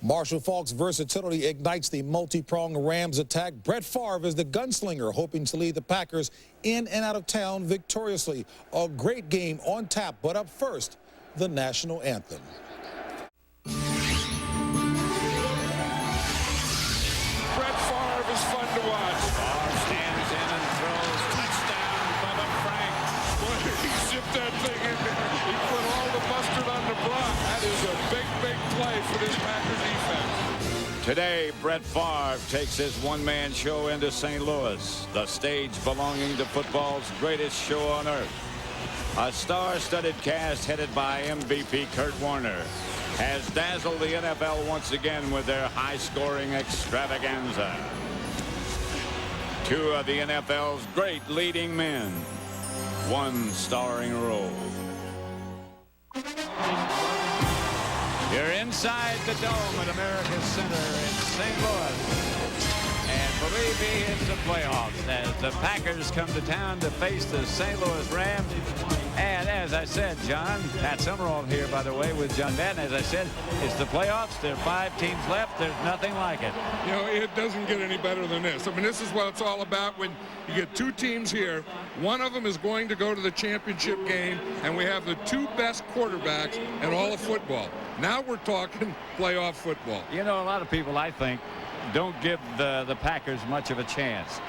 Marshall Faulk's versatility ignites the multi-pronged Rams attack. Brett Favre is the gunslinger, hoping to lead the Packers in and out of town victoriously. A great game on tap, but up first, the national anthem. Brett Favre is fun to watch. Favre stands in and throws. Touchdown, Bubba Frank. Boy, he zipped that thing in there. He put all the mustard on the block. That is a big, big play for this Packer defense. Today, Brett Favre takes his one-man show into St. Louis, the stage belonging to football's greatest show on earth. A star-studded cast headed by MVP Kurt Warner has dazzled the NFL once again with their high-scoring extravaganza. Two of the NFL's great leading men, one starring role. You're inside the dome at America's Center in St. Louis. And believe me, it's the playoffs as the Packers come to town to face the St. Louis Rams. And as I said, John, Pat Summerall here, by the way, with John Madden. As I said, it's the playoffs. There are 5 teams left. There's nothing like it. You know, it doesn't get any better than this. I mean, this is what it's all about when you get 2 teams here. One of them is going to go to the championship game, and we have the 2 best quarterbacks in all of football. Now we're talking playoff football. You know, a lot of people, I think, don't give the Packers much of a chance.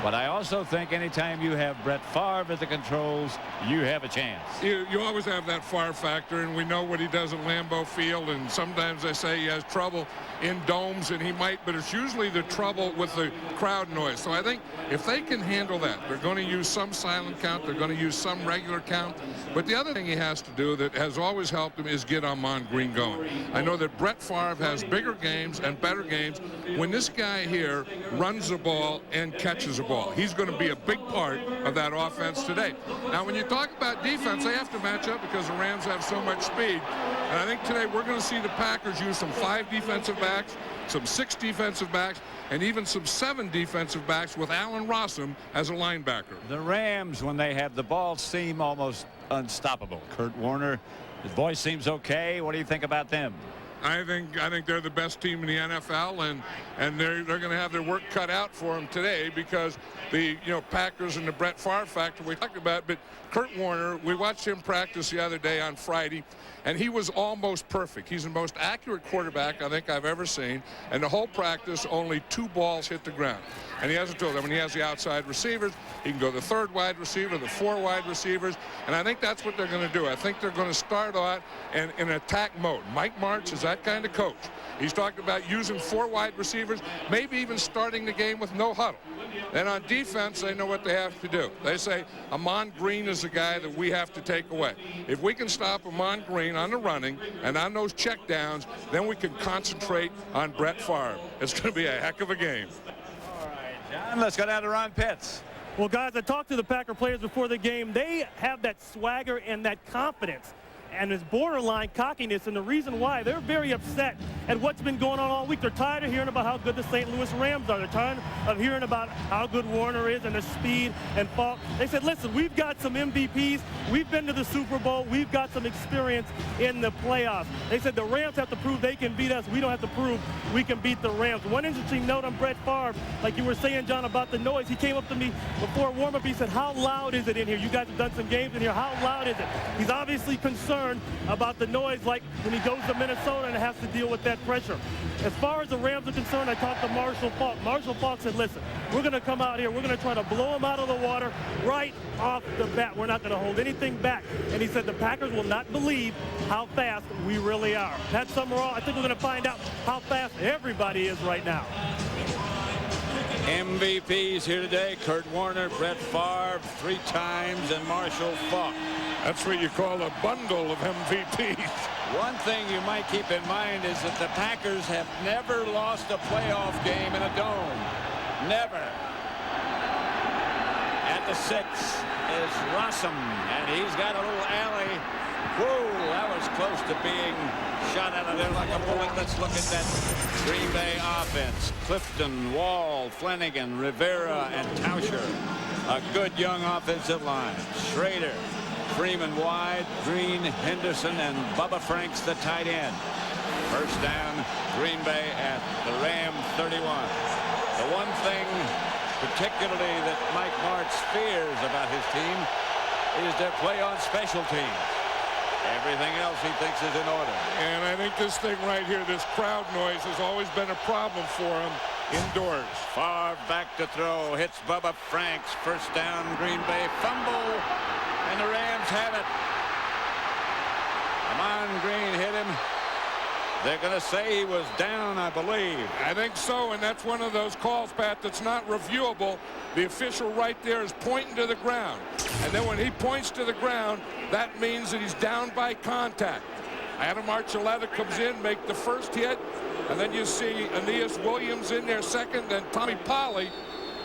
But I also think anytime you have Brett Favre at the controls, you have a chance. You always have that Favre factor, and we know what he does at Lambeau Field, and sometimes they say he has trouble in domes, and he might, but it's usually the trouble with the crowd noise. So I think if they can handle that, they're going to use some silent count, they're going to use some regular count. But the other thing he has to do that has always helped him is get Ahman Green going. I know that Brett Favre has bigger games and better games when this guy here runs the ball and catches the ball. He's going to be a big part of that offense today. Now, when you talk about defense, they have to match up because the Rams have so much speed. And I think today we're going to see the Packers use some 5 defensive backs, some 6 defensive backs, and even some 7 defensive backs with Allen Rossum as a linebacker. The Rams, when they have the ball, seem almost unstoppable. Kurt Warner, his voice seems okay. What do you think about them? I think they're the best team in the NFL, and they're going to have their work cut out for them today because the Packers and the Brett Favre factor we talked about. But Kurt Warner, we watched him practice the other day on Friday, and he was almost perfect. He's the most accurate quarterback I think I've ever seen, and the whole practice only 2 balls hit the ground. And he has a tool. I mean, he has the outside receivers. He can go the 3rd wide receiver, the 4 wide receivers. And I think that's what they're going to do. I think they're going to start out in attack mode. Mike Martz is that kind of coach. He's talked about using 4 wide receivers, maybe even starting the game with no huddle. Then on defense, they know what they have to do. They say, Ahman Green is the guy that we have to take away. If we can stop Ahman Green on the running and on those check downs, then we can concentrate on Brett Favre. It's going to be a heck of a game. John, let's go down to Ron Pitts. Well, guys, I talked to the Packer players before the game. They have that swagger and that confidence and this borderline cockiness, and the reason why they're very upset at what's been going on all week. They're tired of hearing about how good the St. Louis Rams are. They're tired of hearing about how good Warner is and the speed and Falk. They said, listen, we've got some MVPs. We've been to the Super Bowl. We've got some experience in the playoffs. They said the Rams have to prove they can beat us. We don't have to prove we can beat the Rams. One interesting note on Brett Favre, like you were saying, John, about the noise. He came up to me before warm-up. He said, how loud is it in here? You guys have done some games in here. How loud is it? He's obviously concerned about the noise, like when he goes to Minnesota and has to deal with that pressure. As far as the Rams are concerned, I talked to Marshall Faulk. Marshall Faulk said, listen, we're going to come out here. We're going to try to blow them out of the water right off the bat. We're not going to hold anything back. And he said the Packers will not believe how fast we really are. Pat Summerall, I think we're going to find out how fast everybody is right now. MVPs here today, Kurt Warner, Brett Favre 3 times, and Marshall Faulk. That's what you call a bundle of MVPs. One thing you might keep in mind is that the Packers have never lost a playoff game in a dome. Never. At the 6 is Rossum, and he's got a little alley. Whoa, that was close to being shot out of there like a bullet. Let's look at that Green Bay offense. Clifton, Wall, Flanagan, Rivera, and Tauscher. A good young offensive line. Schrader, Freeman wide, Green, Henderson, and Bubba Franks the tight end. First down, Green Bay at the Ram 31. The one thing particularly that Mike Martz fears about his team is their play on special teams. Everything else he thinks is in order. And I think this thing right here, this crowd noise, has always been a problem for him indoors. Favre back to throw, hits Bubba Franks. First down, Green Bay, fumble, and the Rams have it. Amon Green hit him. They're going to say he was down, I believe. I think so, and that's one of those calls, Pat, that's not reviewable. The official right there is pointing to the ground. And then when he points to the ground, that means that he's down by contact. Adam Archuleta comes in, make the first hit, and then you see Aeneas Williams in there second, then Tommy Polley,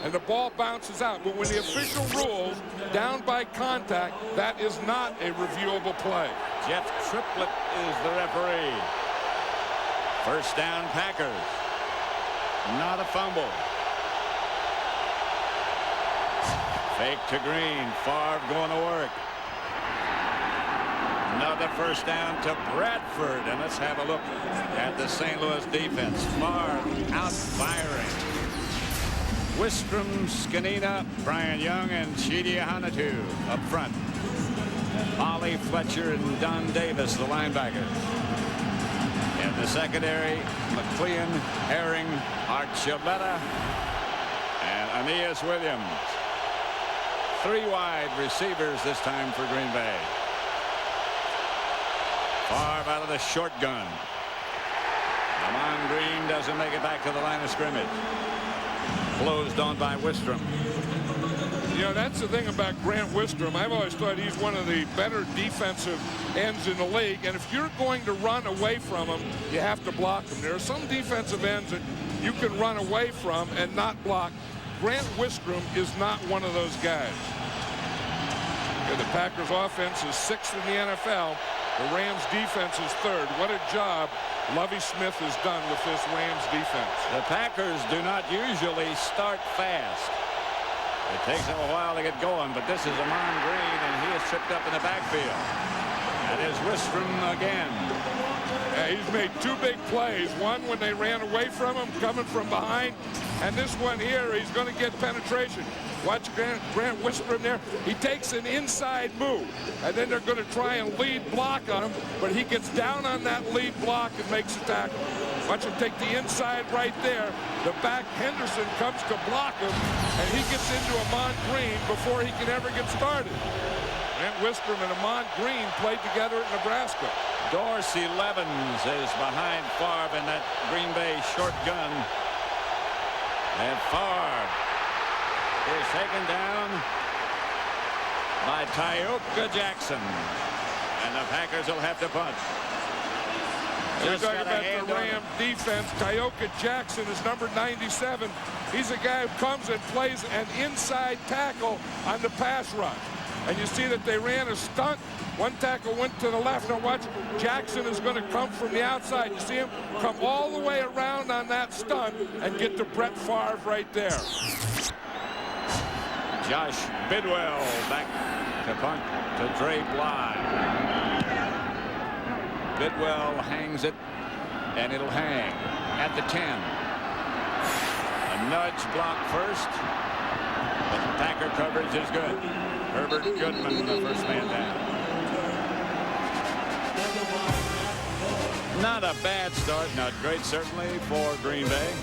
and the ball bounces out. But when the official rules down by contact, that is not a reviewable play. Jeff Triplett is the referee. First down, Packers. Not a fumble. Fake to Green. Favre going to work. Another first down to Bradford. And let's have a look at the St. Louis defense. Favre out firing. Wistrom, Skanina, Brian Young, and Chidi Hanatu up front. Ollie Fletcher and Don Davis, the linebackers. In the secondary, McLean, Herring, Archuleta, and Aeneas Williams. 3 wide receivers this time for Green Bay. Favre out of the shotgun. Amon Green doesn't make it back to the line of scrimmage. Closed on by Wistrom. You know, that's the thing about Grant Wistrom. I've always thought he's one of the better defensive ends in the league. And if you're going to run away from him, you have to block him. There are some defensive ends that you can run away from and not block. Grant Wistrom is not one of those guys. Yeah, the Packers offense is 6th in the NFL. The Rams defense is 3rd. What a job Lovie Smith has done with this Rams defense. The Packers do not usually start fast. It takes them a while to get going, but this is Amon Green, and he is tripped up in the backfield. That is Wistrom again. Yeah, he's made 2 big plays. One when they ran away from him, coming from behind, and this one here, he's going to get penetration. Watch Grant Wistrom there. He takes an inside move, and then they're going to try and lead block on him, but he gets down on that lead block and makes a tackle. Watch him take the inside right there. The back, Henderson, comes to block him, and he gets into Amon Green before he can ever get started. Grant Wistrom and Amon Green played together at Nebraska. Dorsey Levens is behind Favre in that Green Bay short gun. And Favre is taken down by Tyoka Jackson. And the Packers will have to punt. We're talking about the Ram defense. Tyoka Jackson is number 97. He's a guy who comes and plays an inside tackle on the pass rush. And you see that they ran a stunt. One tackle went to the left. Now watch, Jackson is going to come from the outside. You see him come all the way around on that stunt and get to Brett Favre right there. Josh Bidwell back to punt to Dre Bly. Bidwell hangs it, and it'll hang at the 10. A nudge block first, but the Packer coverage is good. Herbert Goodman, the first man down. Not a bad start, not great certainly for Green Bay.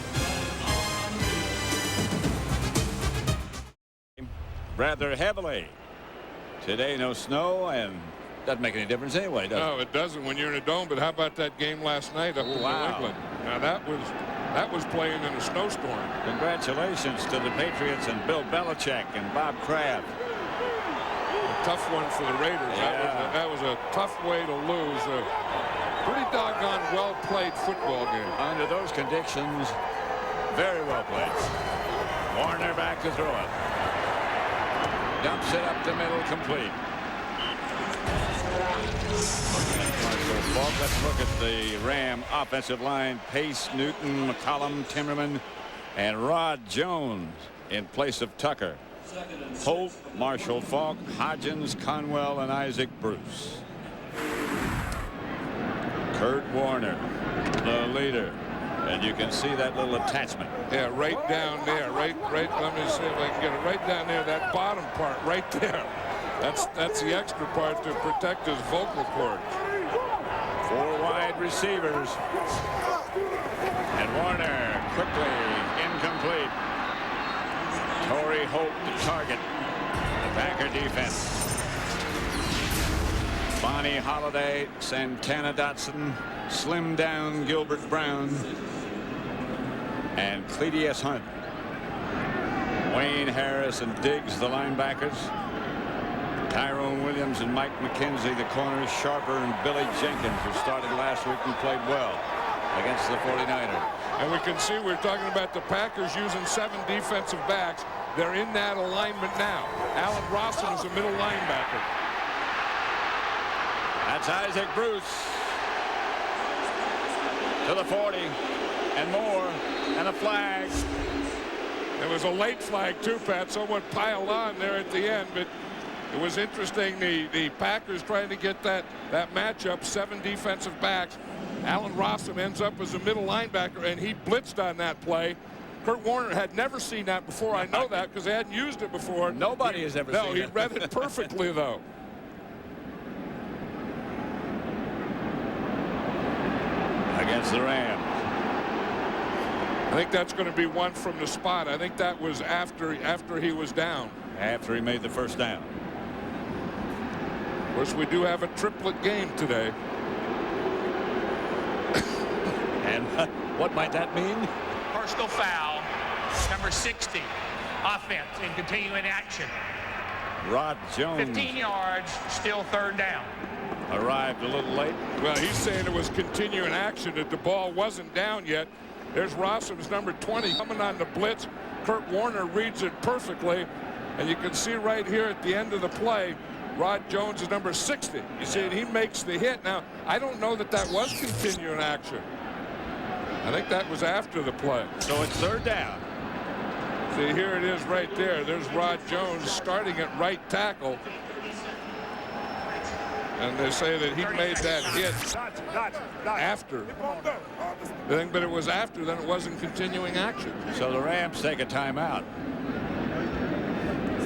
Rather heavily. Today no snow, and doesn't make any difference anyway, does it? No, it doesn't when you're in a dome. But how about that game last night up in New England? Now that was playing in a snowstorm. Congratulations to the Patriots and Bill Belichick and Bob Kraft. A tough one for the Raiders. Yeah. That was a tough way to lose a pretty doggone well-played football game. Under those conditions, very well played. Warner back to throw it. Dumps it up the middle, complete. Let's look at the Ram offensive line. Pace, Newton, McCollum, Timmerman, and Rod Jones in place of Tucker. Holt, Marshall Faulk, Hodgins, Conwell, and Isaac Bruce. Kurt Warner the leader. And you can see that little attachment. Yeah, right down there. Right. Let me see if I can get it right down there. That bottom part right there. That's the extra part to protect his vocal cords. 4 wide receivers. And Warner quickly incomplete. Torrey Holt the target. The Packer defense. Bonnie Holiday, Santana Dotson, slim down Gilbert Brown, and Cledius Hunt. Wayne Harris and Diggs, the linebackers. Tyrone Williams and Mike McKenzie, the corners. Sharper and Billy Jenkins, who started last week and played well against the 49ers. And we can see we're talking about the Packers using 7 defensive backs. They're in that alignment now. Allen Rossum is a middle linebacker. That's Isaac Bruce to the 40 and more, and a flag. There was a late flag too, Pat. Someone piled on there at the end, but it was interesting. The Packers trying to get that matchup, 7 defensive backs. Allen Rossum ends up as a middle linebacker, and he blitzed on that play. Kurt Warner had never seen that before. I know that because they hadn't used it before. Nobody has ever seen it. No, he read it perfectly, though. Against the Rams. I think that's going to be one from the spot. I think that was after he was down. After he made the first down. Of course, we do have a triplet game today. And what might that mean? Personal foul, number 60. Offense and continuing action. Rod Jones. 15 yards, still 3rd down. Arrived a little late. Well, he's saying it was continuing action, that the ball wasn't down yet. There's Rossum's number 20 coming on the blitz. Kurt Warner reads it perfectly. And you can see right here at the end of the play, Rod Jones is number 60. You see, he makes the hit. Now, I don't know that that was continuing action. I think that was after the play. So it's 3rd down. See, here it is right there. There's Rod Jones starting at right tackle. And they say that he made that hit after. But it was after, then it wasn't continuing action. So the Rams take a timeout.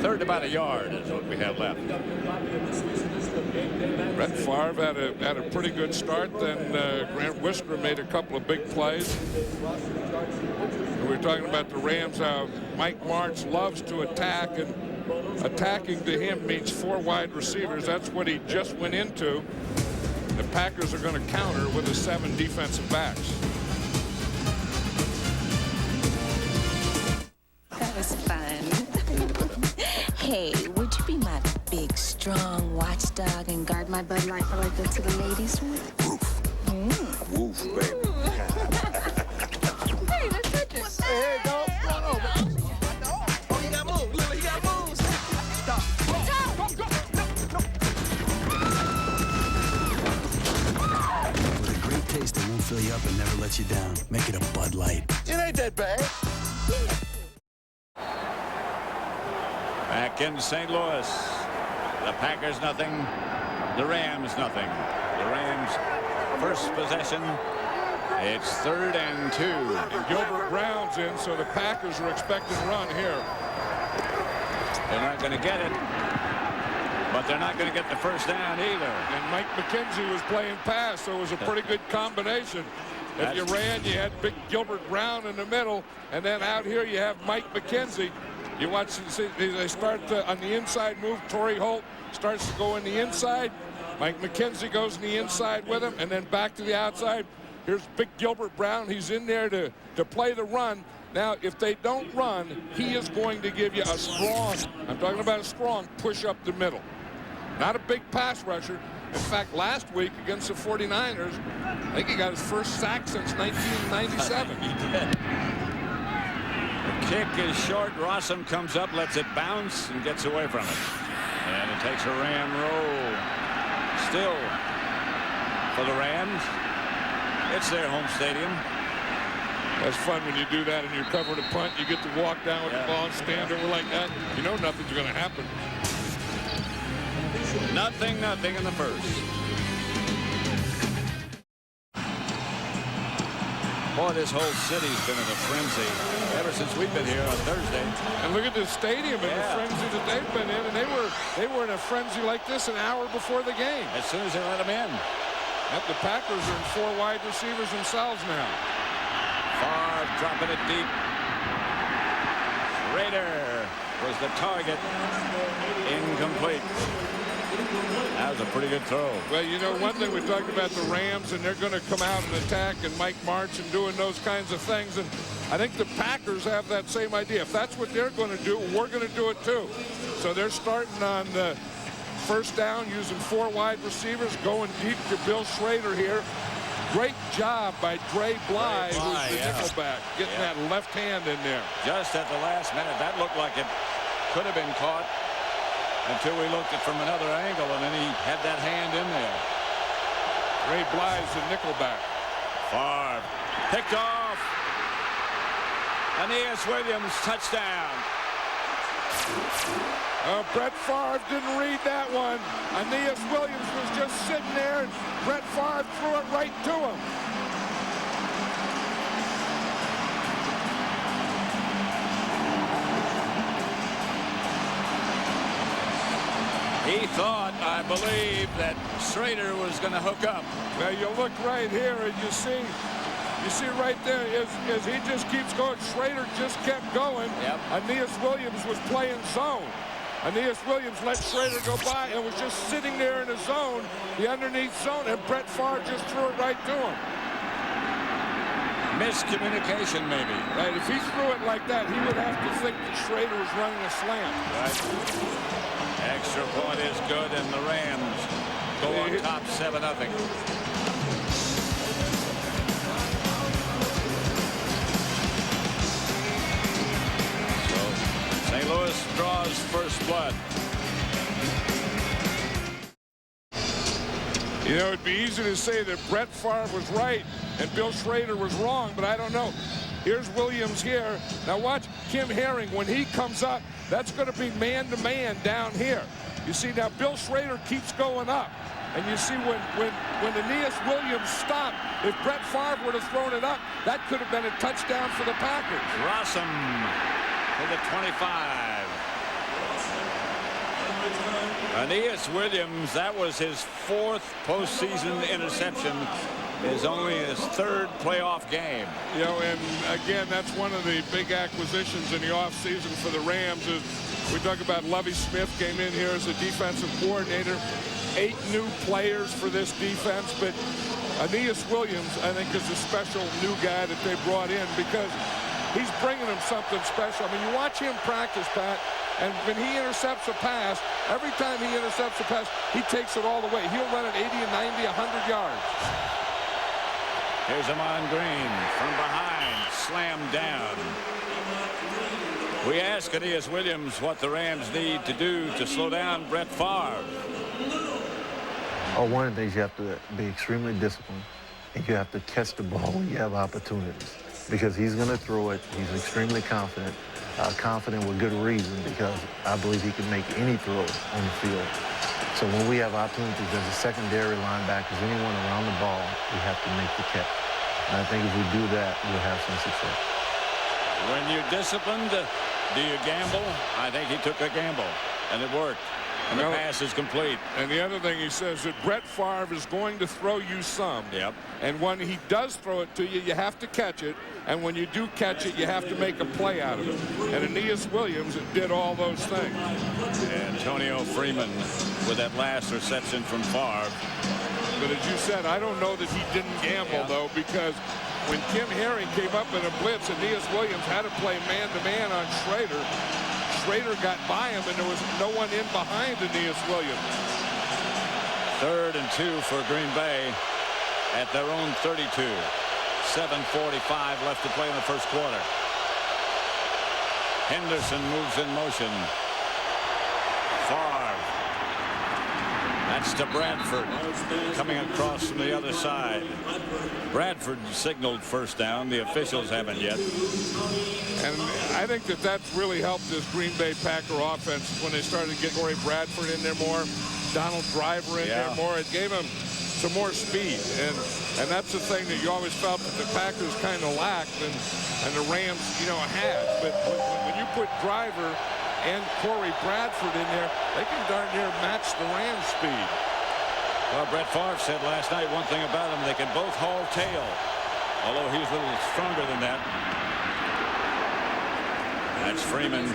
3rd about a yard is what we have left. Brett Favre had a pretty good start. Then Grant Whisper made a couple of big plays. We were talking about the Rams, how Mike Martz loves to attack, and attacking to him means 4 wide receivers. That's what he just went into. The Packers are going to counter with the 7 defensive backs. That was fun. Hey, would you be my big, strong watchdog and guard my Bud Light while I go to the ladies' room? Woof. Woof, baby. Hey, let's touch it. Hey, dog, what's going on? Oh, he got moves. Look, he got moves. Stop. With a great taste that won't fill you up and never let you down. Make it a Bud Light. It ain't that bad. Back in St. Louis. The Packers nothing. The Rams nothing. The Rams first possession. It's 3rd and 2. And Gilbert Brown's in, so the Packers are expecting to run here. They're not going to get it. But they're not going to get the first down either. And Mike McKenzie was playing pass, so it was a pretty good combination. If you ran, you had big Gilbert Brown in the middle, and then out here you have Mike McKenzie. You watch, they start on the inside move. Torrey Holt starts to go in the inside. Mike McKenzie goes in the inside with him, and then back to the outside. Here's big Gilbert Brown. He's in there to play the run. Now, if they don't run, he is going to give you a strong, I'm talking about a strong push up the middle. Not a big pass rusher. In fact, last week against the 49ers, I think he got his first sack since 1997. He did. The kick is short. Rossum comes up, lets it bounce, and gets away from it. And it takes a Ram roll. Still for the Rams. It's their home stadium. That's fun when you do that and you're covering a punt. You get to walk down with the ball and stand over like that. You know nothing's going to happen. Nothing in the first. Boy, this whole city's been in a frenzy ever since we've been here on Thursday. And look at the stadium and the frenzy that they've been in. And they were in a frenzy like this an hour before the game. As soon as they let them in. Yep, the Packers are in 4 wide receivers themselves now. Favre dropping it deep. Schrader was the target. Incomplete. That was a pretty good throw. Well, you know, one thing we talked about the Rams, and they're going to come out and attack, and Mike March and doing those kinds of things. And I think the Packers have that same idea. If that's what they're going to do, we're going to do it too. So they're starting on the first down using 4 wide receivers, going deep to Bill Schrader here. Great job by Dre Bly, who's the nickelback, getting that left hand in there. Just at the last minute, that looked like it could have been caught until we looked at from another angle, and then he had that hand in there. Dre Bly's the nickelback. Favre picked off. Aeneas Williams, touchdown. Brett Favre didn't read that one. Aeneas Williams was just sitting there, and Brett Favre threw it right to him. He thought, I believe, that Schrader was going to hook up. Now you look right here, and you see right there as he just keeps going. Schrader just kept going. Yep. Aeneas Williams was playing zone. Aeneas Williams let Schrader go by and was just sitting there in the zone, the underneath zone, and Brett Favre just threw it right to him. Miscommunication, maybe. Right, if he threw it like that, he would have to think that Schrader was running a slant. Right. Extra point is good, and the Rams go on top 7-0. So St. Louis draws first blood. You know, it'd be easy to say that Brett Favre was right and Bill Schrader was wrong, but I don't know. Here's Williams here. Now watch Kim Herring. When he comes up, that's going to be man-to-man down here. You see, now Bill Schrader keeps going up. And you see when Aeneas Williams stopped, if Brett Favre would have thrown it up, that could have been a touchdown for the Packers. Rossum to the 25. Aeneas Williams, that was his 4th postseason interception. Is only his 3rd playoff game. You know, and again, that's one of the big acquisitions in the offseason for the Rams. Is we talk about Lovie Smith came in here as a defensive coordinator. 8 new players for this defense, but Aeneas Williams, I think, is a special new guy that they brought in because he's bringing them something special. I mean, you watch him practice, Pat, and when he intercepts a pass, every time he intercepts a pass, he takes it all the way. He'll run it 80 and 90, 100 yards. Here's Amon Green from behind, slammed down. We ask Aeneas Williams what the Rams need to do to slow down Brett Favre. Oh, one of the things you have to be extremely disciplined, and you have to catch the ball when you have opportunities, because he's going to throw it. He's extremely confident, confident with good reason, because I believe he can make any throw on the field. So when we have opportunities as a secondary linebackers, anyone around the ball, we have to make the catch. And I think if we do that, we'll have some success. When you're disciplined, do you gamble? I think he took a gamble, and it worked. And the pass is complete. And the other thing he says that Brett Favre is going to throw you some. Yep. And when he does throw it to you, you have to catch it. And when you do catch it, you have to make a play out of it. And Aeneas Williams did all those things. Antonio Freeman with that last reception from Favre. But as you said, I don't know that he didn't gamble, though, because when Kim Herring came up in a blitz, Aeneas Williams had to play man-to-man on Schrader. Schrader got by him, and there was no one in behind Aeneas Williams. 3rd and 2 for Green Bay at their own 32. 7:45 left to play in the first quarter. Henderson moves in motion. Favre. That's to Bradford coming across from the other side. Bradford signaled first down. The officials haven't yet. And I think that that's really helped this Green Bay Packer offense when they started to get Corey Bradford in there more, Donald Driver in there more. It gave them to more speed. And that's the thing that you always felt that the Packers kind of lacked and the Rams, had. But when you put Driver and Corey Bradford in there, they can darn near match the Rams' speed. Well, Brett Favre said last night one thing about them, they can both haul tail, although he's a little stronger than that. That's Freeman.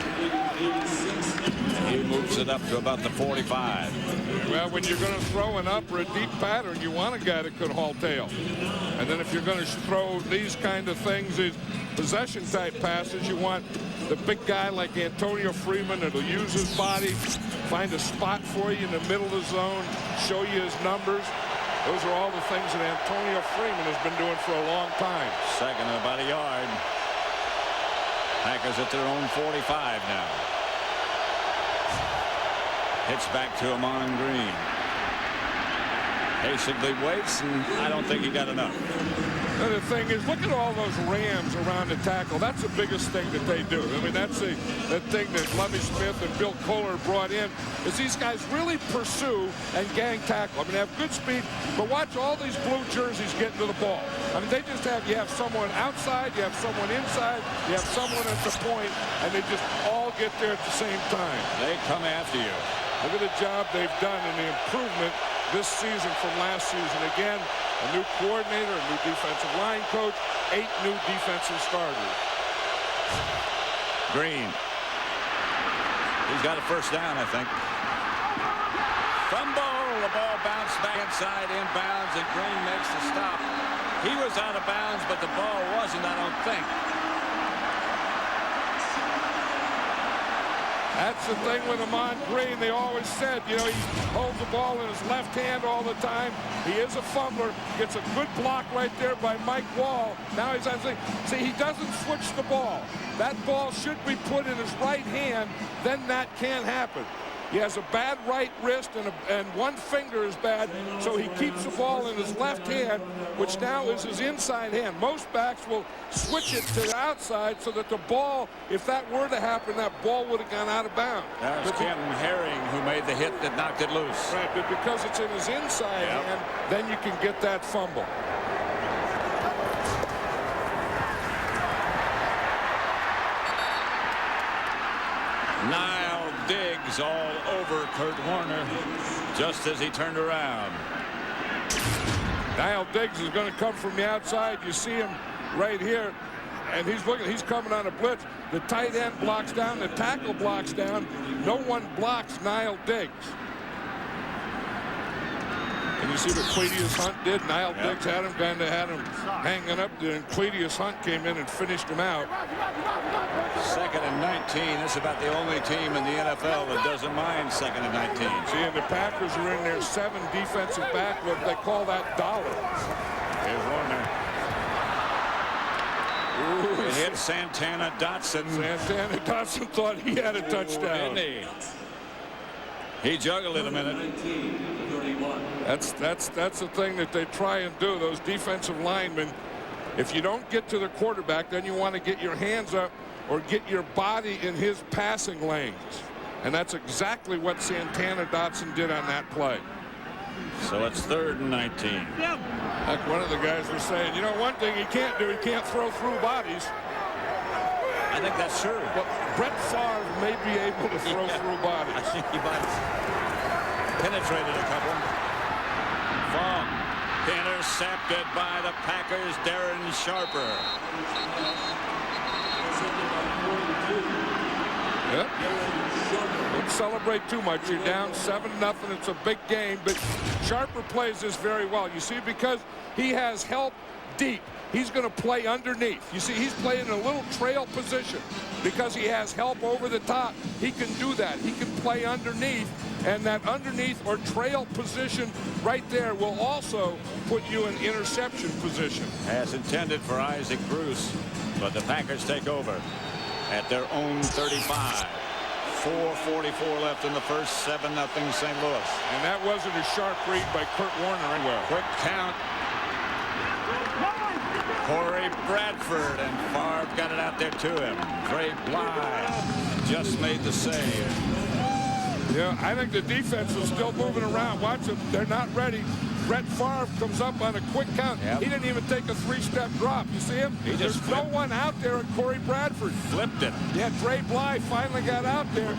He moves it up to about the 45. Well, when you're going to throw an up or a deep pattern, you want a guy that could haul tail. And then if you're going to throw these kind of things, these possession-type passes, you want the big guy like Antonio Freeman that'll use his body, find a spot for you in the middle of the zone, show you his numbers. Those are all the things that Antonio Freeman has been doing for a long time. Second and about a yard. Packers at their own 45 now. Hits back to Amon Green. Patiently waits, and I don't think he got enough. And the thing is, look at all those Rams around the tackle. That's the biggest thing that they do. I mean, that's the thing that Lovie Smith and Bill Kohler brought in, is these guys really pursue and gang tackle. I mean, they have good speed, but watch all these blue jerseys getting to the ball. I mean, they just you have someone outside, you have someone inside, you have someone at the point, and they just all get there at the same time. They come after you. Look at the job they've done and the improvement this season from last season. Again, a new coordinator, a new defensive line coach, 8 new defensive starters. Green. He's got a first down, I think. Fumble. The ball bounced back inside, inbounds, and Green makes the stop. He was out of bounds, but the ball wasn't, I don't think. That's the thing with Amon Green. They always said, he holds the ball in his left hand all the time. He is a fumbler. Gets a good block right there by Mike Wall. Now he's on. See, he doesn't switch the ball. That ball should be put in his right hand. Then that can't happen. He has a bad right wrist and one finger is bad, so he keeps the ball in his left hand, which now is his inside hand. Most backs will switch it to the outside so that the ball, if that were to happen, that ball would have gone out of bounds. That was Ken Herring who made the hit that knocked it loose. Right, but because it's in his inside hand, then you can get that fumble. Niall Diggs all over Kurt Warner just as he turned around. Niall Diggs is going to come from the outside. You see him right here, and he's coming on a blitz. The tight end blocks down, the tackle blocks down. No one blocks Niall Diggs. And you see what Cledius Hunt did? Niall Diggs had him hanging up there, and Cledius Hunt came in and finished him out. 2nd and 19. This is about the only team in the NFL that doesn't mind 2nd and 19. See, and the Packers are in their 7 defensive back. What they call that dollar. Here's Warner. Ooh, it hit Santana Dotson. Santana Dotson thought he had a touchdown. Didn't he? He juggled it a minute. That's the thing that they try and do. Those defensive linemen, if you don't get to the quarterback, then you want to get your hands up or get your body in his passing lanes. And that's exactly what Santana Dotson did on that play. So it's 3rd and 19. Like one of the guys was saying, one thing he can't do, he can't throw through bodies. I think that's true. But Brett Favre may be able to throw through bodies. I think he might have penetrated a couple. Fong intercepted by the Packers' Darren Sharper. Yep. Don't celebrate too much. You're down 7-0. It's a big game, but Sharper plays this very well. You see, because he has help deep, he's going to play underneath. You see, he's playing in a little trail position because he has help over the top. He can do that. He can play underneath, and that underneath or trail position right there will also put you in interception position. As intended for Isaac Bruce, but the Packers take over at their own 35. 4:44 left in the first. 7-0 St. Louis. And that wasn't a sharp read by Kurt Warner anyway. Quick count. Corey Bradford, and Favre got it out there to him. Dre Bly just made the save. Yeah, I think the defense is still moving around. Watch them. They're not ready. Brett Favre comes up on a quick count. Yep. He didn't even take a three-step drop. You see him? There's no one out there at Corey Bradford. Flipped it. Yeah, Trey Bly finally got out there.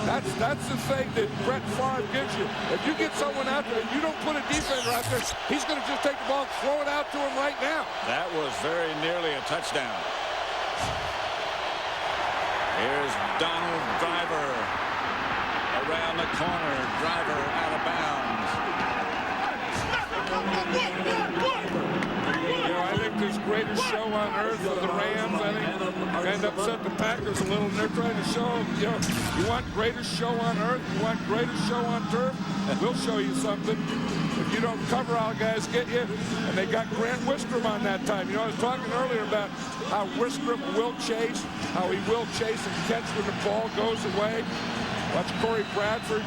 That's the thing that Brett Favre gives you. If you get someone out there and you don't put a defender out there, he's going to just take the ball and throw it out to him right now. That was very nearly a touchdown. Here's Donald Driver around the corner. Driver out of bounds. You know, I think there's greatest show on earth for the Rams. I think kind of upset the Packers a little, and they're trying to show them, you know, you want greatest show on earth, you want greatest show on turf, we'll show you something. If you don't cover, our guys get you. And they got Grant Wistrom on that time. You know, I was talking earlier about how Wistrom will chase, how he will chase and catch when the ball goes away. Watch Corey Bradford.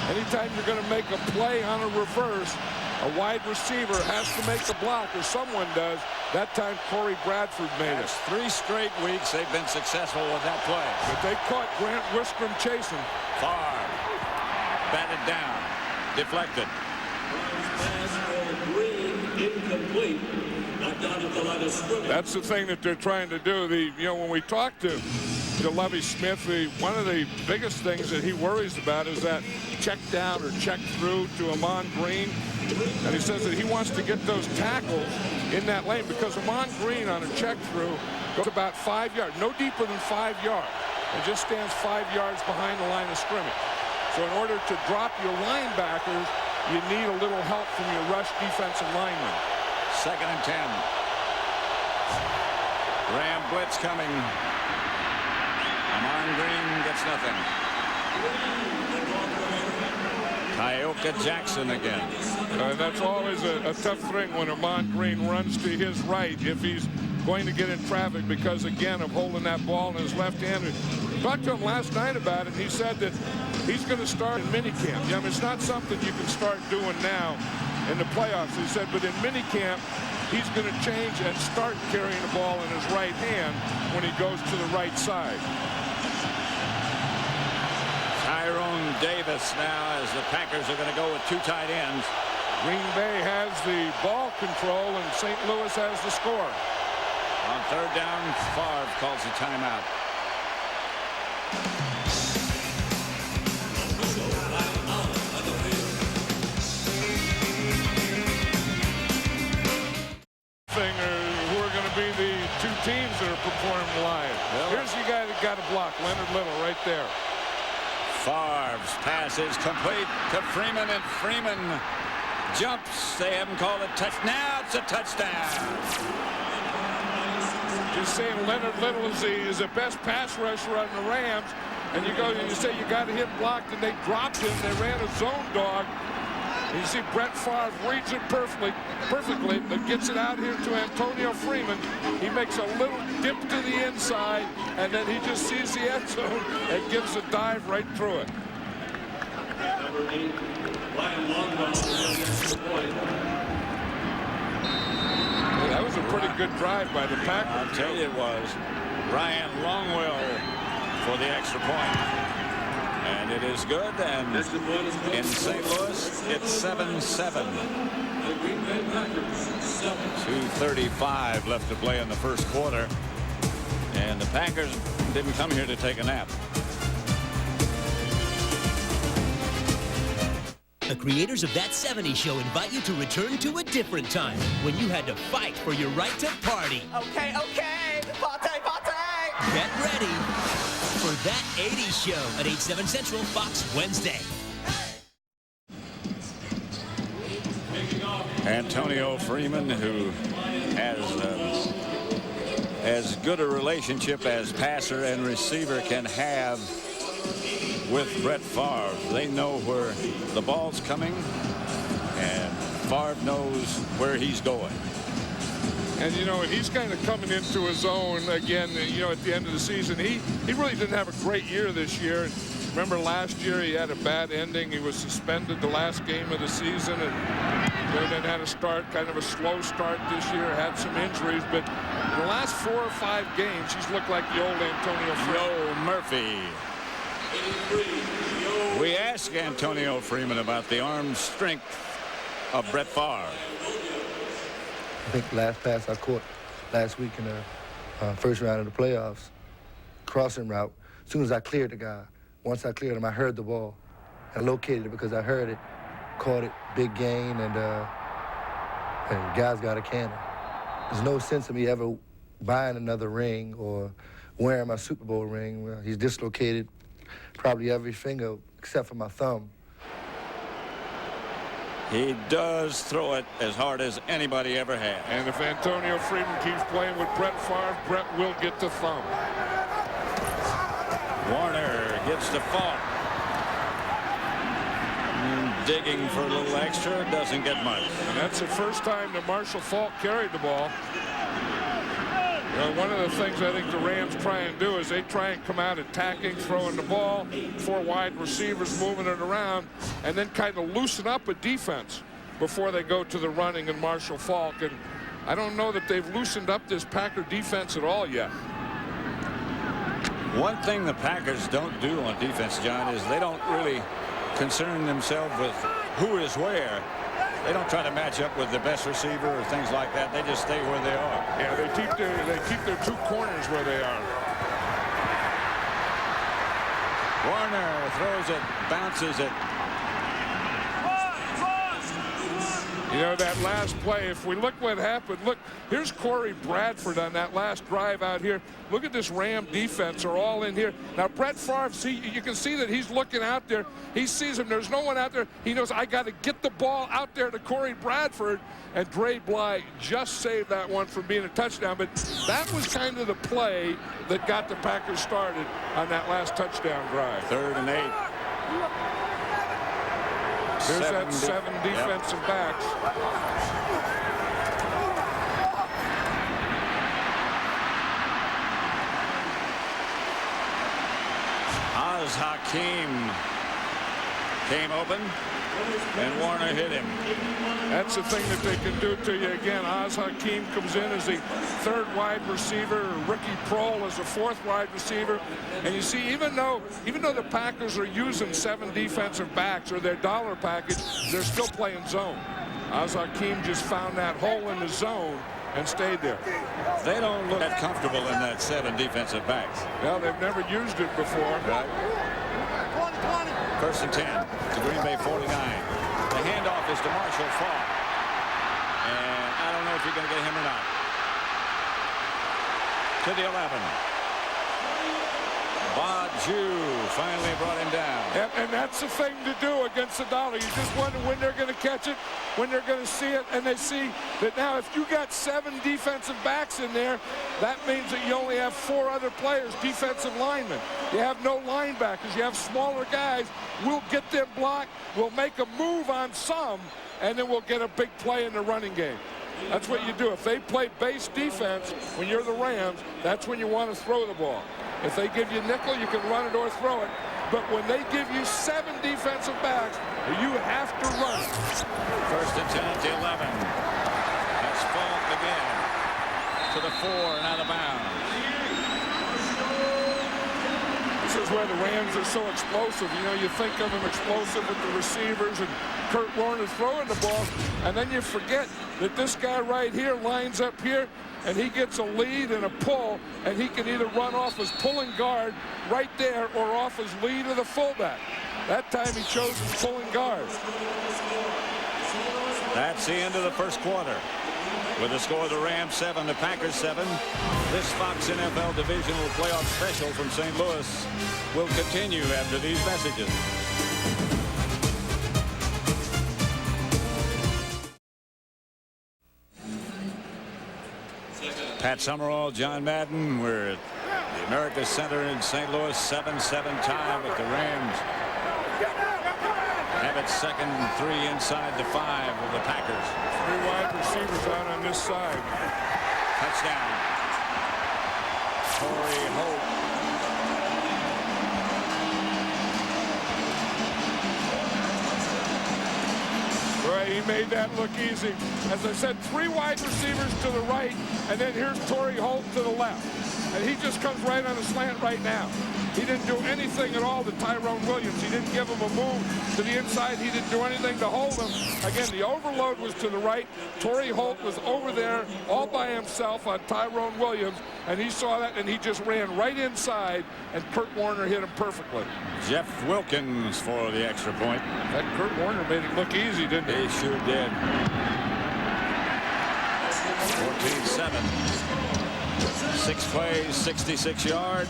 Anytime you're going to make a play on a reverse, a wide receiver has to make the block, or someone does. That time, Corey Bradford made it. 3 straight weeks they've been successful with that play. But they caught Grant Wistrom chasing. Favre batted down, deflected. That's the thing that they're trying to do. You know, when we talk to Lovie Smith, one of the biggest things that he worries about is that check down or check through to Amon Green. And he says that he wants to get those tackles in that lane because Amon Green on a check through goes about 5 yards, no deeper than 5 yards. It just stands 5 yards behind the line of scrimmage. So in order to drop your linebackers, you need a little help from your rush defensive linemen. 2nd and 10. Ram blitz coming. Amon Green gets nothing. Tyoka Jackson again. That's always a tough thing when Amon Green runs to his right if he's going to get in traffic because, again, of holding that ball in his left hand. Talked to him last night about it, and he said that he's going to start in minicamp. I mean, it's not something you can start doing now in the playoffs. He said, but in minicamp, he's going to change and start carrying the ball in his right hand when he goes to the right side. Tyrone Davis now as the Packers are going to go with 2 tight ends. Green Bay has the ball control and St. Louis has the score. On 3rd down, Favre calls a timeout. Who are going to be the 2 teams that are performing live. Here's the guy that got a block, Leonard Little, right there. Favre's pass is complete to Freeman, and Freeman jumps. They haven't called it touch. Now it's a touchdown. Just saying Leonard Little is the best pass rusher on the Rams. And you go and you say you got him blocked, and they dropped him. They ran a zone dog. And you see Brett Favre reads it perfectly, but gets it out here to Antonio Freeman. He makes a little dip to the inside, and then he just sees the end zone and gives a dive right through it. Number 8, Ryan Longwell. That was a pretty good drive by the Packers. I'll tell you it was. Ryan Longwell for the extra point. And it is good, and in St. Louis, it's 7-7. 2:35 left to play in the first quarter. And the Packers didn't come here to take a nap. The creators of That 70s Show invite you to return to a different time when you had to fight for your right to party. Okay, party. Get ready for That 80s Show at 8/7 Central, Fox Wednesday. Antonio Freeman, who has as good a relationship as passer and receiver can have with Brett Favre. They know where the ball's coming, and Favre knows where he's going. And, you know, he's kind of coming into his own again, you know, at the end of the season. He really didn't have a great year this year. Remember last year he had a bad ending. He was suspended the last game of the season, and then had a start, kind of a slow start this year, had some injuries. But in the last 4 or 5 games, he's looked like the old Antonio Freeman. Joe Murphy. We asked Antonio Freeman about the arm strength of Brett Favre. I think the last pass I caught last week in the first round of the playoffs, crossing route, as soon as I cleared the guy, once I cleared him, I heard the ball. I located it because I heard it, caught it, big gain, and the guy's got a cannon. There's no sense of me ever buying another ring or wearing my Super Bowl ring. Well, he's dislocated probably every finger except for my thumb. He does throw it as hard as anybody ever has. And if Antonio Freeman keeps playing with Brett Favre, Brett will get the thumb. Warner gets to Falk. Digging for a little extra, doesn't get much. And that's the first time that Marshall Falk carried the ball. One of the things I think the Rams try and do is they try and come out attacking, throwing the ball, 4 wide receivers moving it around, and then kind of loosen up a defense before they go to the running and Marshall Falk. And I don't know that they've loosened up this Packer defense at all yet. One thing the Packers don't do on defense, John, is they don't really concern themselves with who is where. They don't try to match up with the best receiver or things like that. They just stay where they are. Yeah, they keep their 2 corners where they are. Warner throws it, bounces it. You know, that last play, if we look what happened, look, here's Corey Bradford on that last drive out here. Look at this Ram defense are all in here. Now, Brett Favre, you can see that he's looking out there. He sees him. There's no one out there. He knows I got to get the ball out there to Corey Bradford. And Dre Bly just saved that one from being a touchdown. But that was kind of the play that got the Packers started on that last touchdown drive. 3rd and 8. There's that 7 defensive backs. Oz Hakeem came open, and Warner hit him. That's the thing that they can do to you again. Oz Hakeem comes in as the 3rd wide receiver. Ricky Prohl as the 4th wide receiver. And you see, even though the Packers are using 7 defensive backs or their dollar package, they're still playing zone. Oz Hakeem just found that hole in the zone and stayed there. They don't look that comfortable in that 7 defensive backs. Well, they've never used it before. Right. 1st and 10 to Green Bay 49. The handoff is to Marshall Falk. And I don't know if you're going to get him or not. To the 11. Baju finally brought him down. And that's the thing to do against the dollar. You just wonder when they're going to catch it, when they're going to see it, and they see that now if you got 7 defensive backs in there, that means that you only have 4 other players, defensive linemen. You have no linebackers. You have smaller guys. We'll get them blocked. We'll make a move on some, and then we'll get a big play in the running game. That's what you do. If they play base defense when you're the Rams, that's when you want to throw the ball. If they give you nickel, you can run it or throw it. But when they give you 7 defensive backs, you have to run it. 1st and 10 to 11. That's Falk again. To the 4 and out of bounds. This is where the Rams are so explosive. You know, you think of them explosive with the receivers and Kurt Warner throwing the ball, and then you forget that this guy right here lines up here, and he gets a lead and a pull, and he can either run off his pulling guard right there or off his lead of the fullback. That time he chose his pulling guard. That's the end of the 1st quarter. With the score of the Rams 7, the Packers 7, this Fox NFL Divisional Playoff Special from St. Louis will continue after these messages. Pat Summerall, John Madden. We're at the America's Center in St. Louis. 7-7 tie with the Rams. Have it 2nd and 3 inside the 5 of the Packers. 3 wide receivers out on this side. Touchdown. Torrey Holt. Right, he made that look easy. As I said, 3 wide receivers to the right, and then here's Torrey Holt to the left. and he just comes right on a slant right now. He didn't do anything at all to Tyrone Williams. He didn't give him a move to the inside. He didn't do anything to hold him. Again, the overload was to the right. Torrey Holt was over there all by himself on Tyrone Williams, and he saw that, and he just ran right inside, and Kurt Warner hit him perfectly. Jeff Wilkins for the extra point. That Kurt Warner made it look easy, didn't he? He sure did. 14-7. 6 plays, 66 yards.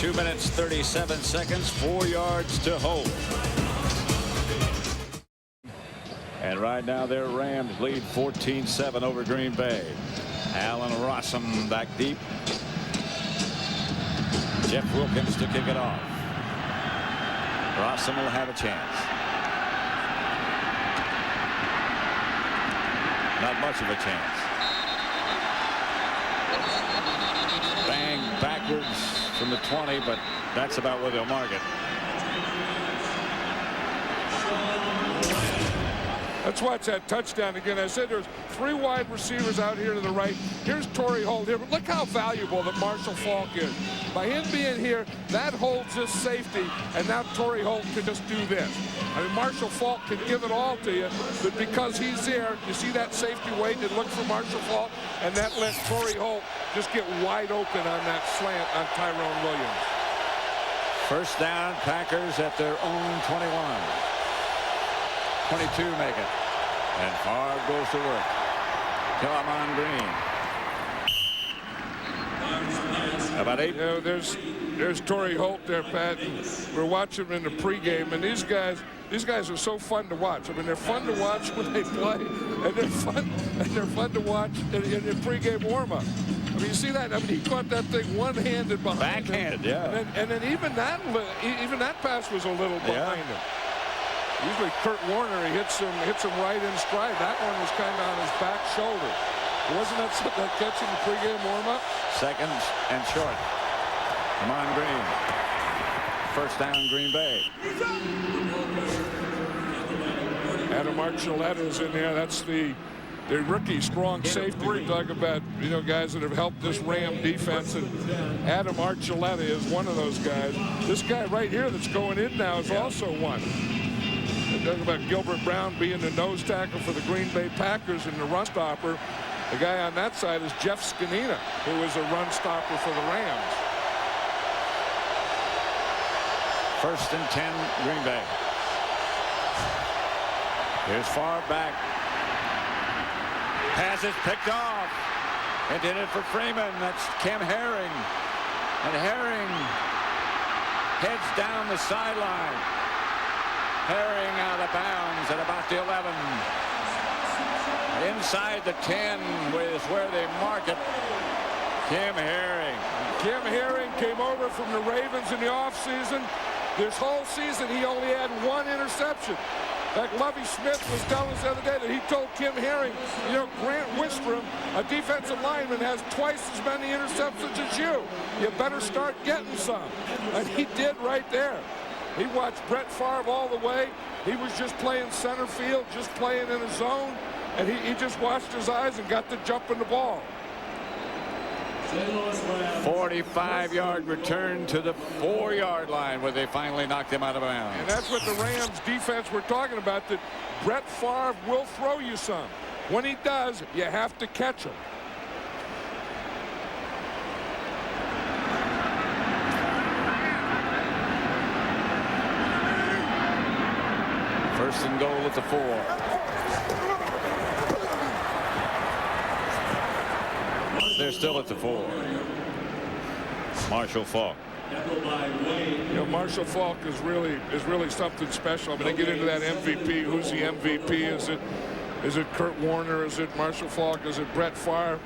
2 minutes, 37 seconds, 4 yards to Holt. And right now their Rams lead 14-7 over Green Bay. Allen Rossum back deep. Jeff Wilkins to kick it off. Rossum will have a chance. Not much of a chance. Bang backwards from the 20, but that's about where they'll mark it. Let's watch that touchdown again. I said there's 3 wide receivers out here to the right. Here's Torrey Holt here, but look how valuable that Marshall Faulk is. By him being here, that holds his safety, and now Torrey Holt can just do this. I mean, Marshall Faulk can give it all to you, but because he's there, you see that safety wait and look for Marshall Faulk, and that lets Torrey Holt just get wide open on that slant on Tyrone Williams. First down, Packers at their own 21. 22 make it. And Favre goes to work. Come on, Green. About 8. You know, there's Torrey Holt there, Pat. We're watching him in the pregame, and these guys are so fun to watch. I mean, they're fun to watch when they play, and they're fun to watch in pregame warm-up. I mean, you see that? I mean, he caught that thing one-handed behind backhand, him. yeah. And then even that pass was a little behind him. Usually Kurt Warner, he hits him right in stride. That one was kind of on his back shoulder. Wasn't that catch in the pregame warm-up? Seconds and short. Come on, Green. First down, Green Bay. Adam Archuleta is in there. That's the rookie strong safety. We talk about, you know, guys that have helped this Ram defense, and Adam Archuleta is one of those guys. This guy right here that's going in now is also one. We're talking about Gilbert Brown being the nose tackle for the Green Bay Packers and the run stopper. The guy on that side is Jeff Scanina, who is a run stopper for the Rams. First and 10, Green Bay. Here's far back. Pass is picked off. Intended for Freeman. That's Cam Herring. And Herring heads down the sideline. Herring out of bounds at about the 11. Inside the 10 is where they mark it. Kim Herring. Kim Herring came over from the Ravens in the offseason. This whole season, he only had 1 interception. In fact, Lovie Smith was telling us the other day that he told Kim Herring, you know, Grant Wistrom, a defensive lineman, has twice as many interceptions as you. You better start getting some. And he did right there. He watched Brett Favre all the way. He was just playing center field, just playing in a zone, and he just watched his eyes and got to jump in the ball. 45-yard return to the 4-yard line where they finally knocked him out of bounds. And that's what the Rams defense we're talking about, that Brett Favre will throw you some. When he does, you have to catch him. First and goal at the 4. They're still at the 4. Marshall Faulk. You know, Marshall Faulk is really something special. I mean, they get into that MVP. Who's the MVP? Is it Kurt Warner? Is it Marshall Faulk? Is it Brett Favre?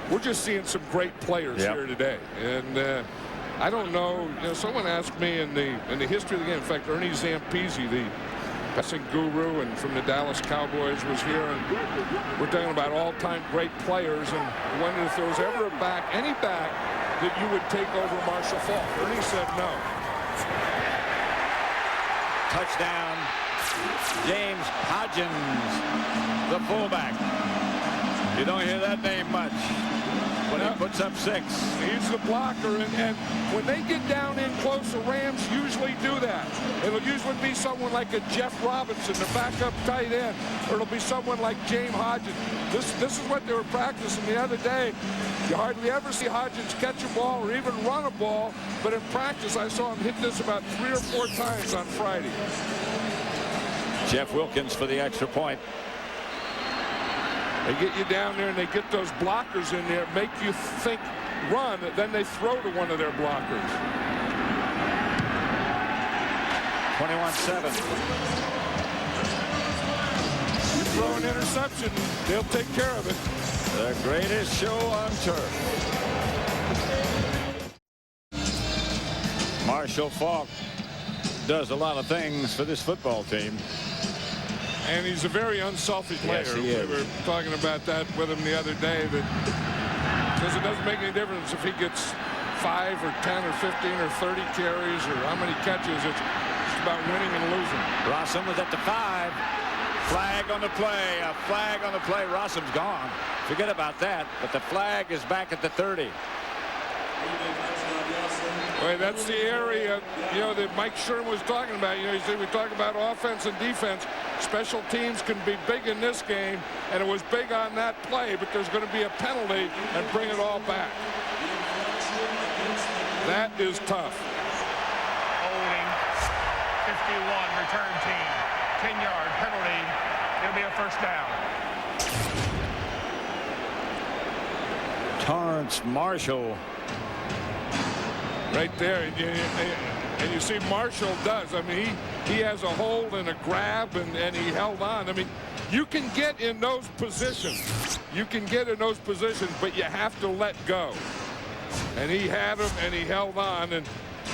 We're just seeing some great players here today. And I don't know. You know, someone asked me in the history of the game. In fact, Ernie Zampese, the passing guru and from the Dallas Cowboys, was here, and we're talking about all-time great players, and wondered if there was ever any back that you would take over Marshall Faulk. Ernie said no. Touchdown, James Hodgins, the fullback. You don't hear that name much. but he puts up 6. He's the blocker, and when they get down in close, the Rams usually do that. It'll usually be someone like a Jeff Robinson, the backup tight end, or it'll be someone like James Hodgins. This is what they were practicing the other day. You hardly ever see Hodgins catch a ball or even run a ball, but in practice I saw him hit this about 3 or 4 times on Friday. Jeff Wilkins for the extra point. They get you down there and they get those blockers in there, make you think run, then they throw to one of their blockers. 21-7. You throw an interception, they'll take care of it. The greatest show on turf. Marshall Faulk does a lot of things for this football team. And he's a very unselfish player. Yes, he is. We were talking about that with him the other day, that because it doesn't make any difference if he gets 5 or 10 or 15 or 30 carries or how many catches. It's about winning and losing. Rossum was at the 5. Flag on the play. A flag on the play. Rossum's gone. Forget about that. But the flag is back at the 30. Well, that's the area, that Mike Sherman was talking about. You see, we talk about offense and defense. Special teams can be big in this game, and it was big on that play, but there's going to be a penalty and bring it all back. That is tough. Holding, 51, return team, 10-yard penalty. It'll be a first down. Torrance Marshall. Right there, and you see Marshall does. I mean, he has a hold and a grab, and he held on. I mean, you can get in those positions. You can get in those positions, but you have to let go. And he had him, and he held on. And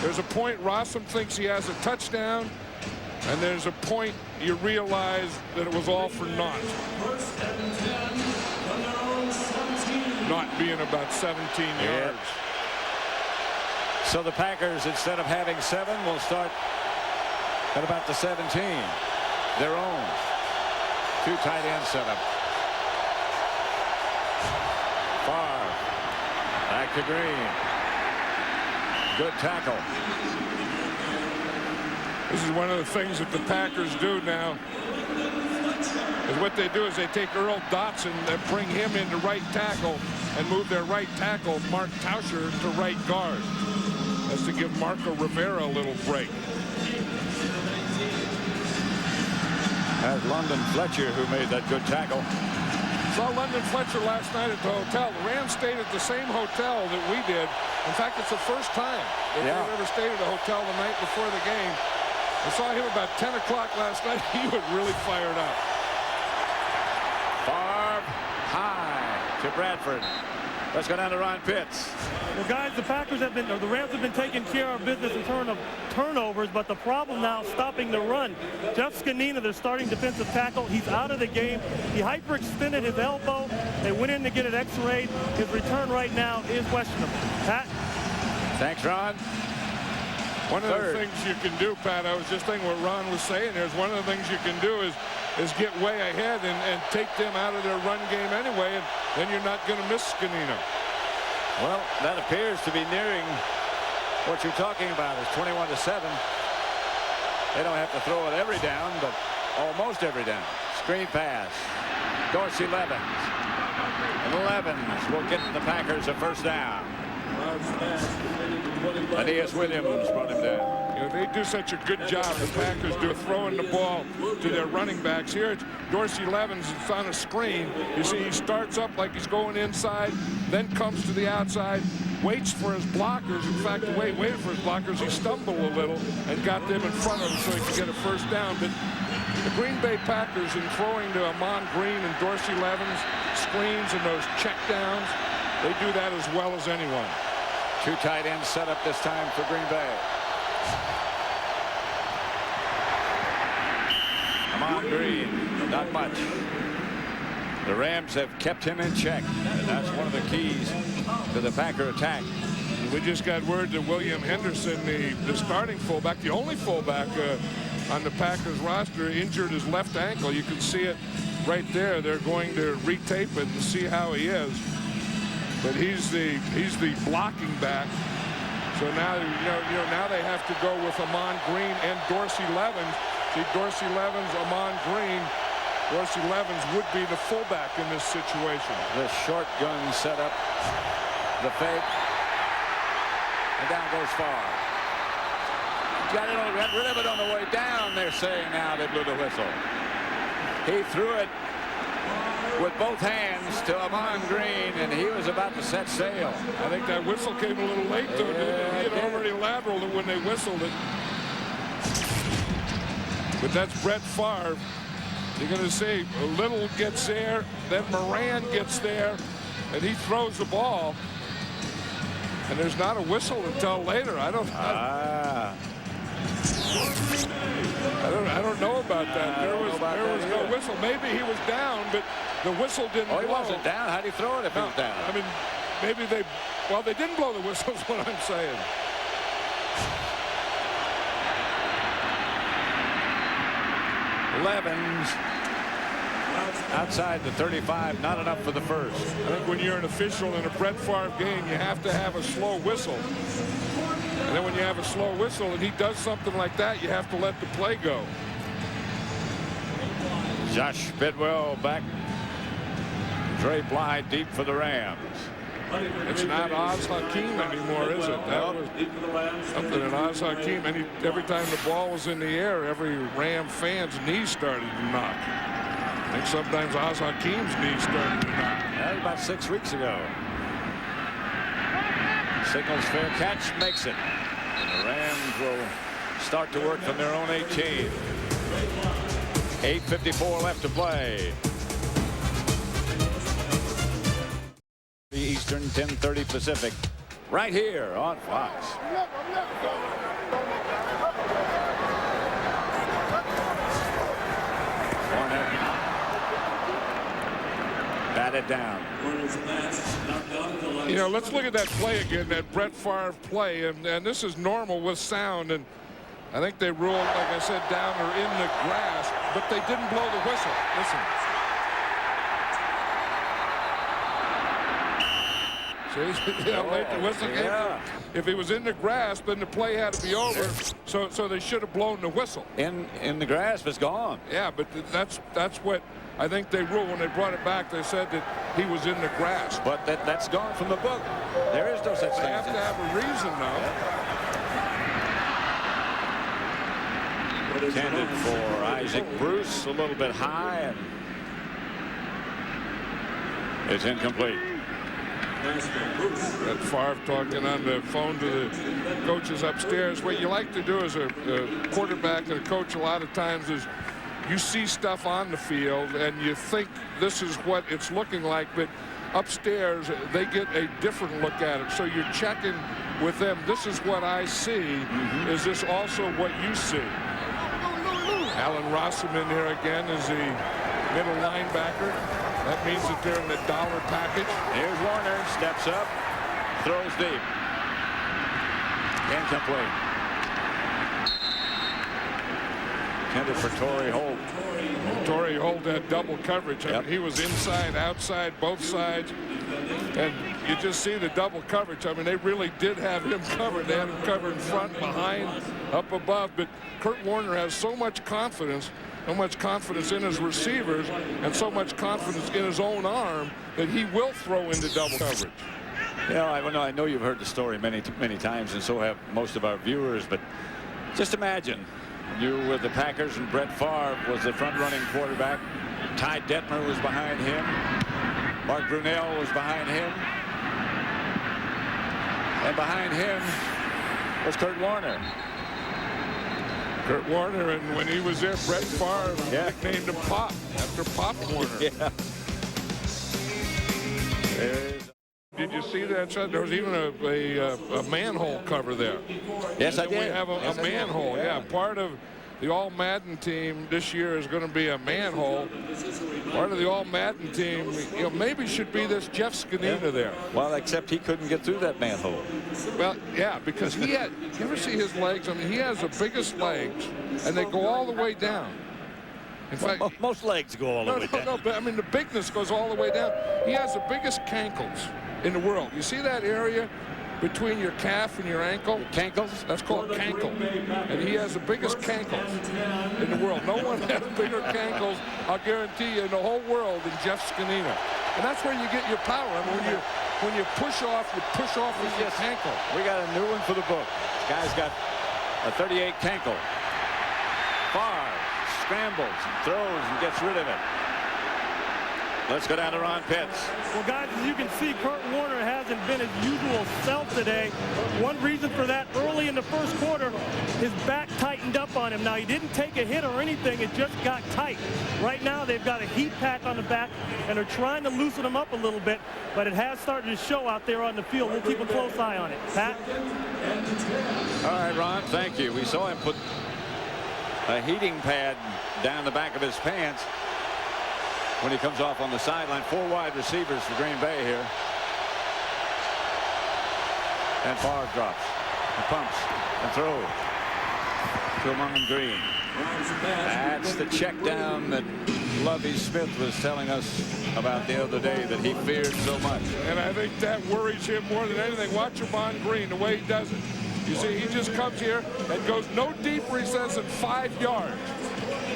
there's a point Rossum thinks he has a touchdown, and there's a point you realize that it was all for naught. Not being about 17 yards. So the Packers, instead of having 7, will start at about the 17. Their own. 2 tight end setup. Favre. Back to Green. Good tackle. This is one of the things that the Packers do now. Is what they do is they take Earl Dotson and bring him into right tackle and move their right tackle, Mark Tauscher, to right guard. That's to give Marco Rivera a little break. That's London Fletcher who made that good tackle. Saw London Fletcher last night at the hotel. The Rams stayed at the same hotel that we did. In fact, it's the first time that they've ever stayed at a hotel the night before the game. I saw him about 10 o'clock last night. He was really fired up. Favre high to Bradford. Let's go down to Ron Pitts. Well, guys, the Rams have been taking care of business in terms of turnovers, but the problem now is stopping the run. Jeff Scanina, their starting defensive tackle, he's out of the game. He hyperextended his elbow. They went in to get it x-rayed. His return right now is questionable. Pat? Thanks, Ron. One of the things you can do, Pat, I was just thinking what Ron was saying. There's one of the things you can do is get way ahead and take them out of their run game anyway, and then you're not going to miss Scanino. Well, that appears to be nearing what you're talking about. Is 21-7. They don't have to throw it every down, but almost every down. Screen pass. Dorsey Levens. And Levens will get the Packers a first down. Aeneas Williams brought him down. They do such a good job, the Packers do, throwing the ball to their running backs. Here, it's Dorsey Levens is on a screen. You see, he starts up like he's going inside, then comes to the outside, waits for his blockers. In fact, the way he waited for his blockers, he stumbled a little and got them in front of him so he could get a first down. But the Green Bay Packers, in throwing to Amon Green and Dorsey Levens, screens and those checkdowns, they do that as well as anyone. 2 tight ends set up this time for Green Bay. Amon Green, not much. The Rams have kept him in check, and that's one of the keys to the Packer attack. We just got word that William Henderson, the starting fullback, the only fullback on the Packers roster, injured his left ankle. You can see it right there. They're going to retape it and see how he is. but he's the blocking back. So now now they have to go with Amon Green and Dorsey Levens. See, Dorsey Levens, Amon Green. Dorsey Levens would be the fullback in this situation. The shotgun set up, the fake, and down goes Farr. Got rid of it on the way down. They're saying now they blew the whistle. He threw it with both hands to Amon Green, and he was about to set sail. I think that whistle came a little late, though. He had already lateraled it when they whistled it. But that's Brett Favre. You're going to see Little gets there, then Moran gets there, and he throws the ball. And there's not a whistle until later. I don't know about that. There was no whistle. Maybe he was down, but the whistle didn't blow. He wasn't down. How'd he throw it if he was down? I mean, maybe they didn't blow the whistle is what I'm saying. Levens outside the 35, not enough for the first. I think when you're an official in a Brett Favre game, you have to have a slow whistle. And then when you have a slow whistle and he does something like that, you have to let the play go. Josh Bidwell back. Trey Bly deep for the Rams. It's not Oz Hakeem anymore, is it? That was something in Oz Hakeem. Every time the ball was in the air, every Ram fan's knees started to knock. I think sometimes Oz Hakeem's knees started to knock. That was about 6 weeks ago. Signals fair catch, makes it. And the Rams will start to work from their own 18. 8:54 left to play. Eastern, 10:30 Pacific, right here on Fox. Warner batted down. You know, let's look at that play again, that Brett Favre play, and this is normal with sound, and I think they ruled, like I said, down or in the grass, but they didn't blow the whistle. Listen. See, late the whistle came. If he was in the grass, then the play had to be over. So they should have blown the whistle. In the grass, it's gone. Yeah, but that's what I think they ruled when they brought it back. They said that he was in the grass. But that's gone from the book. There is no such thing. They have to have a reason, though. Intended for Isaac Bruce, a little bit high, and it's incomplete. That Favre talking on the phone to the coaches upstairs. What you like to do as a quarterback and a coach a lot of times is you see stuff on the field and you think this is what it's looking like, but upstairs they get a different look at it. So you're checking with them. This is what I see. Is this also what you see? Alan Rossum in here again is the middle linebacker. That means that they're in the dollar package. Here's Warner, steps up, throws deep. Incomplete. Intended for Torrey Holt. Torrey Holt had double coverage. I mean, he was inside, outside, both sides. And you just see the double coverage. I mean, they really did have him covered. They had him covered in front, behind, up above. But Kurt Warner has so much confidence in his receivers and so much confidence in his own arm that he will throw into double coverage. Yeah, I know you've heard the story many times, and so have most of our viewers, but just imagine you were the Packers and Brett Favre was the front-running quarterback. Ty Detmer was behind him. Mark Brunell was behind him. And behind him was Kurt Warner. Kurt Warner, and when he was there, Brett Favre nicknamed him Pop, after Pop Warner. Did you see that? There was even a manhole cover there. Yes, I did. We have a manhole. Yeah, part of the All-Madden team this year is going to be a manhole. Part of the All-Madden team, maybe should be this Jeff Scanina there. Well, except he couldn't get through that manhole. Well, yeah, because he had, you ever see his legs? I mean, he has the biggest legs, and they go all the way down. In fact, most legs go all the way down. No, but I mean, the bigness goes all the way down. He has the biggest cankles. in the world. You see that area between your calf and your ankle? Cankles? That's called cankle. And he has the biggest cankles in the world. No one has bigger cankles, I'll guarantee you, in the whole world than Jeff Scanina. And that's where you get your power. I mean, when you push off with your cankle. We got a new one for the book. This guy's got a 38 cankle. Favre scrambles, throws, and gets rid of it. Let's go down to Ron Pitts. Well, guys, as you can see, Kurt Warner hasn't been his usual self today. One reason for that, early in the first quarter, his back tightened up on him. Now, he didn't take a hit or anything. It just got tight. Right now, they've got a heat pack on the back, and they're trying to loosen him up a little bit, but it has started to show out there on the field. We'll keep a close eye on it. Pat? All right, Ron, thank you. We saw him put a heating pad down the back of his pants when he comes off on the sideline. 4 wide receivers for Green Bay here. And Favre drops, and pumps, and throws to Amon Green. That's the check down that Lovie Smith was telling us about the other day that he feared so much. And I think that worries him more than anything. Watch Amon Green, the way he does it. You see, he just comes here and goes no deeper, he says, than 5 yards.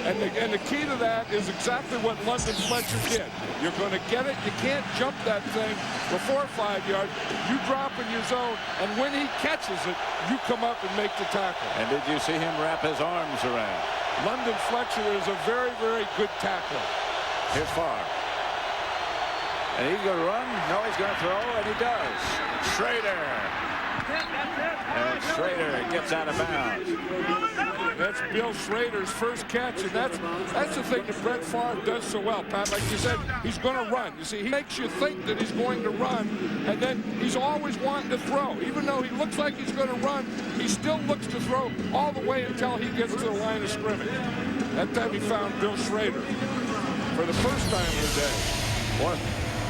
And the key to that is exactly what London Fletcher did. You're going to get it. You can't jump that thing before 5 yards. You drop in your zone, and when he catches it, you come up and make the tackle. And did you see him wrap his arms around? London Fletcher is a very, very good tackler. Here's Favre. And he's going to run. No, he's going to throw, and he does. Schrader. And Schrader gets out of bounds. That's Bill Schrader's first catch, and that's the thing that Brett Favre does so well, Pat. Like you said, he's going to run. You see, he makes you think that he's going to run, and then he's always wanting to throw. Even though he looks like he's going to run, he still looks to throw all the way until he gets to the line of scrimmage. That time he found Bill Schrader for the first time of the day.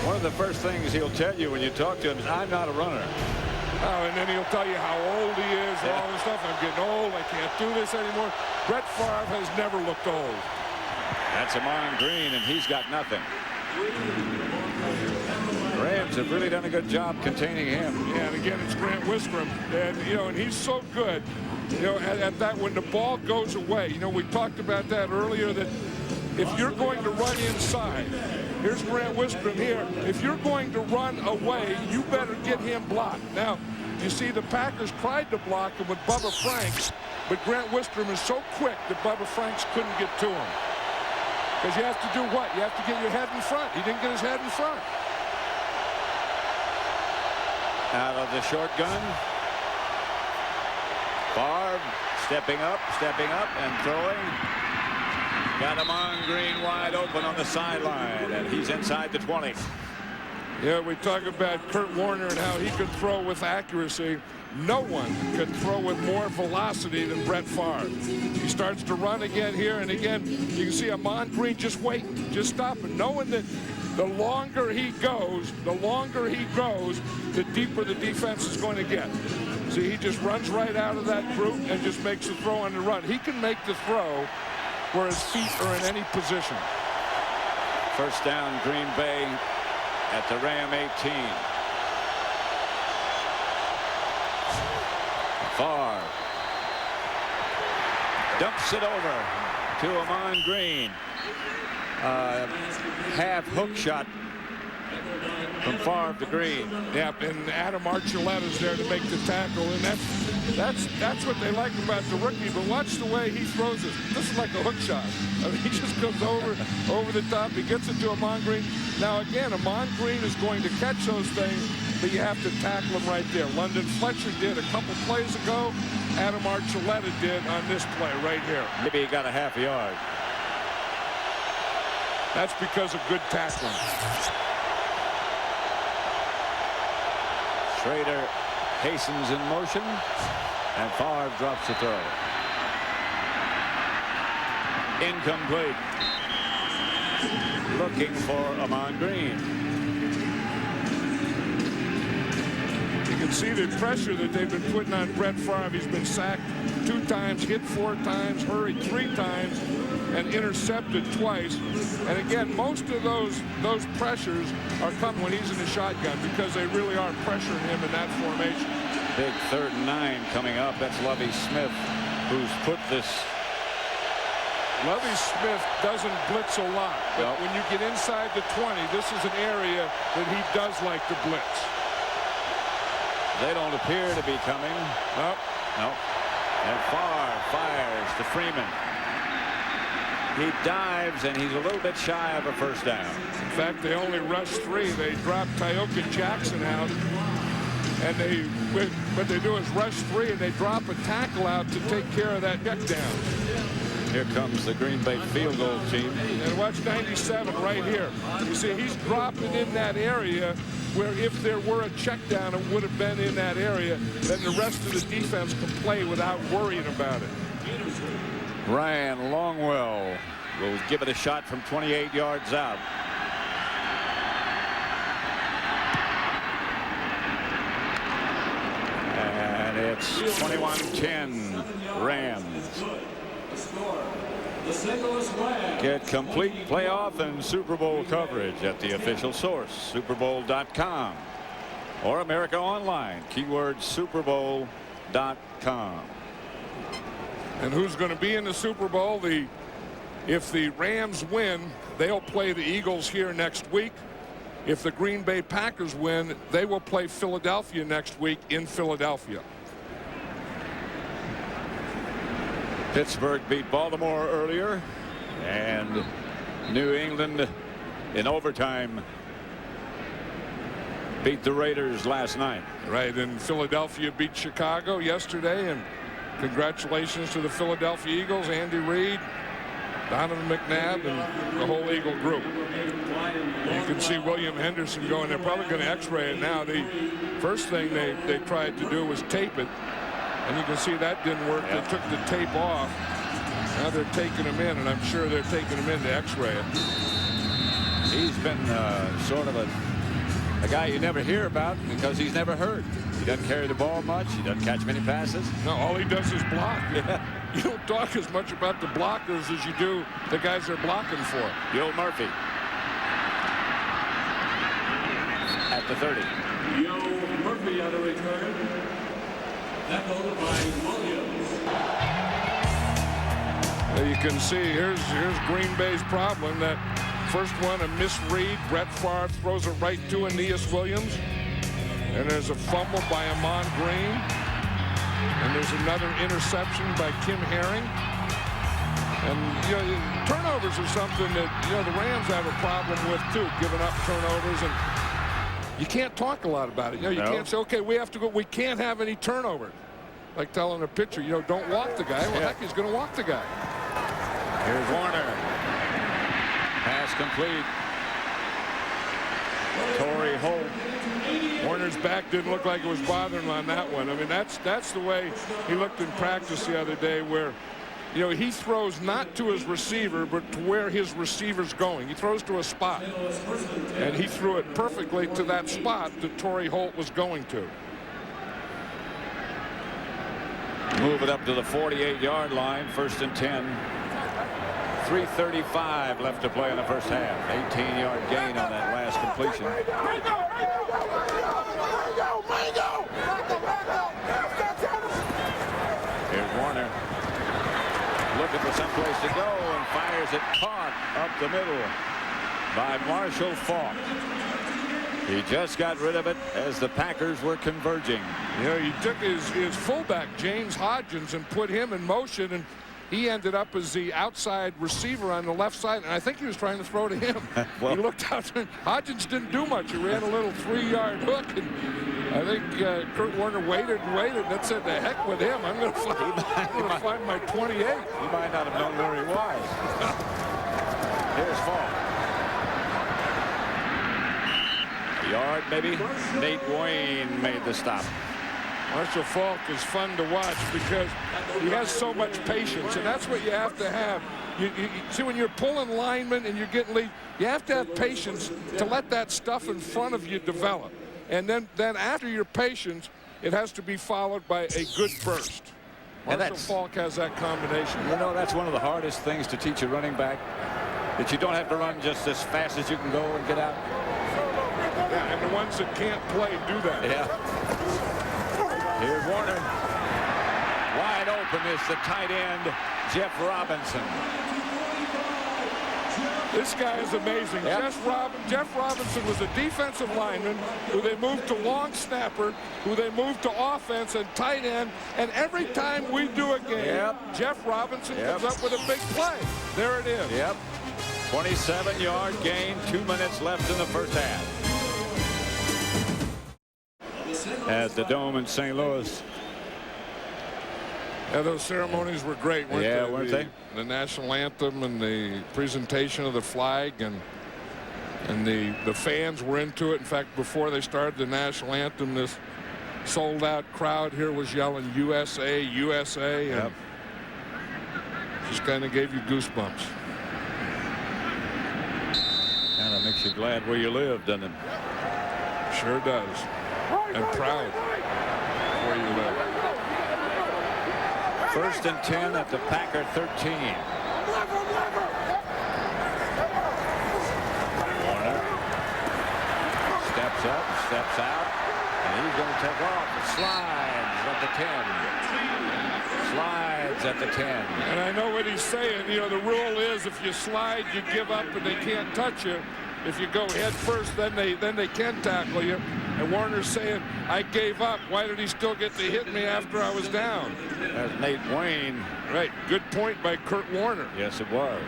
One of the first things he'll tell you when you talk to him is, I'm not a runner. Oh, and then he'll tell you how old he is and all this stuff. I'm getting old. I can't do this anymore. Brett Favre has never looked old. That's Amon Green, and he's got nothing. Rams have really done a good job containing him. Yeah, and again, it's Grant Wistrom. And, you know, and he's so good, you know, at that when the ball goes away. You know, we talked about that earlier, that if you're going to run inside, here's Grant Wistrom here. If you're going to run away, you better get him blocked. Now, you see the Packers tried to block him with Bubba Franks, but Grant Wistrom is so quick that Bubba Franks couldn't get to him. Because you have to do what? You have to get your head in front. He didn't get his head in front. Out of the short gun. Favre stepping up, and throwing. Got Amon Green wide open on the sideline, and he's inside the 20. Yeah, we talk about Kurt Warner and how he can throw with accuracy. No one can throw with more velocity than Brett Favre. He starts to run again here, and again, you can see Amon Green just waiting, just stopping, knowing that the longer he goes, the deeper the defense is going to get. See, he just runs right out of that group and just makes the throw on the run. He can make the throw where his feet are in any position. First down, Green Bay at the Ram 18. Favre dumps it over to Amon Green. Half hook shot from Favre to Green. Yep, and Adam Archuleta's there to make the tackle, and that's what they like about the rookie. But watch the way he throws it. This is like a hook shot. I mean, he just comes over the top. He gets it to Amon Green. Now again, Amon Green is going to catch those things, but you have to tackle him right there. London Fletcher did a couple plays ago. Adam Archuleta did on this play right here. Maybe he got a half a yard. That's because of good tackling. Schrader hastens in motion, and Favre drops the throw. Incomplete. Looking for Amon Green. You can see the pressure that they've been putting on Brett Favre. He's been sacked 2 times, hit 4 times, hurried 3 times. and intercepted twice. And again, most of those pressures are coming when he's in the shotgun because they really are pressuring him in that formation. Big 3rd and 9 coming up. That's Lovie Smith, who's put this. Lovie Smith doesn't blitz a lot, but when you get inside the 20, this is an area that he does like to blitz. They don't appear to be coming. Nope. Nope. And Farr fires to Freeman. He dives, and he's a little bit shy of a first down. In fact, they only rushed 3. They dropped Tyoka Jackson out, and what they do is rush 3, and they drop a tackle out to take care of that check down. Here comes the Green Bay field goal team. And watch 97 right here. You see, he's dropping in that area where if there were a check down, it would have been in that area. Then the rest of the defense can play without worrying about it. Ryan Longwell will give it a shot from 28 yards out. And it's 21-10 Rams. Get complete playoff and Super Bowl coverage at the official source, superbowl.com, or America Online, keyword superbowl.com. And who's going to be in the Super Bowl? If the Rams win, they'll play the Eagles here next week. If the Green Bay Packers win, they will play Philadelphia next week in Philadelphia. Pittsburgh beat Baltimore earlier, and New England in overtime beat the Raiders last night. Right, and Philadelphia beat Chicago yesterday, and congratulations to the Philadelphia Eagles, Andy Reid, Donovan McNabb, and the whole Eagle group. You can see William Henderson going. They're probably going to x-ray it now. The first thing they tried to do was tape it. And you can see that didn't work. They took the tape off. Now they're taking him in, and I'm sure they're taking him in to x-ray it. He's been sort of a guy you never hear about because he's never hurt. He doesn't carry the ball much. He doesn't catch many passes. No, all he does is block. Yeah. You don't talk as much about the blockers as you do the guys they're blocking for. Bill Murphy at the 30. Yo Murphy on the return. Tackled by Williams. You can see here's Green Bay's problem. That first one, a misread. Brett Favre throws it right to Aeneas Williams. And there's a fumble by Amon Green. And there's another interception by Kim Herring. And turnovers are something that the Rams have a problem with too, giving up turnovers, and you can't talk a lot about it. You can't say, okay, we have to go. We can't have any turnover. Like telling a pitcher, don't walk the guy. Well, heck, he's going to walk the guy. Here's Warner. Pass complete. Torrey Holt. Warner's back didn't look like it was bothering him on that one. I mean, that's the way he looked in practice the other day, where he throws not to his receiver, but to where his receiver's going. He throws to a spot, and he threw it perfectly to that spot that Torrey Holt was going to. Move it up to the 48-yard line, 1st and 10. 3:35 left to play in the first half. 18-yard gain on that last completion. Here's Warner looking for someplace to go and fires it caught up the middle by Marshall Faulk. He just got rid of it as the Packers were converging. He took his fullback, James Hodgins, and put him in motion, and he ended up as the outside receiver on the left side, and I think he was trying to throw to him. He looked out. Hodgins didn't do much. He ran a little 3-yard hook, and I think Kurt Warner waited and waited, and said, "The heck with him. I'm going to find my 28." He might not have known where he was. Here's Faulk. A yard, maybe. Nate Wayne made the stop. Marshall Faulk is fun to watch because he has so much patience, and that's what you have to have. You see, when you're pulling linemen and you're getting lead, you have to have patience to let that stuff in front of you develop. And then after your patience, it has to be followed by a good burst. Marshall Faulk has that combination. You know, that's one of the hardest things to teach a running back, that you don't have to run just as fast as you can go and get out. Yeah, and the ones that can't play do that. Yeah. Here's Warner. Wide open is the tight end, Jeff Robinson. This guy is amazing. Yep. Jeff Robinson was a defensive lineman who they moved to long snapper, who they moved to offense and tight end. And every time we do a game, Jeff Robinson comes up with a big play. There it is. Yep. 27-yard gain, 2 minutes left in the first half. At the Dome in St. Louis. Yeah, those ceremonies were great, weren't they? Yeah, weren't they? The national anthem and the presentation of the flag, and the fans were into it. In fact, before they started the national anthem, this sold-out crowd here was yelling USA, USA, and just kind of gave you goosebumps. Kind of makes you glad where you live, doesn't it? Sure does. And proud where you live. 1st and 10 at the Packer 13. Warner steps up, steps out, and he's going to take off. Slides at the 10. Slides at the 10. And I know what he's saying. You know, the rule is if you slide, you give up and they can't touch you. If you go head first, then they can tackle you. And Warner's saying, I gave up. Why did he still get to hit me after I was down? That's Nate Wayne. Right. Good point by Kurt Warner. Yes, it was.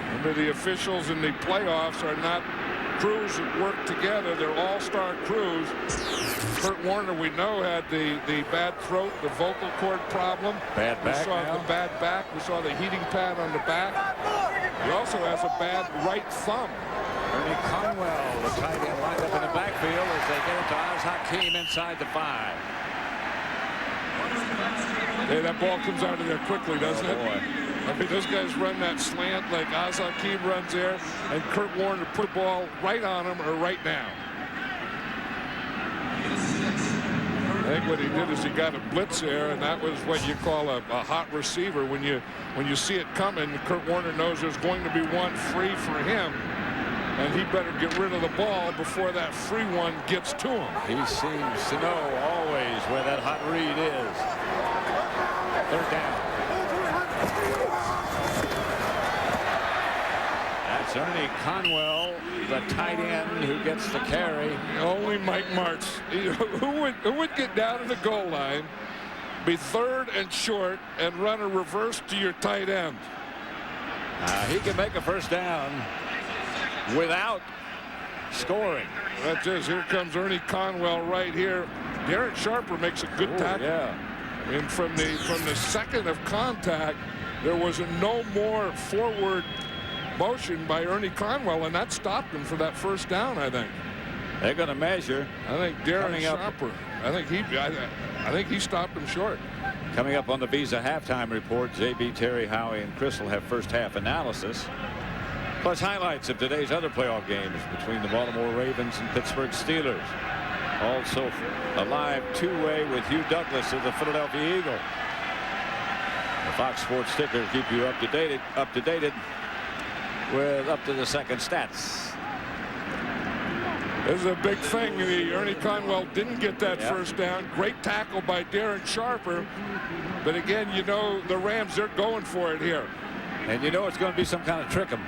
Remember, the officials in the playoffs are not crews that work together. They're all-star crews. Kurt Warner, we know, had the bad throat, the vocal cord problem. Bad back. We saw the bad back. We saw the heating pad on the back. He also has a bad right thumb. Ernie Conwell, the tight end, lined up in the backfield as they get it to Oz Hakeem inside the 5. Hey, that ball comes out of there quickly, doesn't it? Boy. I mean, those guys run that slant like Oz Hakeem runs there, and Kurt Warner put the ball right on him or right now. I think what he did is he got a blitz there, and that was what you call a hot receiver. When you see it coming, Kurt Warner knows there's going to be one free for him. And he better get rid of the ball before that free one gets to him. He seems to know always where that hot read is. 3rd down. That's Ernie Conwell, the tight end who gets the carry. Only Mike Martz. Who would get down to the goal line, be 3rd and short, and run a reverse to your tight end? He can make a first down without scoring. That's it. Here comes Ernie Conwell right here. Darren Sharper makes a good tackle. Yeah. I mean, from the second of contact, there was no more forward motion by Ernie Conwell, and that stopped him for that first down, I think. They're going to measure. I think Darren Sharper. I think he stopped him short. Coming up on the Visa halftime report, JB, Terry, Howie, and Chris will have first half analysis. Plus highlights of today's other playoff games between the Baltimore Ravens and Pittsburgh Steelers. Also a live two-way with Hugh Douglas of the Philadelphia Eagle. The Fox Sports sticker will keep you up to date with up to the second stats. This is a big thing. Ernie Conwell didn't get that first down. Great tackle by Darren Sharper. But again, you know, the Rams, they're going for it here. And you know it's going to be some kind of trick 'em.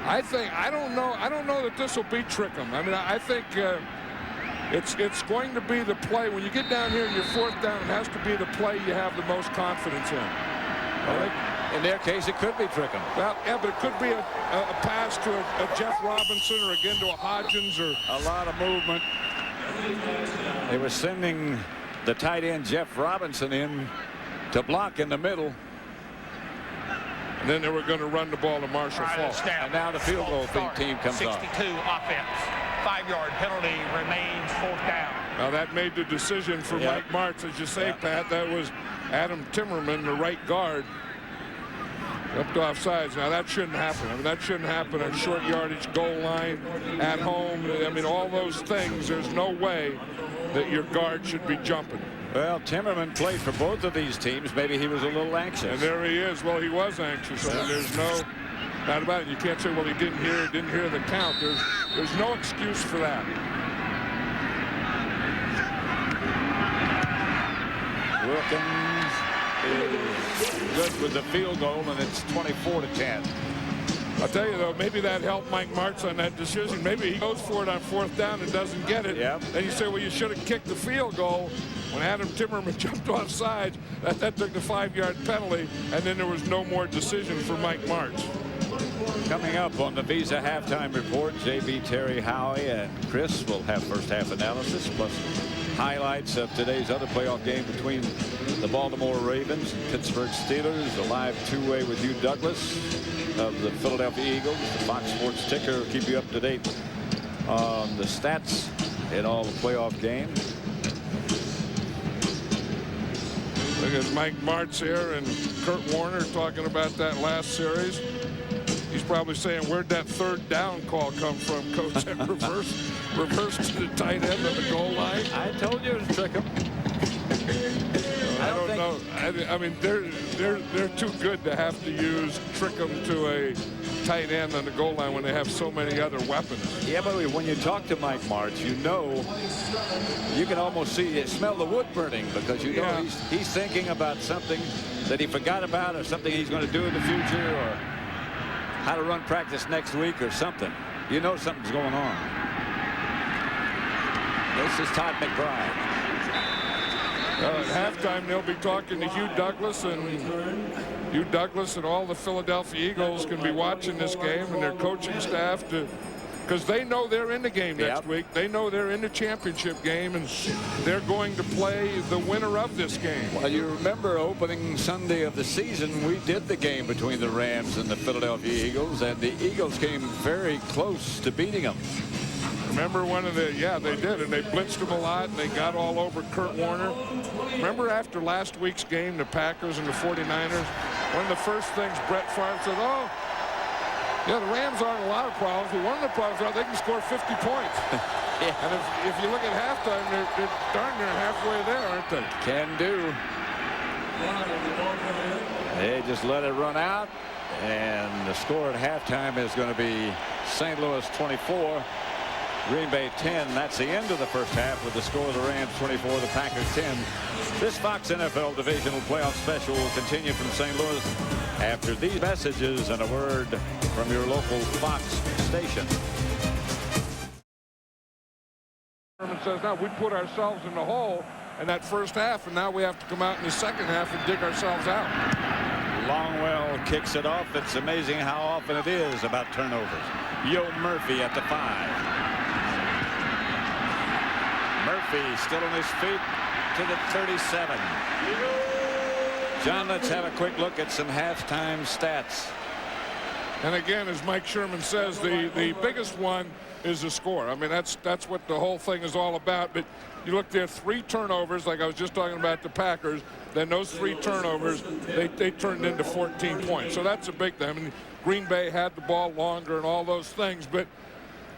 I don't know that this will be trick 'em. I mean, I think it's going to be the play. When you get down here and you're 4th down, it has to be the play you have the most confidence in. In their case, it could be trick 'em. Well, yeah, but it could be a pass to a Jeff Robinson or again to a Hodgins or a lot of movement. They were sending the tight end Jeff Robinson in to block in the middle. And then they were going to run the ball to Marshall Faulk. And now the field goal team comes 62 on. offense. 5-yard penalty remains 4th down. Now that made the decision for Mike Martz, as you say, Pat. That was Adam Timmerman, the right guard, up to offsides. Now that shouldn't happen. I mean, that shouldn't happen on short yardage goal line at home. I mean, all those things. There's no way that your guard should be jumping. Well, Timmerman played for both of these teams. Maybe he was a little anxious. And there he is. Well, he was anxious. I mean, there's no doubt about it. You can't say, well, he didn't hear the count. There's no excuse for that. Wilkins is good with the field goal, and it's 24-10. I'll tell you, though, maybe that helped Mike Martz on that decision. Maybe he goes for it on 4th down and doesn't get it. Yep. Then you say, well, you should have kicked the field goal. When Adam Timmerman jumped off sides, that took the 5-yard penalty, and then there was no more decision for Mike Martz. Coming up on the Visa halftime report, JB, Terry, Howie, and Chris will have first half analysis plus highlights of today's other playoff game between the Baltimore Ravens and Pittsburgh Steelers. A live two-way with Hugh Douglas of the Philadelphia Eagles. The Fox Sports ticker will keep you up to date on the stats in all the playoff games. Look at Mike Martz here and Kurt Warner talking about that last series. He's probably saying, where'd that 3rd down call come from, Coach? reverse to the tight end of the goal line. I told you it was trick 'em. I don't know. I mean, they're too good to have to use trick 'em to a tight end on the goal line when they have so many other weapons. Yeah, but when you talk to Mike Martz, you know, you can almost smell the wood burning, because you know he's thinking about something that he forgot about, or something he's going to do in the future, or how to run practice next week or something. You know something's going on. This is Todd McBride. At halftime, they'll be talking to Hugh Douglas, and Hugh Douglas and all the Philadelphia Eagles can be watching this game, and their coaching staff, because they know they're in the game next week. They know they're in the championship game, and they're going to play the winner of this game. Well, you remember opening Sunday of the season, we did the game between the Rams and the Philadelphia Eagles, and the Eagles came very close to beating them. Remember they did, and they blitzed him a lot, and they got all over Kurt Warner. Remember after last week's game, the Packers and the 49ers, one of the first things Brett Favre said, oh, yeah, the Rams aren't a lot of problems, but one of the problems are they can score 50 points. And if you look at halftime, they're darn near halfway there, aren't they? Can do. They just let it run out, and the score at halftime is going to be St. Louis 24. Green Bay 10. That's the end of the first half with the score of the Rams 24, the Packers 10. This Fox NFL Divisional Playoff Special will continue from St. Louis after these messages and a word from your local Fox station. Herman says, now we put ourselves in the hole in that first half, and now we have to come out in the second half and dig ourselves out. Longwell kicks it off. It's amazing how often it is about turnovers. Yo Murphy at the 5. Murphy still on his feet to the 37. John, let's have a quick look at some halftime stats. And again, as Mike Sherman says, the biggest one is the score. I mean, that's what the whole thing is all about. But you look there, 3 turnovers, like I was just talking about the Packers. Then those 3 turnovers, they turned into 14 points. So that's a big thing. I mean, Green Bay had the ball longer and all those things, but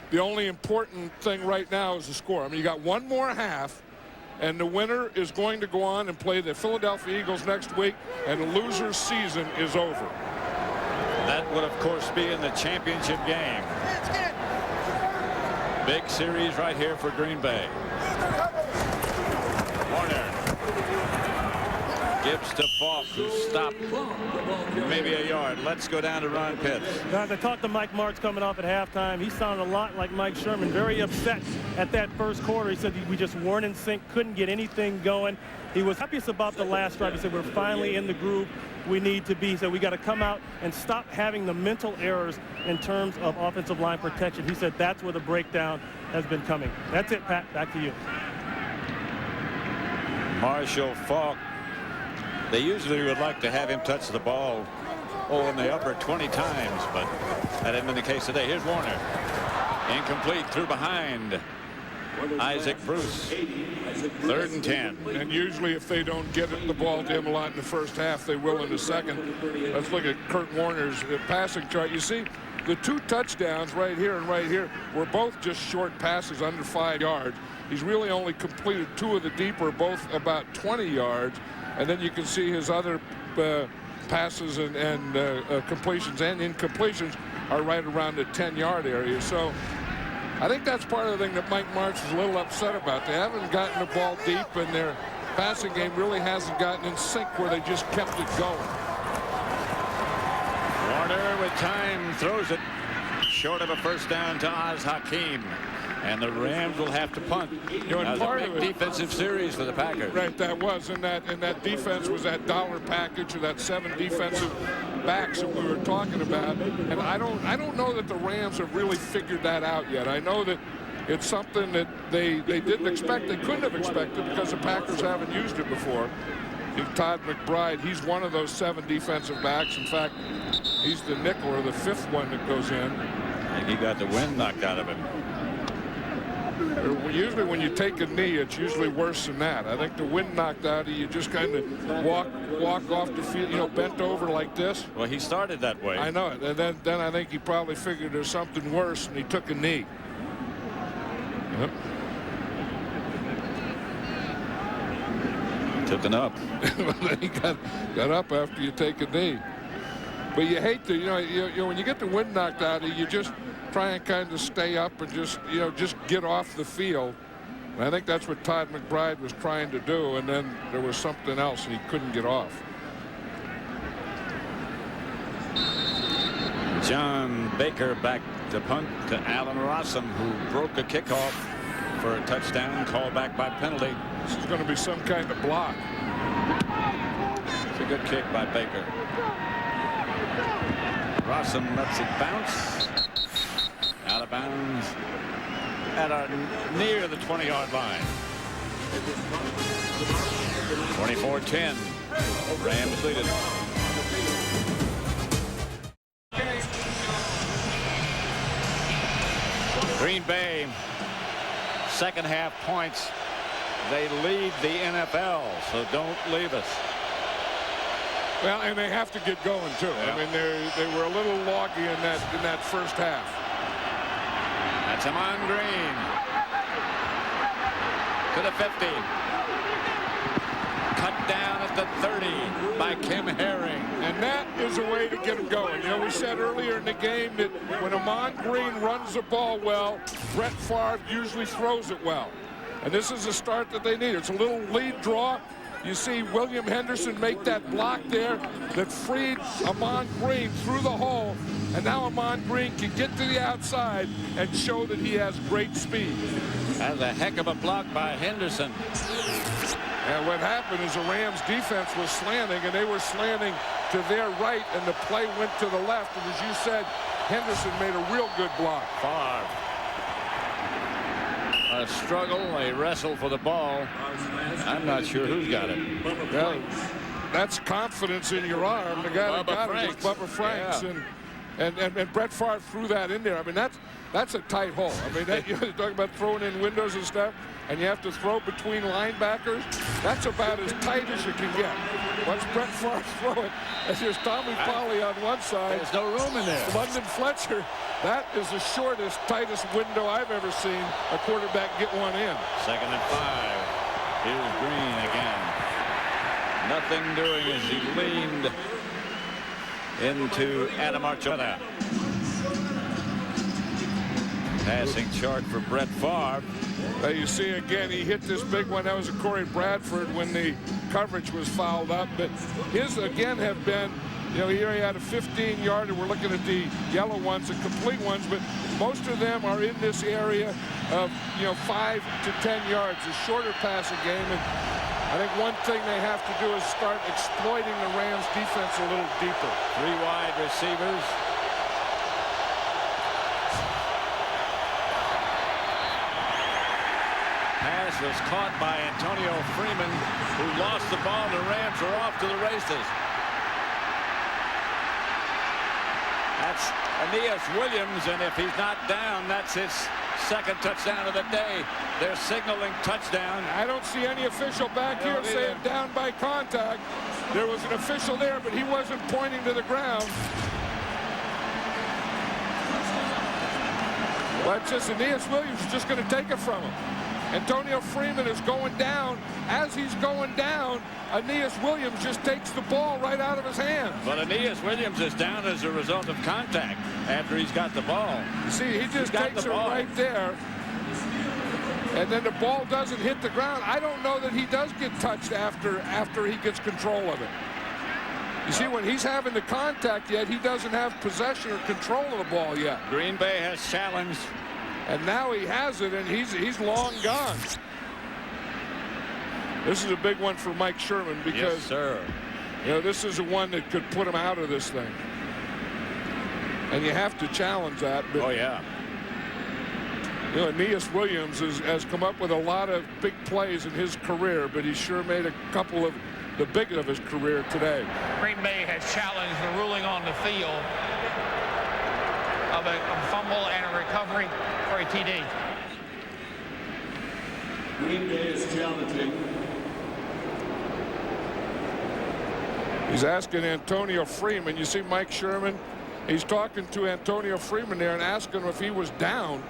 the only important thing right now is the score. I mean, you got one more half, and the winner is going to go on and play the Philadelphia Eagles next week, and the loser's season is over. That would, of course, be in the championship game. Big series right here for Green Bay. Warner gives to Falk, who stopped maybe a yard. Let's go down to Ron Pitts. Guys, I talked to Mike Martz coming off at halftime. He sounded a lot like Mike Sherman, very upset at that first quarter. He said we just weren't in sync, couldn't get anything going. He was happiest about the last drive. He said we're finally in the groove we need to be. He said we got to come out and stop having the mental errors in terms of offensive line protection. He said that's where the breakdown has been coming. That's it, Pat. Back to you. Marshall Faulk. They usually would like to have him touch the ball in the upper 20 times, but that hasn't been the case today. Here's Warner. Incomplete, through behind Isaac Bruce. 3rd and 10. And usually if they don't get the ball to him a lot in the first half, they will in the second. Let's look at Kurt Warner's passing chart. You see, the 2 touchdowns right here and right here were both just short passes under 5 yards. He's really only completed 2 of the deeper, both about 20 yards. And then you can see his other passes and completions and incompletions are right around the 10-yard area. So I think that's part of the thing that Mike Martz is a little upset about. They haven't gotten the ball deep, and their passing game really hasn't gotten in sync where they just kept it going. Warner with time throws it short of a first down to Oz Hakeem. And the Rams will have to punt. You know, and part of it, defensive series for the Packers. Right, that was, and that defense was that dollar package or that 7 defensive backs that we were talking about. And I don't know that the Rams have really figured that out yet. I know that it's something that they didn't expect, they couldn't have expected, because the Packers haven't used it before. Todd McBride, he's one of those 7 defensive backs. In fact, he's the nickel or the 5th one that goes in. I think he got the wind knocked out of him. Usually when you take a knee, it's usually worse than that. I think the wind knocked out of you, just kind of walk off the field, you know, bent over like this. Well, he started that way. I know it. And then I think he probably figured there's something worse, and he took a knee. Yep. Took an up. Then he got up after you take a knee. But you hate to, you know, when you get the wind knocked out of you, you just try and kind of stay up and just get off the field. And I think that's what Todd McBride was trying to do, and then there was something else and he couldn't get off. John Baker back to punt to Allen Rossum, who broke a kickoff for a touchdown, called back by penalty. This is going to be some kind of block. It's a good kick by Baker. Rossum lets it bounce. Out of bounds near the 20-yard line. 24-10. Rams lead it. Green Bay, second half points. They lead the NFL, so don't leave us. Well, and they have to get going too. Yeah. I mean, they were a little loggy in that first half. That's Amon Green to the 50. Cut down at the 30 by Kim Herring. And that is a way to get him going. You know, we said earlier in the game that when Amon Green runs the ball well, Brett Favre usually throws it well. And this is a start that they need. It's a little lead draw. You see William Henderson make that block there that freed Amon Green through the hole. And now Amon Green can get to the outside and show that he has great speed. That's a heck of a block by Henderson. And what happened is the Rams defense was slanting, and they were slanting to their right, and the play went to the left. And as you said, Henderson made a real good block. Favre. A struggle, a wrestle for the ball. I'm not sure who's got it. Well, that's confidence in your arm. The guy that got it was Bubba Franks. Yeah. And Brett Favre threw that in there. I mean, that's a tight hole. I mean, you're talking about throwing in windows and stuff, and you have to throw between linebackers. That's about as tight as you can get. Once Brett Favre throw it, and there's Tommy Polley on one side. There's no room in there. London Fletcher. That is the shortest, tightest window I've ever seen a quarterback get one in. 2nd and 5. Here's Green again. Nothing doing as he leaned into Adam Archuleta. Passing chart for Brett Favre. You see again, he hit this big one. That was a Corey Bradford when the coverage was fouled up. But his again have been, you know, here he had a 15-yarder. We're looking at the yellow ones, the complete ones, but most of them are in this area of, 5 to 10 yards, a shorter passing game. And I think one thing they have to do is start exploiting the Rams defense a little deeper. 3 wide receivers. Pass was caught by Antonio Freeman, who lost the ball. The Rams are off to the races. That's Aeneas Williams, and if he's not down, that's his 2nd touchdown of the day. They're signaling touchdown. I don't see any official back here saying down by contact. There was an official there, but he wasn't pointing to the ground. Well, it's just Aeneas Williams is just going to take it from him. Antonio Freeman is going down. As he's going down, Aeneas Williams just takes the ball right out of his hands. But Aeneas Williams is down as a result of contact after he's got the ball. You see, he just takes it right there. And then the ball doesn't hit the ground. I don't know that he does get touched after he gets control of it. You see, when he's having the contact yet, he doesn't have possession or control of the ball yet. Green Bay has challenged. And now he has it, and he's long gone. This is a big one for Mike Sherman because, yes, sir. You know, this is the one that could put him out of this thing. And you have to challenge that. But, oh, yeah. You know, Aeneas Williams has come up with a lot of big plays in his career, but he sure made a couple of the biggest of his career today. Green Bay has challenged the ruling on the field of a fumble and a recovery for a TD. Green Bay is challenging. He's asking Antonio Freeman. You see Mike Sherman, he's talking to Antonio Freeman there and asking him if he was down.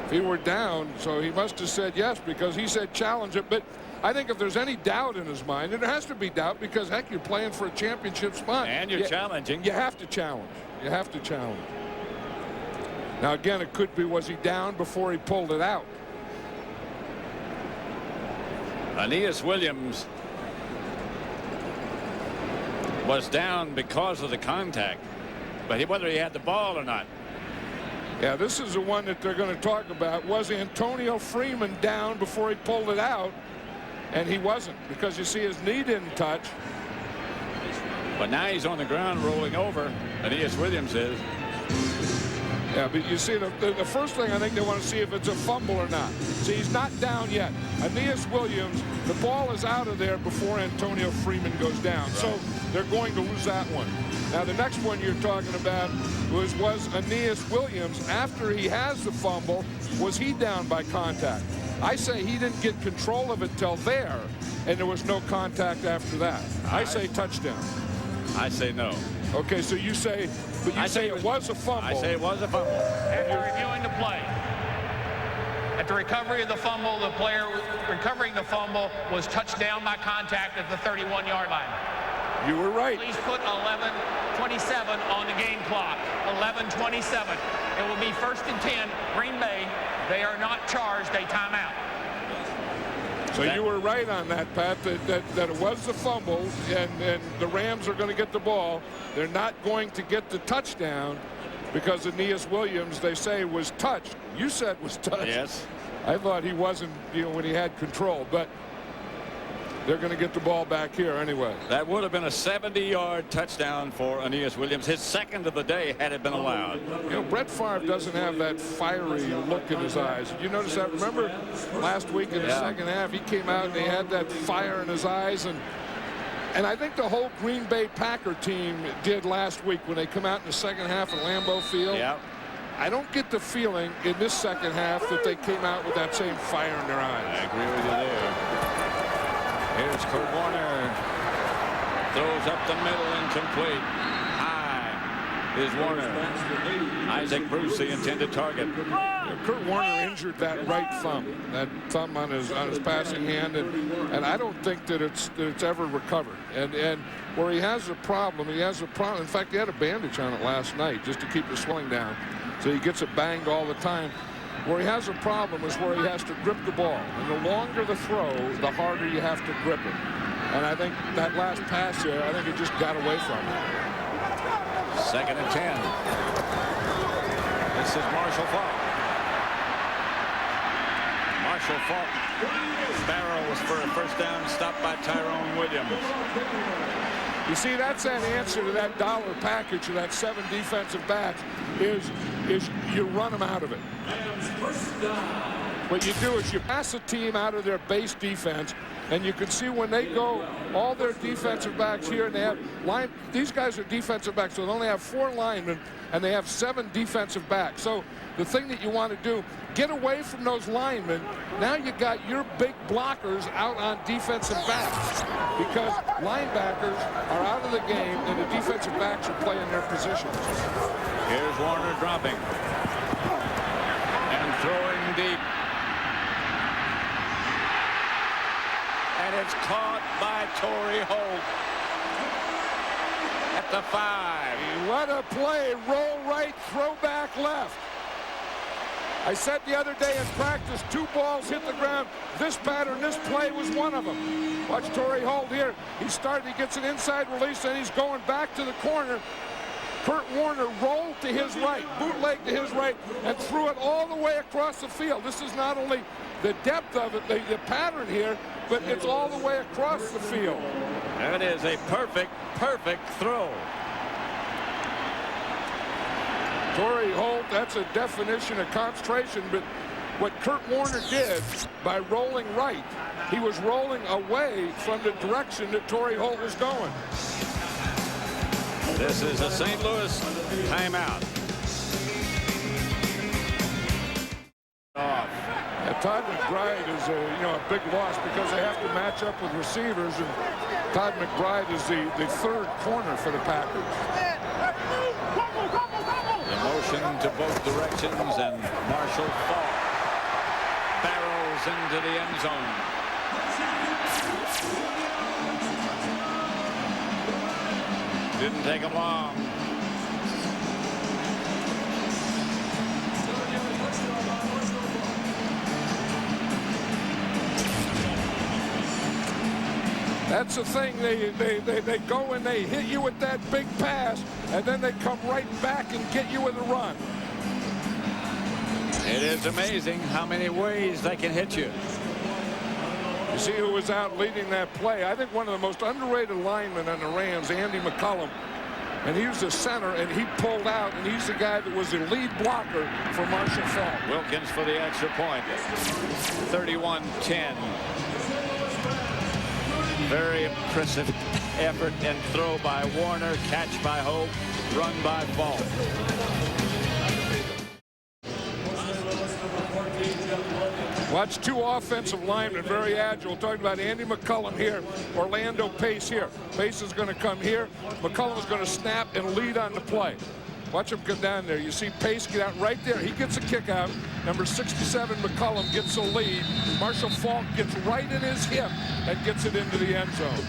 If he were down, so he must have said yes because he said challenge it. But I think if there's any doubt in his mind, and there has to be doubt because, heck, you're playing for a championship spot. And you're challenging. You have to challenge. You have to challenge. Now, again, it could be, was he down before he pulled it out? Aeneas Williams was down because of the contact, but whether he had the ball or not. Yeah, this is the one that they're going to talk about. Was Antonio Freeman down before he pulled it out? And he wasn't, because you see his knee didn't touch. But now he's on the ground rolling over. Aeneas Williams is. Yeah, but you see, the first thing I think they want to see if it's a fumble or not. See, he's not down yet. Aeneas Williams, the ball is out of there before Antonio Freeman goes down. Right. So they're going to lose that one. Now, the next one you're talking about was Aeneas Williams, after he has the fumble, was he down by contact? I say he didn't get control of it till there, and there was no contact after that. I say touchdown. I say no. Okay, so you say, but you say it was a fumble. I say it was a fumble. After reviewing the play, at the recovery of the fumble, the player recovering the fumble was touched down by contact at the 31-yard line. You were right. Please put 11:27 on the game clock. 11:27. It will be 1st and 10. Green Bay, they are not charged a timeout. So you were right on that, Pat, that it was the fumble, and the Rams are going to get the ball. They're not going to get the touchdown because Aeneas Williams, they say, was touched. You said was touched. Yes. I thought he wasn't, you know, when he had control, but they're going to get the ball back here anyway. That would have been a 70-yard touchdown for Aeneas Williams, his second of the day had it been allowed. You know, Brett Favre doesn't have that fiery look in his eyes. Did you notice that? Remember last week in the second half, he came out and he had that fire in his eyes, and I think the whole Green Bay Packer team did last week when they come out in the second half at Lambeau Field. Yeah. I don't get the feeling in this second half that they came out with that same fire in their eyes. I agree with you there. Here's Kurt Warner. Throws up the middle, incomplete. High is Warner. Isaac Bruce, the intended target. Kurt Warner injured that right thumb. That thumb on his passing hand, and I don't think that it's ever recovered. And where he has a problem, In fact, he had a bandage on it last night just to keep the swelling down. So he gets it banged all the time. Where he has a problem is where he has to grip the ball. And the longer the throw, the harder you have to grip it. And I think that last pass there, I think it just got away from him. 2nd and 10. This is Marshall Faulk. Marshall Faulk barrels for a first down, stopped by Tyrone Williams. You see, that's that answer to that dollar package of that 7 defensive backs is you run them out of it. What you do is you pass a team out of their base defense, and you can see when they go, all their defensive backs here, and they have these guys are defensive backs, so they only have 4 linemen, and they have 7 defensive backs. So the thing that you want to do, get away from those linemen. Now you got your big blockers out on defensive backs because linebackers are out of the game, and the defensive backs are playing their positions. Here's Warner dropping. deep. And it's caught by Torrey Holt at the 5. What a play. Roll right, throw back left. I said the other day in practice, 2 balls hit the ground. This pattern, this play was one of them. Watch Torrey Holt here. He gets an inside release, and he's going back to the corner. Kurt Warner rolled to his right, bootleg to his right, and threw it all the way across the field. This is not only the depth of it, the pattern here, but it's all the way across the field. That is a perfect throw. Torrey Holt, that's a definition of concentration, but what Kurt Warner did by rolling right, he was rolling away from the direction that Torrey Holt was going. This is a St. Louis timeout. Todd McBride is a big loss because they have to match up with receivers, and Todd McBride is the 3rd corner for the Packers. The motion to both directions, and Marshall Faulk barrels into the end zone. Didn't take him long. That's the thing. They go and they hit you with that big pass, and then they come right back and get you with a run. It is amazing how many ways they can hit you. You see who was out leading that play? I think one of the most underrated linemen on the Rams, Andy McCullum. And he was the center, and he pulled out, and he's the guy that was the lead blocker for Marshall Faulk. Wilkins for the extra point. 31-10. Very impressive effort and throw by Warner, catch by Hope, run by Faulk. Watch 2 offensive linemen, very agile. Talking about Andy McCullum here, Orlando Pace here. Pace is going to come here. McCullum is going to snap and lead on the play. Watch him come down there. You see Pace get out right there. He gets a kick out. Number 67, McCullum, gets a lead. Marshall Faulk gets right in his hip and gets it into the end zone.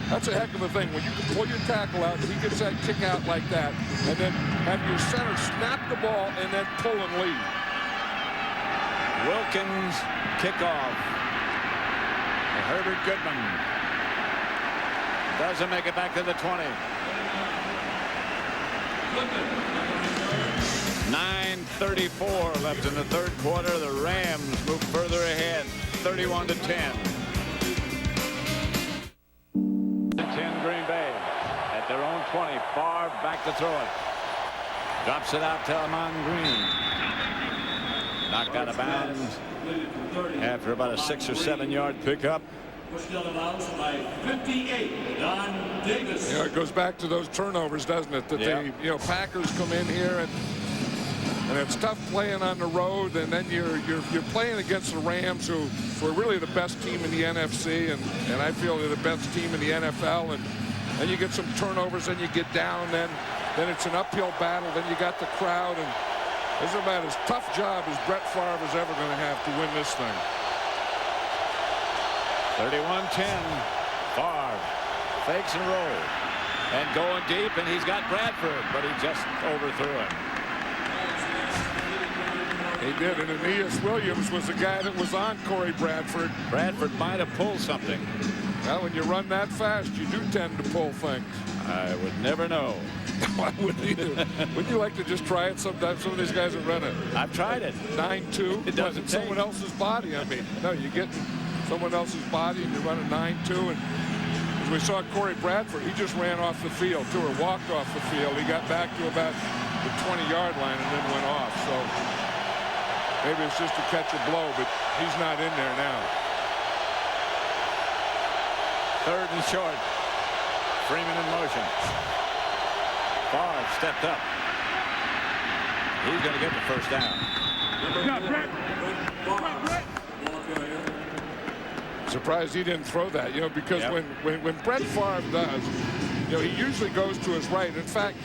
That's a heck of a thing. When you can pull your tackle out, he gets that kick out like that, and then have your center snap the ball and then pull and lead. Wilkins kickoff. And Herbert Goodman doesn't make it back to the 20. 9:34 left in the 3rd quarter. The Rams move further ahead, 31-10. 10 Green Bay at their own 20. Favre back to throw it. Drops it out to Amon Green. Knocked out of bounds after about a 6 or 7 yard pickup. By 58, Don Davis. It goes back to those turnovers, doesn't it? That the Packers come in here and it's tough playing on the road, and then you're playing against the Rams, who are really the best team in the NFC, and I feel they're the best team in the NFL, and then you get some turnovers, and you get down, then it's an uphill battle, then you got the crowd, and this is about as tough job as Brett Favre is ever going to have to win this thing. 31-10. Favre fakes and rolls and going deep, and he's got Bradford, but he just overthrew him. He did, and Aeneas Williams was the guy that was on Corey Bradford. Bradford might have pulled something. Well, when you run that fast, you do tend to pull things. I would never know. I wouldn't either. Wouldn't you like to just try it sometime? Some of these guys are running. I've tried it. 9.2. It doesn't take. Someone else's body. I mean, no, you get someone else's body and you run a 9.2. And as we saw Corey Bradford, he just ran off the field too, or walked off the field. He got back to about the 20-yard line and then went off. So maybe it's just to catch a blow, but he's not in there now. 3rd and short. Freeman in motion. Favre stepped up. He's going to get the first down. Surprised he didn't throw that, because when Brett Favre does, he usually goes to his right. In fact,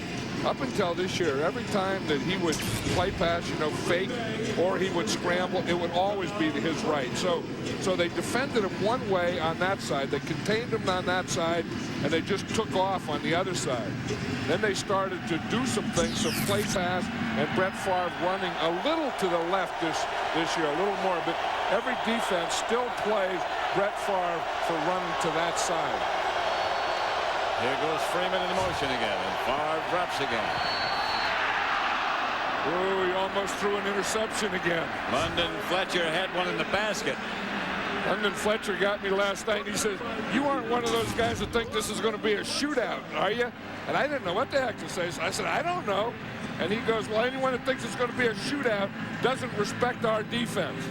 up until this year, every time that he would play pass, you know, fake, or he would scramble, it would always be to his right. So they defended him one way on that side. They contained him on that side, and they just took off on the other side. Then they started to do some things, some play pass, and Brett Favre running a little to the left this year, a little more. But every defense still plays Brett Favre for running to that side. Here goes Freeman in motion again, and Favre drops again. Oh, he almost threw an interception again. London Fletcher had one in the basket. London Fletcher got me last night, and he says, "You aren't one of those guys that think this is going to be a shootout, are you?" And I didn't know what the heck to say. So I said, "I don't know." And he goes, "Well, anyone that thinks it's going to be a shootout doesn't respect our defense."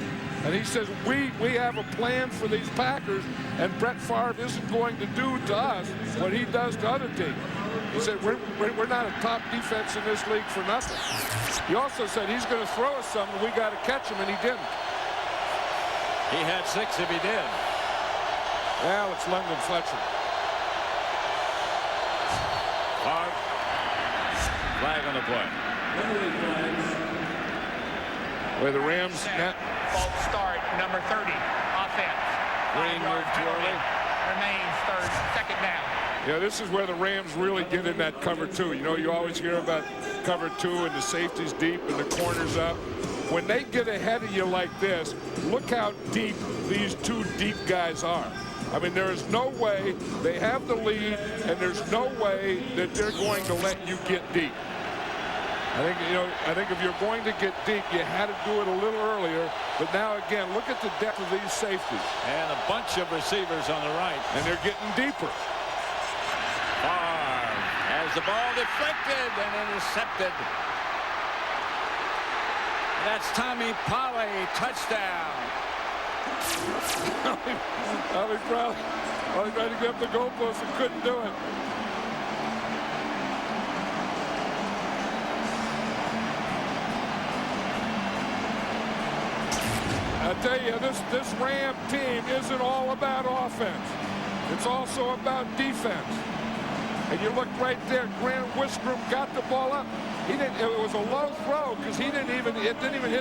And he says, we have a plan for these Packers, and Brett Favre isn't going to do to us what he does to other teams. He said, we're not a top defense in this league for nothing. He also said he's going to throw us something, we got to catch him, and he didn't. He had 6 if he did. Well, it's London Fletcher. Favre. Flag on the play. Where the Rams... False start, number 30, offense. Green moved too early. Remains second down. Yeah, this is where the Rams really get in that cover 2. You know, you always hear about cover 2 and the safeties deep and the corners up. When they get ahead of you like this, look how deep these 2 deep guys are. I mean, there is no way they have the lead, and there's no way that they're going to let you get deep. I think if you're going to get deep, you had to do it a little earlier. But now, again, look at the depth of these safeties. And a bunch of receivers on the right. And they're getting deeper. Favre has the ball deflected and intercepted. That's Tommy Polley, touchdown. He tried to get up the goalpost and couldn't do it. I tell you, this Ram team isn't all about offense. It's also about defense. And you look right there, Grant Wistrom got the ball up. He didn't. It was a low throw because it didn't even hit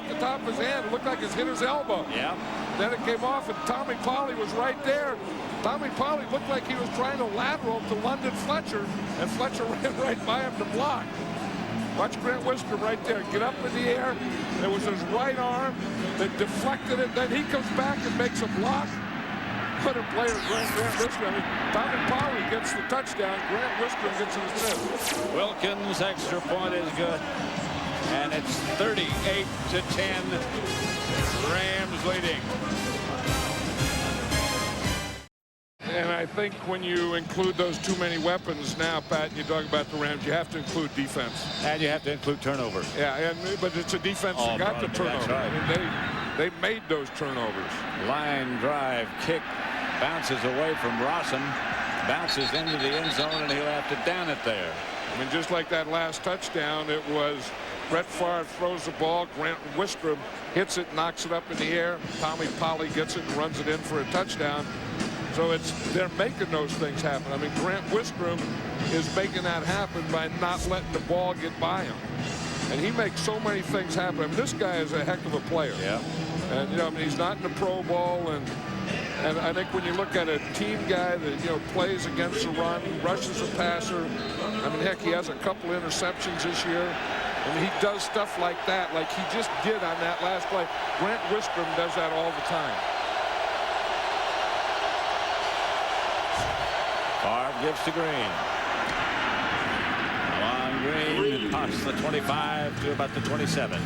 the top of his hand. It looked like it hit his elbow. Yeah. Then it came off, and Tommy Polley was right there. Tommy Polley looked like he was trying to lateral to London Fletcher, and Fletcher ran right by him to block. Watch Grant Wistrom right there. Get up in the air. And it was his right arm that deflected it. Then he comes back and makes a block. What a player, Grant Wistrom. I mean, Tommy Polley gets the touchdown. Grant Wistrom gets an assist. Wilkins' extra point is good. And it's 38-10. Rams leading. And I think when you include those too many weapons now, Pat, and you talk about the Rams, you have to include defense. And you have to include turnovers. Yeah, but it's a defense that got the turnover. Right. I mean, they made those turnovers. Line drive, kick, bounces away from Rossum, bounces into the end zone, and he'll have to down it there. I mean, just like that last touchdown, it was Brett Favre throws the ball, Grant Wistrom hits it, knocks it up in the air. Tommy Polley gets it and runs it in for a touchdown. So they're making those things happen. I mean, Grant Wistrom is making that happen by not letting the ball get by him. And he makes so many things happen. I mean, this guy is a heck of a player. Yeah. And, you know, I mean, he's not in the Pro Bowl. And I think when you look at a team guy that, you know, plays against the run, rushes a passer. I mean, heck, he has a couple interceptions this year. And he does stuff like that, like he just did on that last play. Grant Wistrom does that all the time. Favre gives to Green. Alon Green past the 25 to about the 27.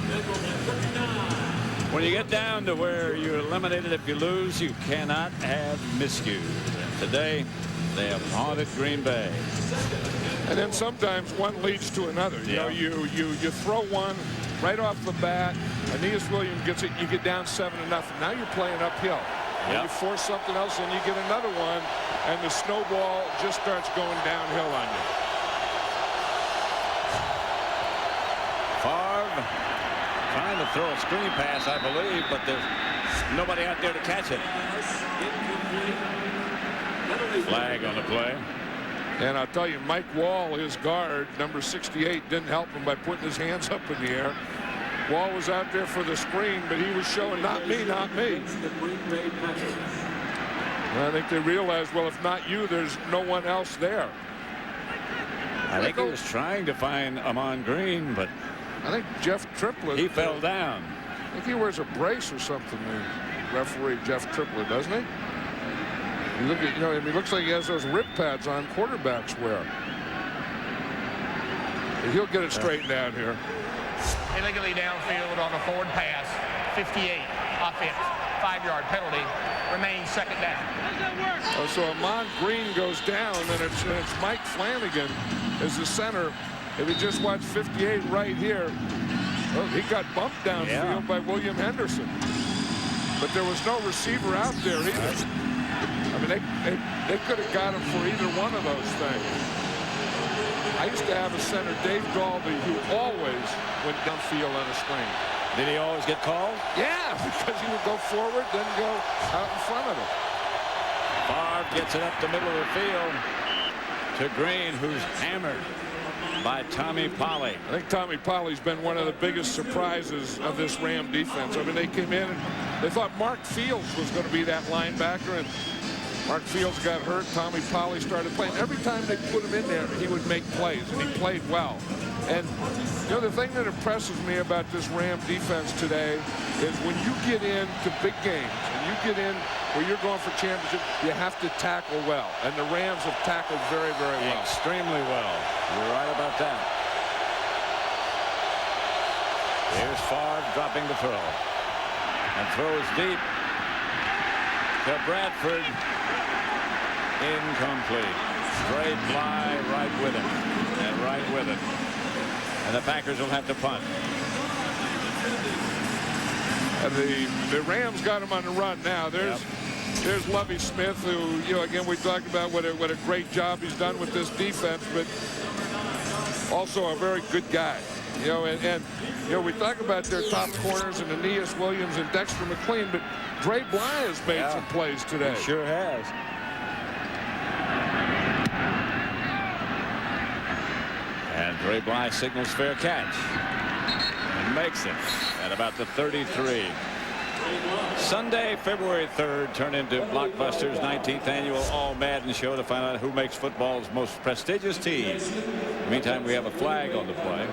When you get down to where you're eliminated if you lose, you cannot have miscues. And today, they have haunted Green Bay. And then sometimes one leads to another. Yeah. You know, you throw one right off the bat. Aeneas Williams gets it. You get down 7-0. Now you're playing uphill. Yep. You force something else, and you get another one, and the snowball just starts going downhill on you. Favre trying to throw a screen pass, I believe, but there's nobody out there to catch it. Flag on the play. And I'll tell you, Mike Wall, his guard, number 68, didn't help him by putting his hands up in the air. Wall was out there for the screen, but he was showing, not me, not me. And I think they realized, well, if not you, there's no one else there. I think he was trying to find Amon Green, but I think Jeff Triplett. He fell down. I think he wears a brace or something, the referee Jeff Triplett, doesn't he? You look at, he looks like he has those rib pads on quarterbacks wear. He'll get it straightened out here. Illegally downfield on a forward pass, 58, offense, 5-yard penalty, remains second down. Oh, so Amon Green goes down, and it's Mike Flanagan as the center. If you just watch 58 right here, well, he got bumped downfield by William Henderson. But there was no receiver out there either. I mean, they could have got him for either one of those things. I used to have a center, Dave Dalby, who always went downfield on a screen. Did he always get called? Yeah, because he would go forward, then go out in front of it. Favre gets it up the middle of the field to Green, who's hammered by Tommy Polley. I think Tommy Polley's been one of the biggest surprises of this Ram defense. I mean, they came in and they thought Mark Fields was going to be that linebacker, and Mark Fields got hurt. Tommy Polley started playing. Every time they put him in there, he would make plays, and he played well. And, the thing that impresses me about this Ram defense today is when you get into big games and you get in where you're going for championship, you have to tackle well. And the Rams have tackled very, very well. Extremely well. You're right about that. Here's Favre dropping the throw. And throws deep to Bradford. Incomplete. Dre Bly right with him. And right with it. And the Packers will have to punt. And the Rams got him on the run now. There's Lovie Smith, who, again, we talked about what a great job he's done with this defense, but also a very good guy. We talk about their top corners and Aeneas Williams and Dexter McLean, but Dre Bly has made some plays today. He sure has. And Dre Bly signals fair catch and makes it at about the 33. Sunday, February 3rd, turn into Blockbuster's 19th annual All Madden show to find out who makes football's most prestigious team. In the meantime, we have a flag on the play.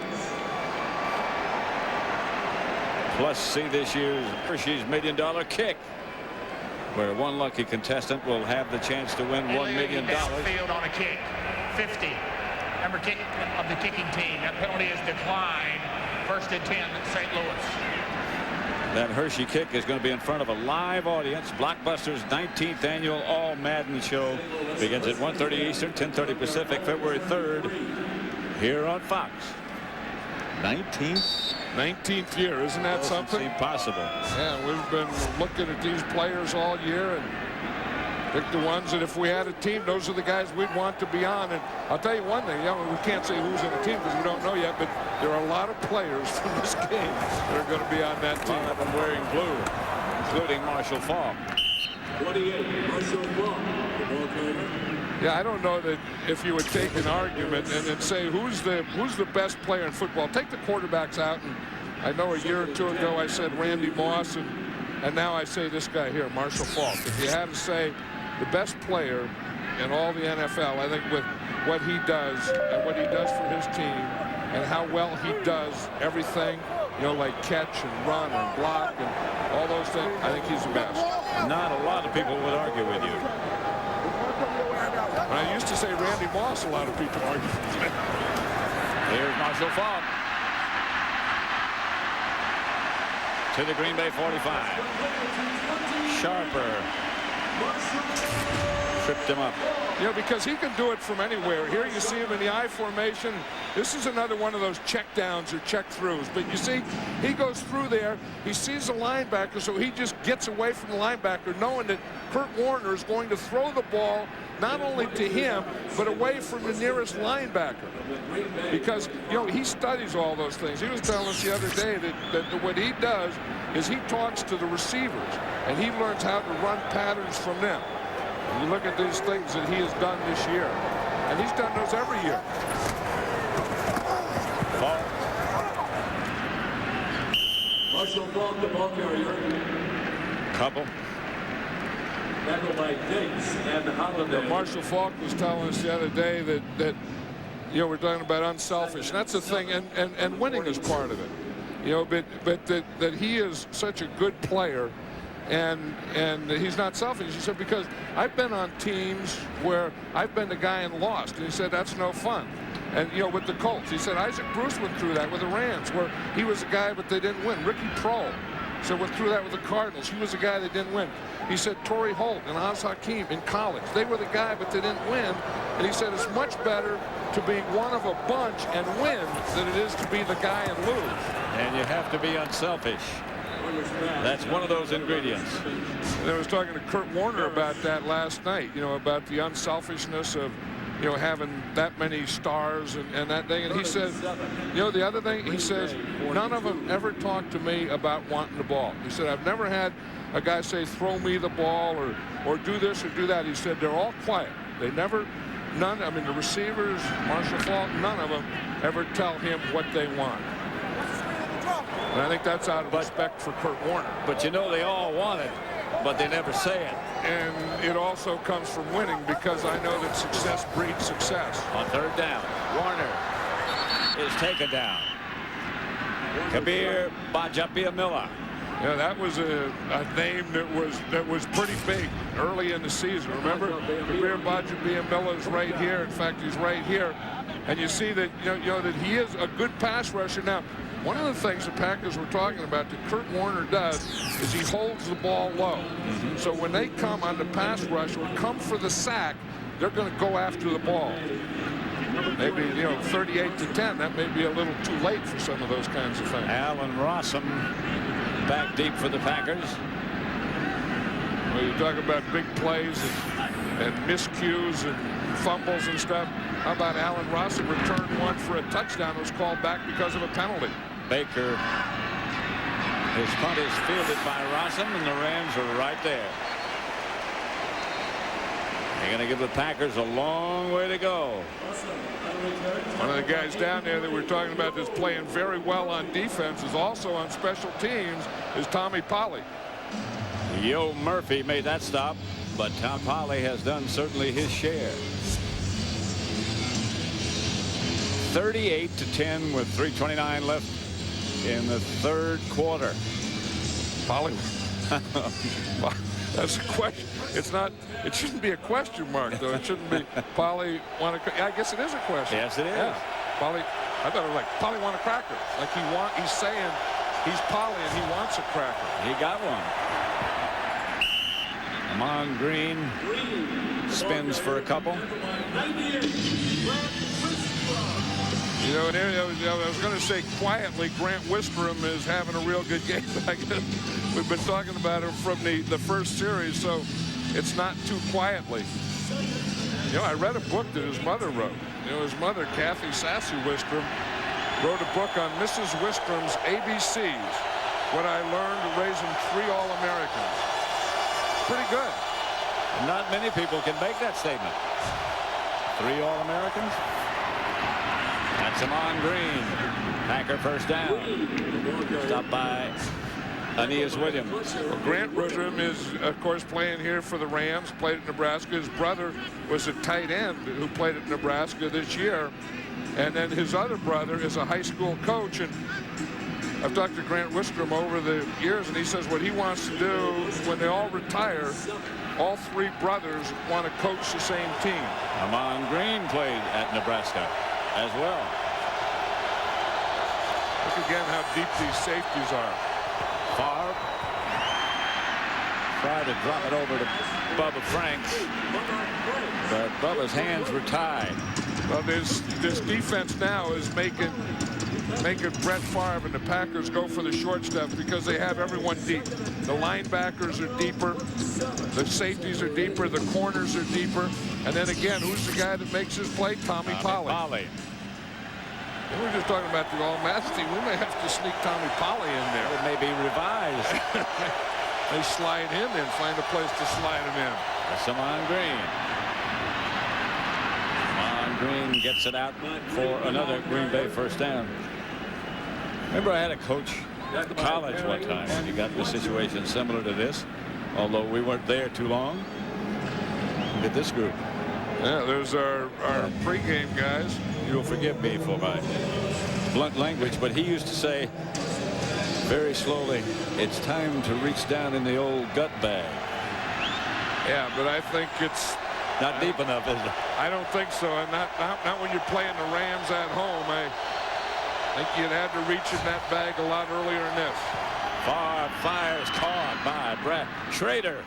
Plus, see this year's Hershey's $1 Million Kick, where one lucky contestant will have the chance to win $1 million. Downfield on a kick, 50. Number kick of the kicking team. That penalty is declined. 1st and 10 at St. Louis. That Hershey kick is going to be in front of a live audience. Blockbuster's 19th annual All Madden show begins at 1:30 Eastern, 10:30 Pacific, February 3rd, here on Fox. 19th year, isn't that something? Seem possible. Yeah, we've been looking at these players all year and pick the ones that if we had a team, those are the guys we'd want to be on. And I'll tell you one thing, we can't say who's in the team because we don't know yet, but there are a lot of players from this game that are going to be on that team. A lot of them wearing blue, including Marshall Faulk. 28, Marshall Faulk. Yeah, I don't know that if you would take an argument and then say who's the best player in football. Take the quarterbacks out, and I know a year or two ago I said Randy Moss, and now I say this guy here, Marshall Faulk. If you had to say the best player in all the NFL, I think with what he does and what he does for his team and how well he does everything, like catch and run and block and all those things, I think he's the best. Not a lot of people would argue with you. When I used to say Randy Moss, a lot of people argue with me. Here's Marshall Faulk to the Green Bay 45. Sharper tripped him up. Because he can do it from anywhere. Here you see him in the I formation. This is another one of those check downs or check throughs. But you see, he goes through there. He sees the linebacker, so he just gets away from the linebacker, knowing that Kurt Warner is going to throw the ball not only to him, but away from the nearest linebacker. Because, he studies all those things. He was telling us the other day that what he does is he talks to the receivers, and he learns how to run patterns from them. You look at these things that he has done this year. And he's done those every year. Ball. Marshall Faulk, the ball carrier. Couple. Tackled by Diggs and Holiday. Marshall Faulk was telling us the other day that we're talking about unselfish. And that's the thing, and winning is part of it. But that he is such a good player, and he's not selfish. He said, because I've been on teams where I've been the guy and lost, and he said that's no fun. And with the Colts, he said Isaac Bruce went through that with the Rams, where he was a guy but they didn't win. Ricky Prohl went through that with the Cardinals. He was a guy that didn't win. He said Torrey Holt and Oz Hakeem in college, they were the guy but they didn't win. And he said it's much better to be one of a bunch and win than it is to be the guy and lose. And you have to be unselfish. That's one of those ingredients. And I was talking to Kurt Warner about that last night, about the unselfishness of, having that many stars and that thing. And he says, the other thing, he says, none of them ever talked to me about wanting the ball. He said, I've never had a guy say, throw me the ball or do this or do that. He said, they're all quiet. They never, the receivers, Marshall Faulk, none of them ever tell him what they want. And I think that's out of respect for Kurt Warner. But they all want it, but they never say it. And it also comes from winning, because I know that success breeds success. On third down, Warner is taken down. Kabir Bajapia-Miller. Yeah, that was a name that was pretty big early in the season. Remember, Kabir Bajapia-Miller is right here. In fact, he's right here, and you see that that he is a good pass rusher. Now, one of the things the Packers were talking about that Kurt Warner does is he holds the ball low. So when they come on the pass rush or come for the sack, they're going to go after the ball. Maybe 38-10. That may be a little too late for some of those kinds of things. Allen Rossum back deep for the Packers. Well, you talk about big plays and miscues and fumbles and stuff. How about Allen Rossum returned one for a touchdown that was called back because of a penalty? Baker, his punt is fielded by Rossum, and the Rams are right there. They're going to give the Packers a long way to go. One of the guys down there that we're talking about that's playing very well on defense is also on special teams is Tommy Polley. Yo Murphy made that stop, but Tom Polley has done certainly his share. 38-10 with 3:29 left in the third quarter. Polley. That's a question. It shouldn't be a question mark, though. It shouldn't be Polley want to. I guess it is a question. Yes, it is. Yeah. Polley. I thought it was like Polley want a cracker. Like he's saying he's Polley and he wants a cracker. He got one. Amon Green spins for a couple. I was going to say quietly, Grant Wistrom is having a real good game. I guess we've been talking about him from the first series, so it's not too quietly. I read a book that his mother wrote. His mother, Kathy Sassy Wistrom, wrote a book on Mrs. Wistrom's ABCs, what I learned raising 3 All-Americans. Pretty good. Not many people can make that statement. 3 All-Americans. That's Amon Green. Packer first down. Stopped by Aeneas Williams. Well, Grant Wistrom is, of course, playing here for the Rams, played at Nebraska. His brother was a tight end who played at Nebraska this year. And then his other brother is a high school coach. And I've talked to Grant Wistrom over the years, and he says what he wants to do when they all retire, all 3 brothers want to coach the same team. Amon Green played at Nebraska as well. Look again how deep these safeties are. Favre tried to drop it over to Bubba Franks, but Bubba's hands were tied. Well, this defense now is making Brett Favre and the Packers go for the short stuff because they have everyone deep. The linebackers are deeper, the safeties are deeper, the corners are deeper, and then again, who's the guy that makes his play? Tommy Polley. And we're just talking about the all-Mass team. We may have to sneak Tommy Polley in there. It may be revised. They slide him in, find a place to slide him in. That's Amon Green. Amon Green gets it out for another Green Bay first down. Remember, I had a coach at college one time when he got in a situation similar to this, although we weren't there too long. Look at this group. Yeah, there's our pregame guys. You'll forgive me for my blunt language, but he used to say very slowly, it's time to reach down in the old gut bag. Yeah, but I think it's not deep enough, is it? I don't think so, and not when you're playing the Rams at home. I think you'd had to reach in that bag a lot earlier than this. Favre fires, caught by Brad Schrader.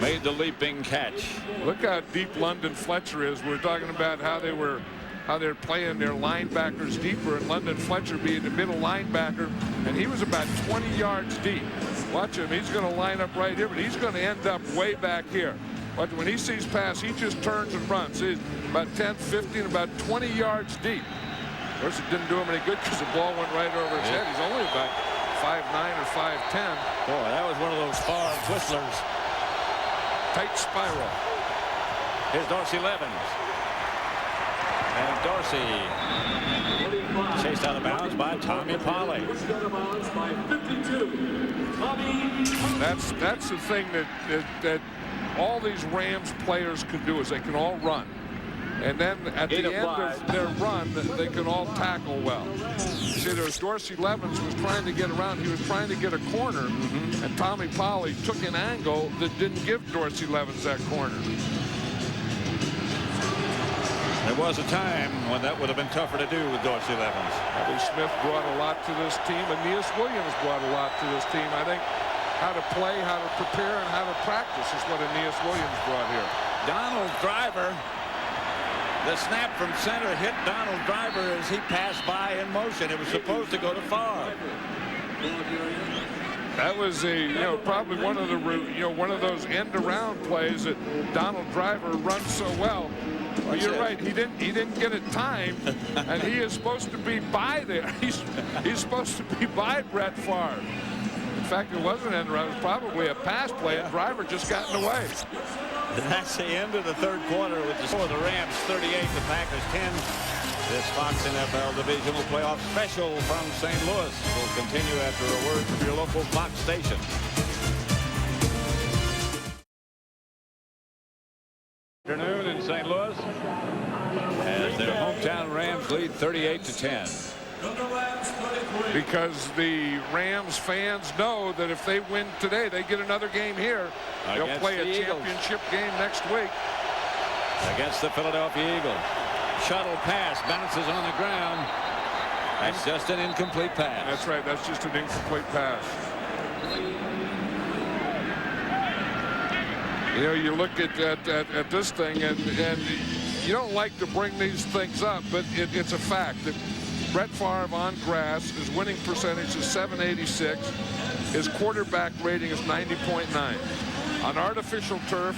Made the leaping catch. Look how deep London Fletcher is. We're talking about how they're playing their linebackers deeper, and London Fletcher being the middle linebacker, and he was about 20 yards deep. Watch him. He's going to line up right here, but he's going to end up way back here. But when he sees pass, he just turns and runs. He's about 10, 15, about 20 yards deep. Of course, it didn't do him any good because the ball went right over his head. He's only about 5'9" or 5'10". Boy, that was one of those far whistlers. Tight spiral. Here's Dorsey Levens. And Dorsey chased out of bounds by Tommy Polley. That's the thing that all these Rams players can do is they can all run. And then at the end of their run, they can all tackle well. See, there was Dorsey Levens was trying to get around. He was trying to get a corner, and Tommy Polley took an angle that didn't give Dorsey Levens that corner. There was a time when that would have been tougher to do with Dorsey Levens. Bobby Smith brought a lot to this team, and Aeneas Williams brought a lot to this team. I think how to play, how to prepare, and how to practice is what Aeneas Williams brought here. Donald Driver. The snap from center hit Donald Driver as he passed by in motion. It was supposed to go to Favre. That was probably one of the one of those end around plays that Donald Driver runs so well. Well, you're right. He didn't get it timed, and he is supposed to be by there. He's supposed to be by Brett Favre. In fact, it wasn't end around. It was probably a pass play, and Driver just got in the way. And that's the end of the third quarter with the score. The Rams 38, the Packers 10. This Fox NFL Divisional Playoff special from St. Louis will continue after a word from your local Fox station. Afternoon in St. Louis as their hometown Rams lead 38-10. Because the Rams fans know that if they win today, they get another game here. They'll play a championship game next week. Against the Philadelphia Eagles. Shuttle pass bounces on the ground. That's just an incomplete pass. That's right. That's just an incomplete pass. You know, you look at this thing, and you don't like to bring these things up, but it's a fact that Brett Favre on grass, his winning percentage is .786. His quarterback rating is 90.9. On artificial turf,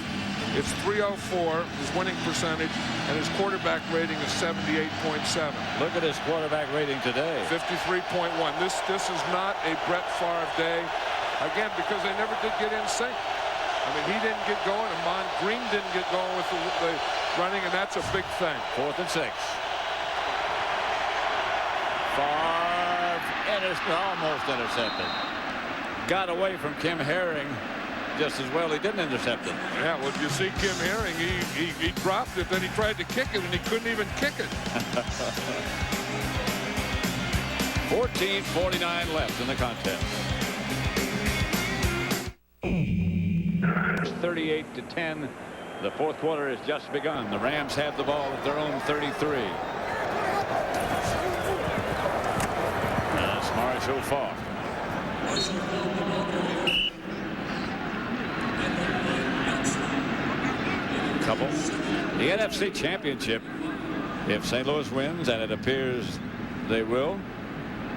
it's .304, his winning percentage, and his quarterback rating is 78.7. Look at his quarterback rating today. 53.1. This is not a Brett Favre day. Again, because they never did get in sync. I mean, he didn't get going, and Mon Green didn't get going with the running, and that's a big thing. 4th and 6. Favre almost intercepted. Got away from Kim Herring just as well. He didn't intercept it. Yeah, well, you see Kim Herring, he dropped it, then he tried to kick it, and he couldn't even kick it. 14:49 left in the contest. 38-10. The fourth quarter has just begun. The Rams have the ball at their own 33. That's Marshall Faulk. Couple. The NFC Championship. If St. Louis wins, and it appears they will,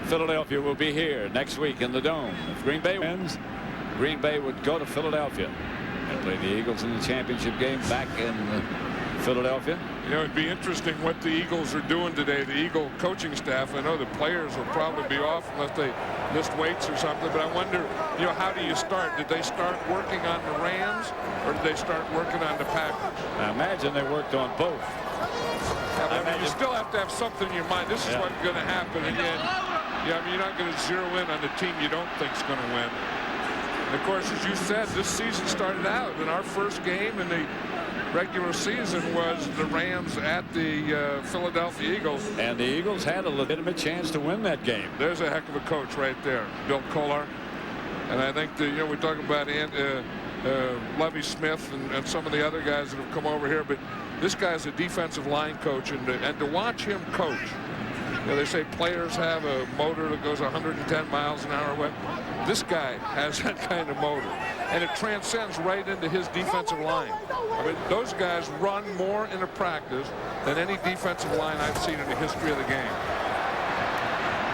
Philadelphia will be here next week in the Dome. If Green Bay wins, Green Bay would go to Philadelphia and play the Eagles in the championship game back in Philadelphia. You know, it'd be interesting what the Eagles are doing today. The Eagle coaching staff, I know the players will probably be off unless they missed weights or something, but I wonder, you know, how do you start? Did they start working on the Rams? Rams, or did they start working on the Packers? I imagine they worked on both. Yeah, but you still have to have something in your mind. This is what's going to happen. Again, I mean, you're not going to zero in on the team you don't think is going to win. And of course, as you said, this season started out, and our first game in the regular season was the Rams at the Philadelphia Eagles. And the Eagles had a legitimate chance to win that game. There's a heck of a coach right there, Bill Kollar. And I think that, we're talking about Lovie Smith and some of the other guys that have come over here, but this guy's a defensive line coach, and to watch him coach, they say players have a motor that goes 110 miles an hour. Well, this guy has that kind of motor, and it transcends right into his defensive line. I mean, those guys run more in a practice than any defensive line I've seen in the history of the game.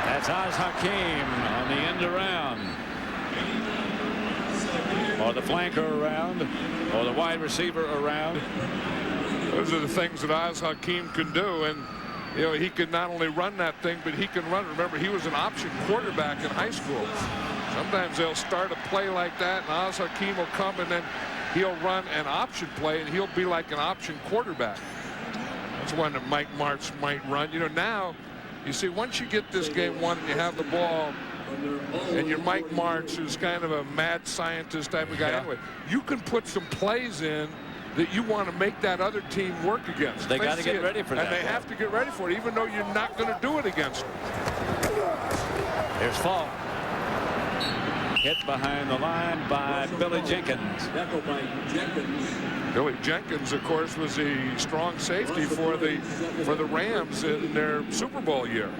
That's Oz Hakeem on the end around, or the flanker around, or the wide receiver around. Those are the things that Oz Hakeem can do, and he can not only run that thing, but he can run. Remember, he was an option quarterback in high school. Sometimes they'll start a play like that, and Oz Hakeem will come, and then he'll run an option play, and he'll be like an option quarterback. That's one that Mike Martz might run. Now, you see, once you get this game won and you have the ball, and you're Mike Martz, who's kind of a mad scientist type of guy anyway, you can put some plays in that you want to make that other team work against. They got to get ready for that. And they have to get ready for it, even though you're not going to do it against them. Here's Falk. Hit behind the line by Billy Jenkins. Billy Jenkins, of course, was the strong safety for the Rams in their Super Bowl year.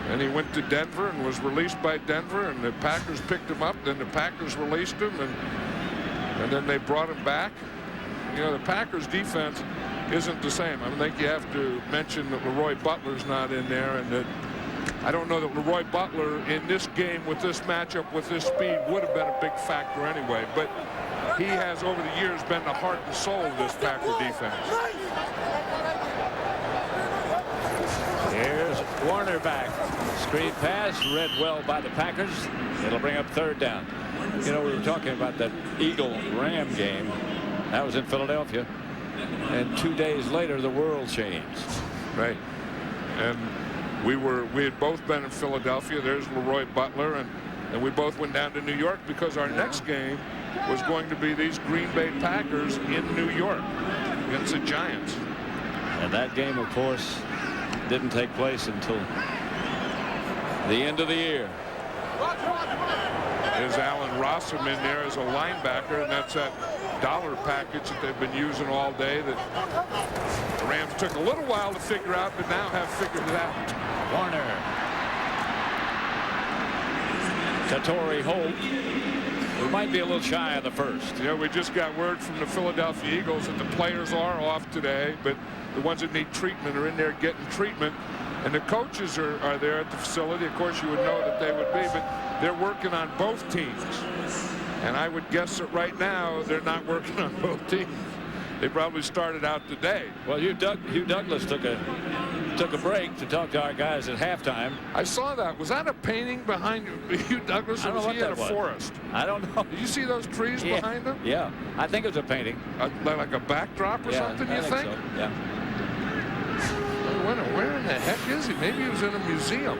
And he went to Denver and was released by Denver, and the Packers picked him up. Then the Packers released him, and then they brought him back. The Packers defense isn't the same. I think you have to mention that Leroy Butler's not in there, and that I don't know that Leroy Butler in this game with this matchup with this speed would have been a big factor anyway. But he has over the years been the heart and soul of this Packer defense. Here's Warner back. Screen pass read well by the Packers. It'll bring up third down. We were talking about that Eagle-Ram game. That was in Philadelphia. And 2 days later, the world changed. Right. And we had both been in Philadelphia. There's Leroy Butler, and we both went down to New York because our next game was going to be these Green Bay Packers in New York against the Giants. And that game, of course, didn't take place until the end of the year. There's Allen Rossum in there as a linebacker, and that's that dollar package that they've been using all day that the Rams took a little while to figure out, but now have figured it out. Warner. To Torrey Holt. We might be a little shy of the first. We just got word from the Philadelphia Eagles that the players are off today, but the ones that need treatment are in there getting treatment. And the coaches are there at the facility. Of course, you would know that they would be, but they're working on both teams. And I would guess that right now they're not working on both teams. They probably started out today. Well, Hugh Douglas took a break to talk to our guys at halftime. I saw that. Was that a painting behind Hugh Douglas, or was he in a forest? I don't know. Did you see those trees behind him? Yeah, I think it was a painting. Like a backdrop or something, you think? So. Yeah. Where in the heck is he? Maybe he was in a museum.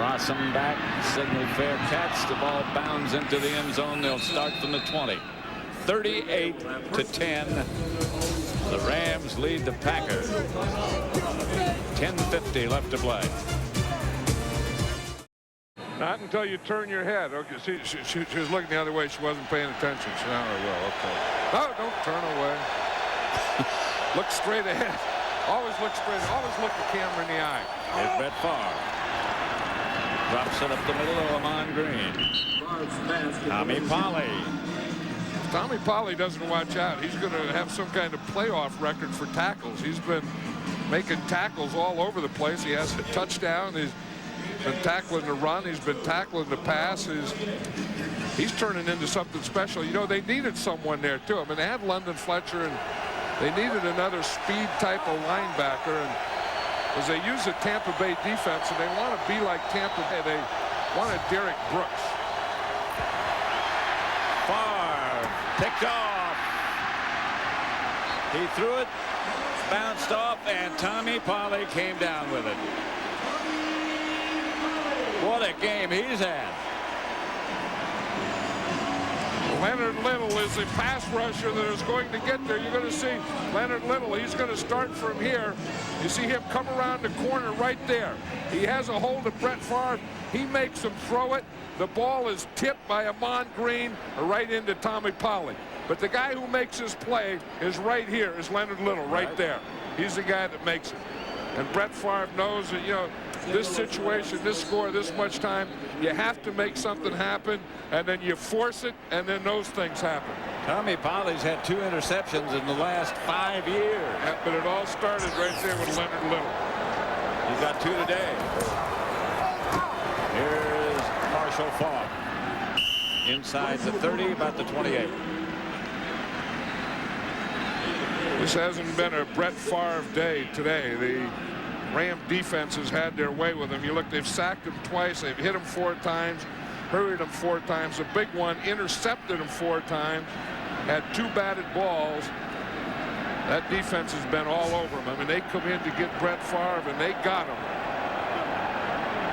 Rossum back, signal fair catch. The ball bounds into the end zone. They'll start from the 20. 38-10. The Rams lead the Packers. 10:50 left to play. Not until you turn your head. Okay, see, she was looking the other way. She wasn't paying attention. So now I will. Okay. No, don't turn away. Look straight ahead. Always look straight. Always look the camera in the eye. Here's Brett Favre. Drops it up the middle of Lamont Green. Tommy Polley. If Tommy Polley doesn't watch out, he's going to have some kind of playoff record for tackles. He's been making tackles all over the place. He has a touchdown. He's been tackling the run. He's been tackling the pass. He's turning into something special. They needed someone there, too. I mean, they had London Fletcher, and they needed another speed type of linebacker. And as they use the Tampa Bay defense, and they want to be like Tampa Bay, they wanted Derek Brooks. Picked off. He threw it, bounced off, and Tommy Polley came down with it. What a game he's had. Leonard Little is a pass rusher that is going to get there. You're going to see Leonard Little. He's going to start from here. You see him come around the corner right there. He has a hold of Brett Favre. He makes him throw it. The ball is tipped by Amon Green right into Tommy Polley. But the guy who makes his play is right here, is Leonard Little, right there. He's the guy that makes it. And Brett Favre knows that, you know, this situation, this score, this much time, you have to make something happen, and then you force it, and then those things happen. Tommy Polley's had 2 interceptions in the last 5 years. Yeah, but it all started right there with Leonard Little. He's got 2 today. Here's Marshall Faulk. Inside the 30, about the 28. This hasn't been a Brett Favre day today. The Ram defense has had their way with him. You look, they've sacked him twice. They've hit him 4 times, hurried him 4 times. The big one intercepted him 4 times, had 2 batted balls. That defense has been all over him. I mean, they come in to get Brett Favre, and they got him.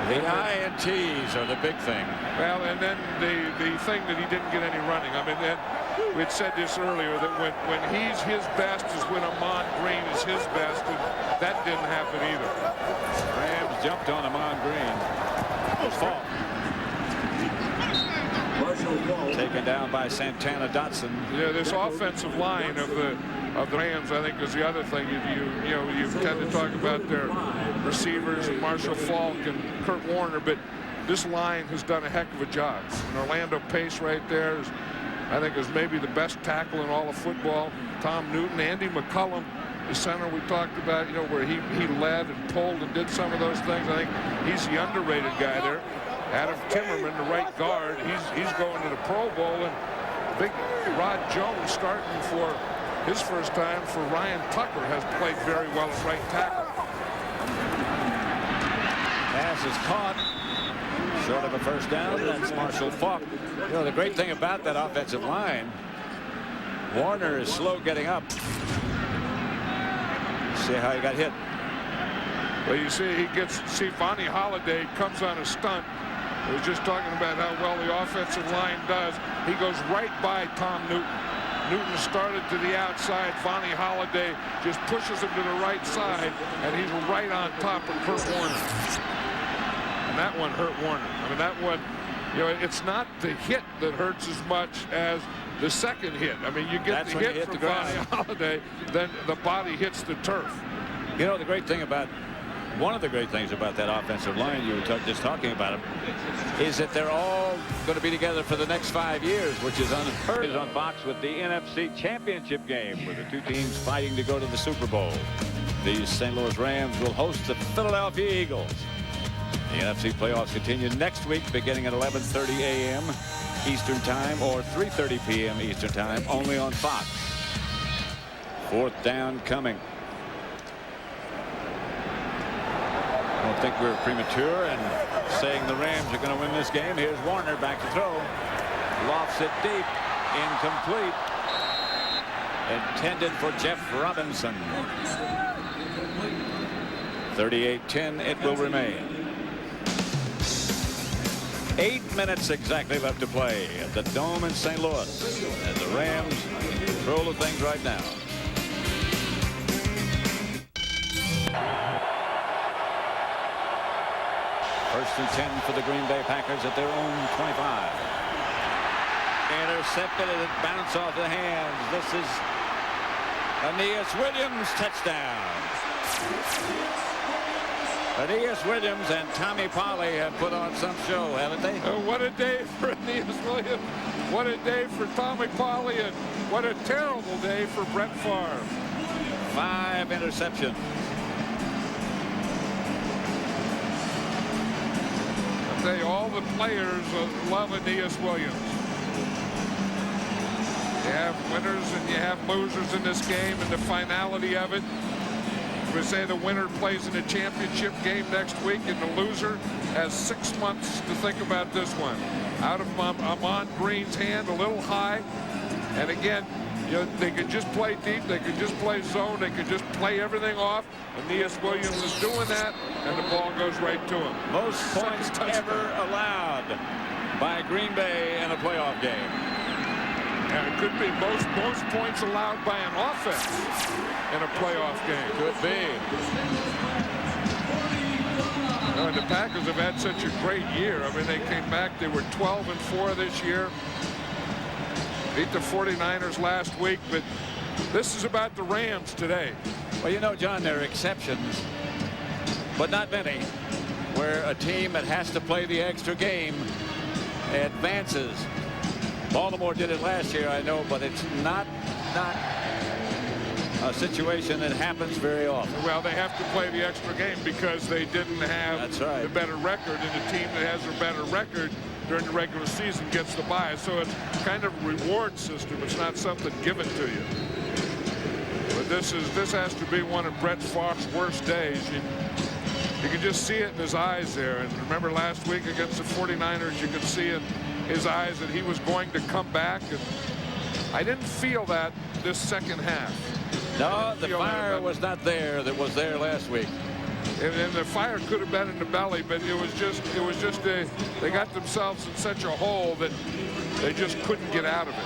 The INTs are the big thing. Well, and then the thing that he didn't get any running. I mean, we'd said this earlier, that when he's his best is when Amon Green is his best, and that didn't happen either. Rams jumped on Amon Green. It was Faulk. Taken down by Santana Dotson. Yeah, this offensive line of the Rams, I think, is the other thing. You tend to talk about their receivers and Marshall Faulk and Kurt Warner, but this line has done a heck of a job. And Orlando Pace right there is, I think, is maybe the best tackle in all of football. Tom Newton, Andy McCullum, the center we talked about, you know, where he led and pulled and did some of those things. I think he's the underrated guy there. Adam Timmerman, the right guard, he's going to the Pro Bowl, and big Rod Jones starting for his first time for Ryan Tucker has played very well at right tackle. Pass is caught short of a first down. That's Marshall Faulk. You know, the great thing about that offensive line, Warner is slow getting up. See how he got hit. Well, you see Vonnie Holiday comes on a stunt. We were just talking about how well the offensive line does. He goes right by Tom Newton. Newton started to the outside. Vonnie Holiday just pushes him to the right side, and he's right on top of Kurt Warner. And that one hurt Warner. I mean, that one, you know, it's not the hit that hurts as much as the second hit. I mean, you get the hit from Vonnie Holiday, then the body hits the turf. You know, the great thing about, one of the great things about that offensive line, you were just talking about them, is that they're all going to be together for the next 5 years, which is unheard of. On Fox with the NFC Championship game, with the 2 teams fighting to go to the Super Bowl. The St. Louis Rams will host the Philadelphia Eagles. The NFC playoffs continue next week, beginning at 11:30 a.m. Eastern Time or 3:30 p.m. Eastern Time, only on Fox. 4th down coming. I don't think we're premature in saying the Rams are going to win this game. Here's Warner back to throw. Lofts it deep. Incomplete. Intended for Jeff Robinson. 38-10 it will remain. 8 minutes exactly left to play at the Dome in St. Louis. And the Rams control of things right now. First and 10 for the Green Bay Packers at their own 25. Intercepted and it bounced off the hands. This is Aeneas Williams, touchdown. Aeneas Williams and Tommy Polley have put on some show, haven't they? What a day for Aeneas Williams. What a day for Tommy Polley, and what a terrible day for Brett Favre. 5 interceptions. I tell you, all the players love Aeneas Williams. You have winners and you have losers in this game, and the finality of it. We say the winner plays in a championship game next week, and the loser has 6 months to think about this one. Out of Amon Green's hand, a little high, And again, you know, they could just play deep, they could just play zone, they could just play everything off. Aeneas Williams is doing that, and the ball goes right to him. Most points ever allowed by Green Bay in a playoff game. And it could be most points allowed by an offense in a playoff game. Could be. And the Packers have had such a great year. I mean, they came back. They were 12-4 this year. Beat the 49ers last week, but this is about the Rams today. Well, you know, John, there are exceptions, but not many, where a team that has to play the extra game advances. Baltimore did it last year, I know, but it's not a situation that happens very often. Well, they have to play the extra game because they didn't have the better record, and the team that has a better record during the regular season gets the bye. So it's kind of a reward system. It's not something given to you. But this has to be one of Brett Favre's worst days. You can just see it in his eyes there. And remember last week against the 49ers, you could see in his eyes that he was going to come back. And I didn't feel that this second half. No, the fire was not there that was there last week. And the fire could have been in the belly, but it was just they got themselves in such a hole that they just couldn't get out of it.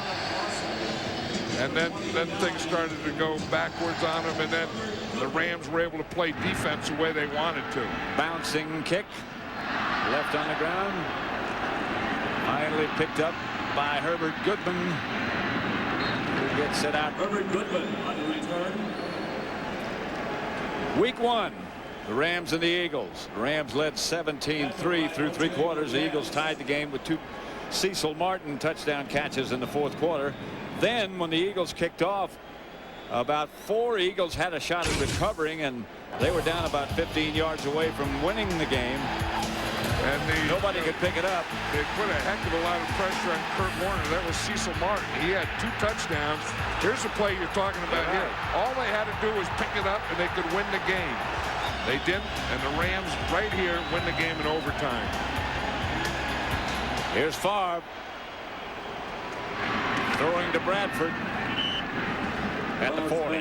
And then things started to go backwards on them, and then the Rams were able to play defense the way they wanted to. Bouncing kick, left on the ground. Finally picked up by Herbert Goodman, who gets it out. Herbert Goodman on the return. Week 1. The Rams and the Eagles. The Rams led 17-3 through 3 quarters. The Eagles tied the game with 2 Cecil Martin touchdown catches in the 4th quarter. Then when the Eagles kicked off, about 4 Eagles had a shot at recovering, and they were down about 15 yards away from winning the game. And nobody could pick it up. They put a heck of a lot of pressure on Kurt Warner. That was Cecil Martin. He had 2 touchdowns. Here's the play you're talking about here. All they had to do was pick it up, and they could win the game. They didn't, and the Rams right here win the game in overtime. Here's Favre throwing to Bradford at the 40.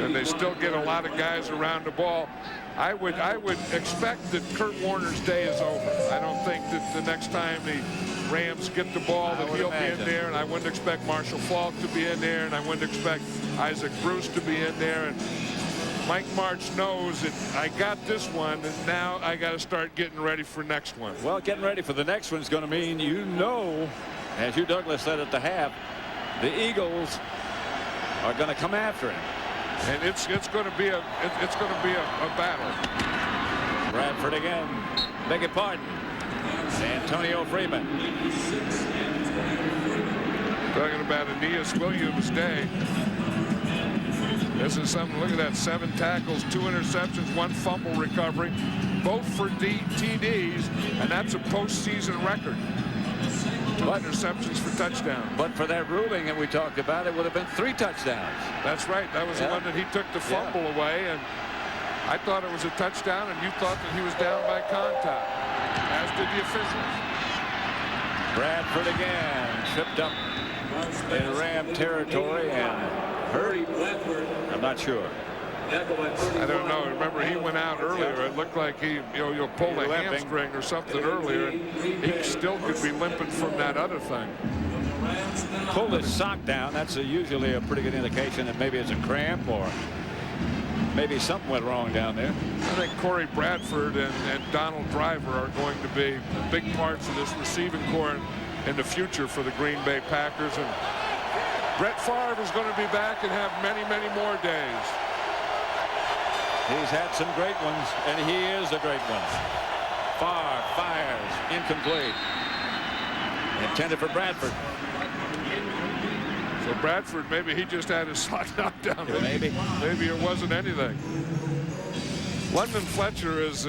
And they still get a lot of guys around the ball. I would expect that Kurt Warner's day is over. I don't think that the next time the Rams get the ball that he'll be in there, and I wouldn't expect Marshall Faulk to be in there, and I wouldn't expect Isaac Bruce to be in there. And Mike Martz knows that I got this one, and now I got to start getting ready for next one. Well, getting ready for the next one is going to mean, you know, as Hugh Douglas said at the half, the Eagles are going to come after him, and it's going to be a battle. Bradford again. Beg your pardon. Antonio Freeman. Talking about Aeneas Williams' day. This is something. Look at that. 7 tackles, 2 interceptions, 1 fumble recovery, both for TDs, and that's a postseason record. 2 interceptions for touchdown. But for that ruling that we talked about, it would have been 3 touchdowns. That's right. That was the one that he took the fumble away, and I thought it was a touchdown, and you thought that he was down by contact, as did the officials. Bradford again tripped up in Ram territory and hurt. I'm not sure. I don't know. Remember, he went out earlier. It looked like he, pulled a hamstring or something earlier, and he still could be limping from that other thing. Pulled his sock down. That's usually a pretty good indication that maybe it's a cramp or maybe something went wrong down there. I think Corey Bradford and Donald Driver are going to be big parts of this receiving corps in the future for the Green Bay Packers. And Brett Favre is going to be back and have many, many more days. He's had some great ones, and he is a great one. Favre fires, incomplete. Intended for Bradford. So Bradford, maybe he just had his sock knocked down. Maybe it wasn't anything. London Fletcher is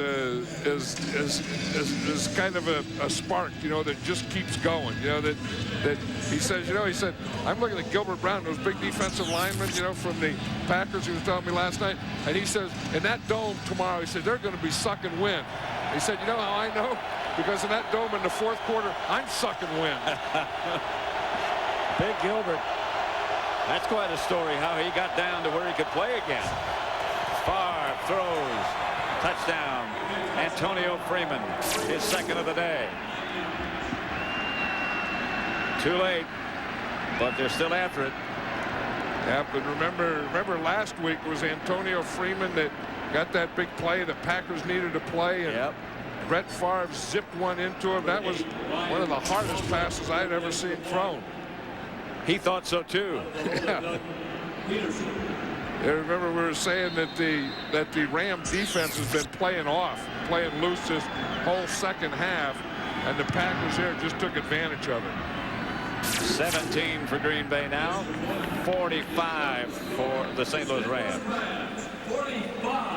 kind of a spark, that just keeps going. That he said, I'm looking at Gilbert Brown, those big defensive linemen, from the Packers. He was telling me last night, and he says, in that dome tomorrow, he said they're going to be sucking wind. He said, you know how I know? Because in that dome in the 4th quarter, I'm sucking wind. Big Gilbert. That's quite a story how he got down to where he could play again. Favre throws. Touchdown. Antonio Freeman, his second of the day. Too late, but they're still after it. Yeah, but remember last week it was Antonio Freeman that got that big play the Packers needed to play, and Brett Favre zipped one into him. That was one of the hardest passes I'd ever seen thrown. He thought so too. Yeah. Yeah, remember we were saying that the Ram defense has been playing loose this whole second half, and the Packers here just took advantage of it. 17 for Green Bay now, 45 for the St. Louis Rams.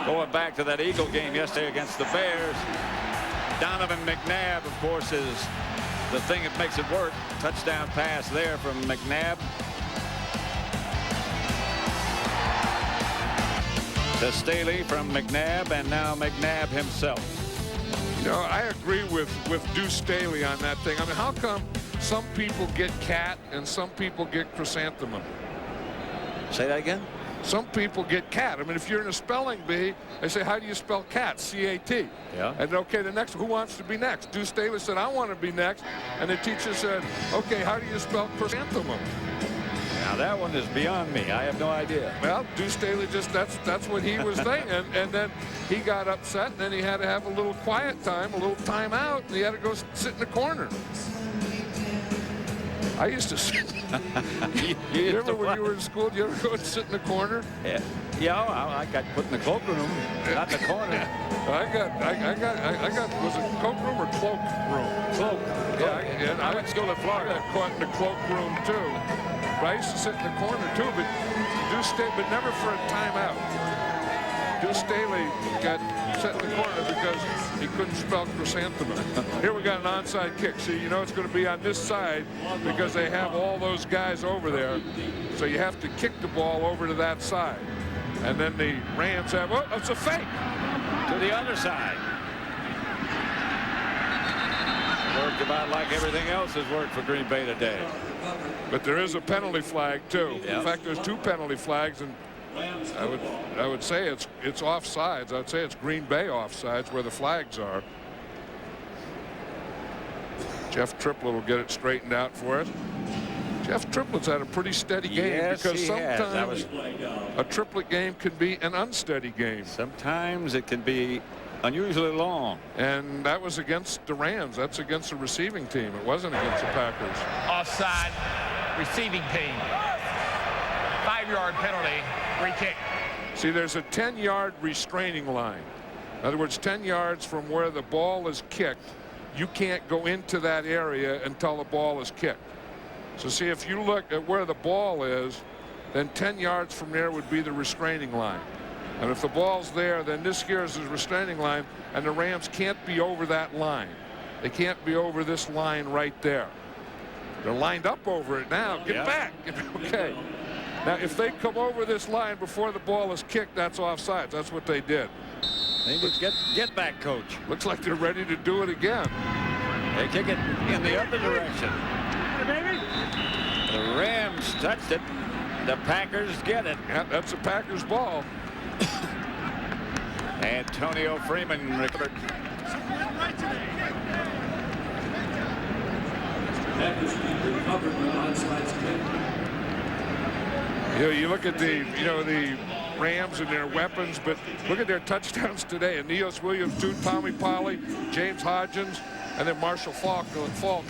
Going back to that Eagle game yesterday against the Bears, Donovan McNabb, of course, is the thing that makes it work. Touchdown pass there from McNabb. To Staley from McNabb, and now McNabb himself. You know, I agree with Deuce Staley on that thing. I mean, how come some people get cat and some people get chrysanthemum? Say that again? Some people get cat. I mean, if you're in a spelling bee, they say, how do you spell cat? C-A-T. Yeah. And okay, the next, who wants to be next? Deuce Staley said, I want to be next. And the teacher said, okay, how do you spell chrysanthemum? Now that one is beyond me. I have no idea. Well, Deuce Staley that's what he was thinking. And then he got upset, and then he had to have a little quiet time, a little timeout, and he had to go sit in the corner. I used to sit. You remember when you were in school, did you ever go and sit in the corner? Yeah. Yeah, I got put in the cloakroom, not in the corner. I got, was it cloakroom or cloak room? Cloak. Yeah, I went to school in Florida. I got caught in the cloakroom too. But I used to sit in the corner too, but never for a timeout. Deuce Staley got set in the corner because he couldn't spell chrysanthemum. Here we got an onside kick. See, you know it's going to be on this side because they have all those guys over there. So you have to kick the ball over to that side. And then the Rams have, oh, it's a fake. To the other side. Worked about like everything else has worked for Green Bay today. But there is a penalty flag too. Yep. In fact, there's two penalty flags, and I would say it's offsides. I would say it's Green Bay offsides where the flags are. Jeff Triplett will get it straightened out for us. Jeff Triplett's had a pretty steady game, because sometimes a triplet game can be an unsteady game. Sometimes it can be unusually long. And that was against the Rams. That's against the receiving team. It wasn't against the Packers. Offside, receiving team. 5-yard penalty, free kick. See, there's a 10-yard restraining line. In other words, 10 yards from where the ball is kicked, you can't go into that area until the ball is kicked. So see, if you look at where the ball is, then 10 yards from there would be the restraining line. And if the ball's there, then this here is the restraining line, and the Rams can't be over that line. They can't be over this line right there. They're lined up over it now. Get back. Okay. Now, if they come over this line before the ball is kicked, that's offsides. That's what they did. They just get back, coach. Looks like they're ready to do it again. They kick it in the other direction. The Rams touched it. The Packers get it. Yeah, that's a Packers ball. Antonio Freeman recovered. You look at the Rams and their weapons, but look at their touchdowns today. Aeneas Williams, Tommy Polley, James Hodgins, and then Marshall Falk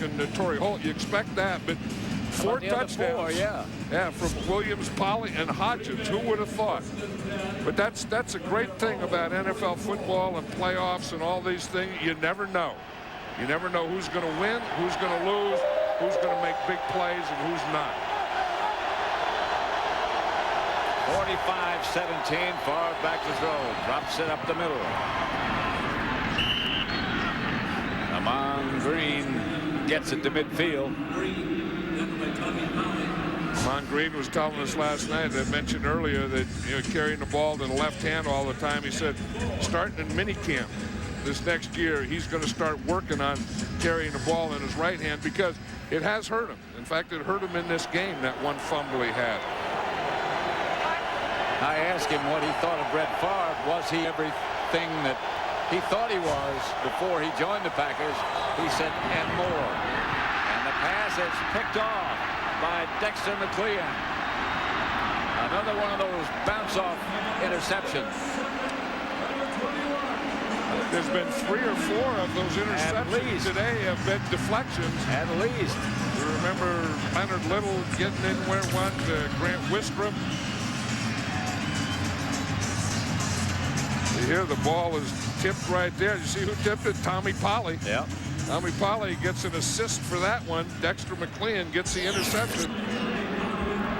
and Torrey Holt. You expect that, but 4 touchdowns. Yeah, from Williams, Polley, and Hodgins. Who would have thought? But that's a great thing about NFL football and playoffs and all these things. You never know. You never know who's going to win, who's going to lose, who's going to make big plays, and who's not. 45-17, far back to throw. Drops it up the middle. Amon Green gets it to midfield. Amon Green was telling us last night, I mentioned earlier, that carrying the ball to the left hand all the time. He said starting in minicamp this next year, he's going to start working on carrying the ball in his right hand, because it has hurt him. In fact, it hurt him in this game, that one fumble he had. I asked him what he thought of Brett Favre. Was he everything that he thought he was before he joined the Packers? He said, and more. And the pass is picked off by Dexter McClean. Another one of those bounce-off interceptions. There's been 3 or 4 of those interceptions today have been deflections. At least. You remember Leonard Little getting in where one to Grant Wistrom. You hear the ball is tipped right there. You see who tipped it? Tommy Polley. Yeah. Tommy Polley gets an assist for that one. Dexter McClean gets the interception.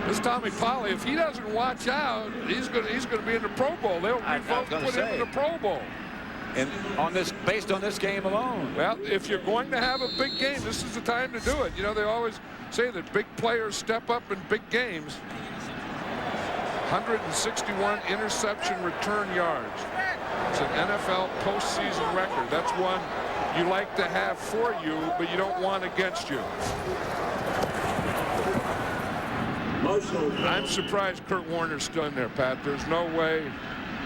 This Tommy Polley, if he doesn't watch out, he's going to be in the Pro Bowl. They'll put him in the Pro Bowl. And based on this game alone. Well, if you're going to have a big game, this is the time to do it. You know, they always say that big players step up in big games. 161 interception return yards. It's an NFL postseason record. That's one you like to have for you, but you don't want against you. I'm surprised Kurt Warner's still in there, Pat. There's no way